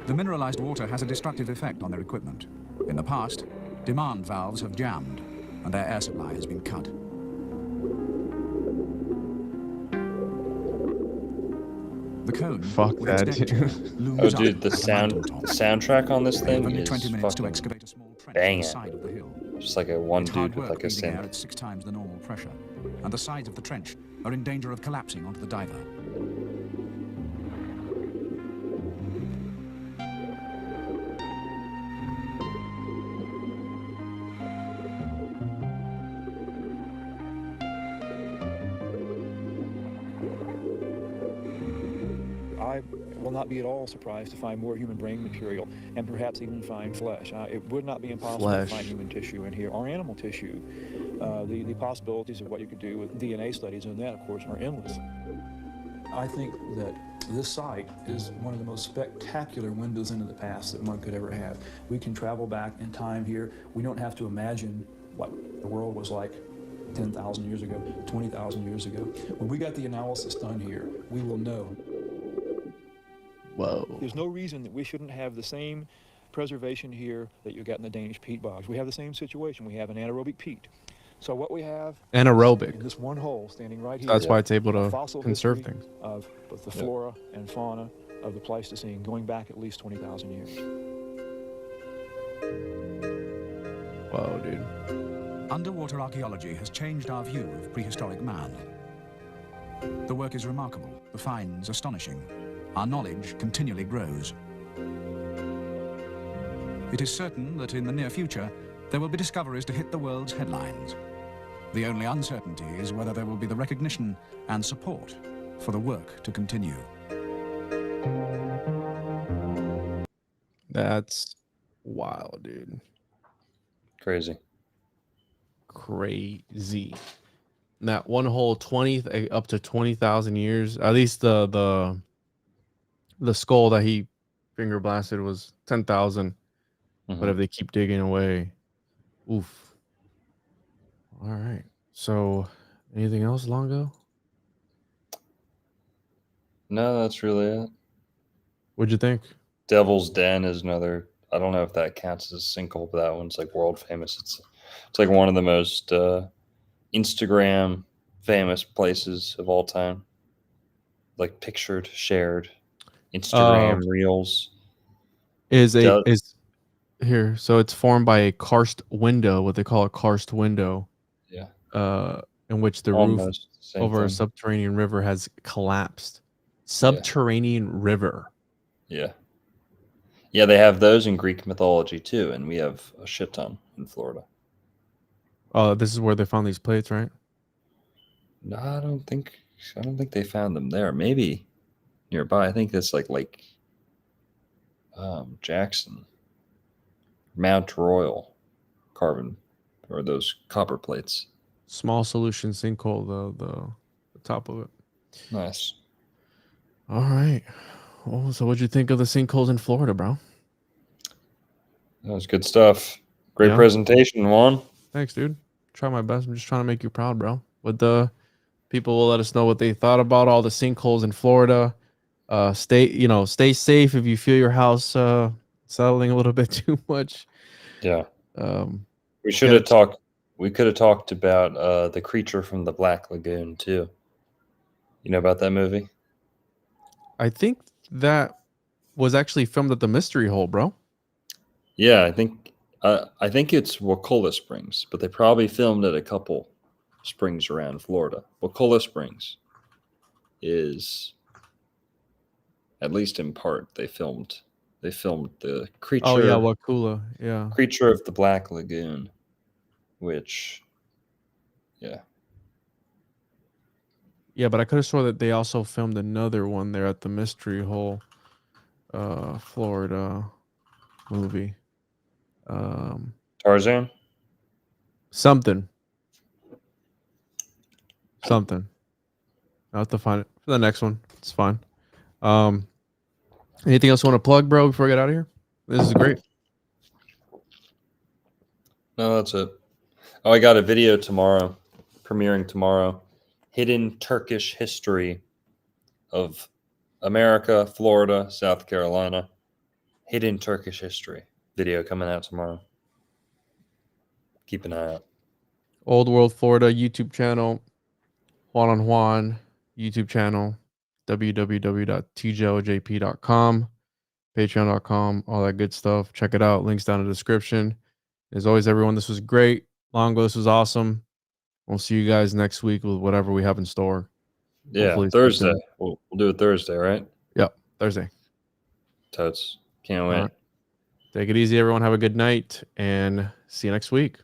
The mineralized water has a destructive effect on their equipment. In the past, demand valves have jammed and their air supply has been cut. The cone, fuck with its that, deck dude. looms Oh, dude, the up at soundtrack on this thing only is 20 minutes to fucking excavate a small trench on banging. the side of the hill. Just like a one It's hard dude with work like a breathing air synth. at 6 times the normal pressure, and the sides of the trench are in danger of collapsing onto the diver. I will not be at all surprised to find more human brain material and perhaps even find flesh. It would not be impossible to find human tissue in here or animal tissue. The possibilities of what you could do with DNA studies and that, of course, are endless. I think that this site is one of the most spectacular windows into the past that one could ever have. We can travel back in time here. We don't have to imagine what the world was like 10,000 years ago, 20,000 years ago. When we got the analysis done here, we will know. Whoa. There's no reason that we shouldn't have the same preservation here that you get in the Danish peat bogs. We have the same situation. We have an anaerobic peat. So what we have Anaerobic. in this one hole standing right here. That's why it's able a to fossil conserve history things. of both the flora and fauna of the Pleistocene going back at least 20,000 years. Whoa, dude. Underwater archaeology has changed our view of prehistoric man. The work is remarkable, the finds astonishing. Our knowledge continually grows. It is certain that in the near future, there will be discoveries to hit the world's headlines. The only uncertainty is whether there will be the recognition and support for the work to continue. That's wild, dude. Crazy. Crazy. And that one hole, 20 up to 20,000 years. At least the skull that he finger blasted was 10,000. But if they keep digging away, oof. All right. So, anything else, Longo? No, that's really it. What'd you think? Devil's Den is another. I don't know if that counts as a sinkhole, but that one's like world famous. It's like one of the most Instagram famous places of all time. Like pictured, shared, Instagram reels. Is here. So it's formed by a karst window, what they call a karst window. Yeah. In which the Almost roof same over a thing. subterranean river has collapsed. Subterranean river. Yeah. Yeah, they have those in Greek mythology too, and we have a shit ton in Florida. Oh, this is where they found these plates, right? No, I don't think they found them there. Maybe nearby. I think that's like Jackson, Mount Royal, carbon, or those copper plates. Small solution sinkhole, the top of it. Nice. All right. Well, so what'd you think of the sinkholes in Florida, bro? That was good stuff. Great Yeah. presentation, Juan. Thanks, dude. Try my best. I'm just trying to make you proud, bro. But the people will let us know what they thought about all the sinkholes in Florida. Stay safe if you feel your house settling a little bit too much. Yeah. We yeah, should have talked. We could have talked about the creature from the Black Lagoon too. You know about that movie? I think that was actually filmed at the Mystery Hole, bro. Yeah, I think it's Wakulla Springs, but they probably filmed at a couple springs around Florida. Wakulla Springs is, at least in part, they filmed the creature. Oh yeah, Wakulla. Yeah. Creature of the Black Lagoon, which, yeah. Yeah, but I could have sworn that they also filmed another one there at the Mystery Hole, Florida movie. Tarzan? Something. I'll have to find it for the next one. It's fine. Anything else you want to plug, bro, before I get out of here? This is great. No, that's it. Oh, I got a video tomorrow, premiering tomorrow. Hidden Turkish history of America, Florida, South Carolina. Hidden Turkish history. Video coming out tomorrow. Keep an eye out. Old World Florida YouTube channel. Juan on Juan YouTube channel. www.tjojp.com. Patreon.com. All that good stuff. Check it out. Links down in the description. As always, everyone, this was great. Longo, this was awesome. We'll see you guys next week with whatever we have in store. Yeah, Hopefully Thursday. We'll do it Thursday, right? Yep, Thursday. Totes. Can't wait. All right. Take it easy, everyone. Have a good night, and see you next week.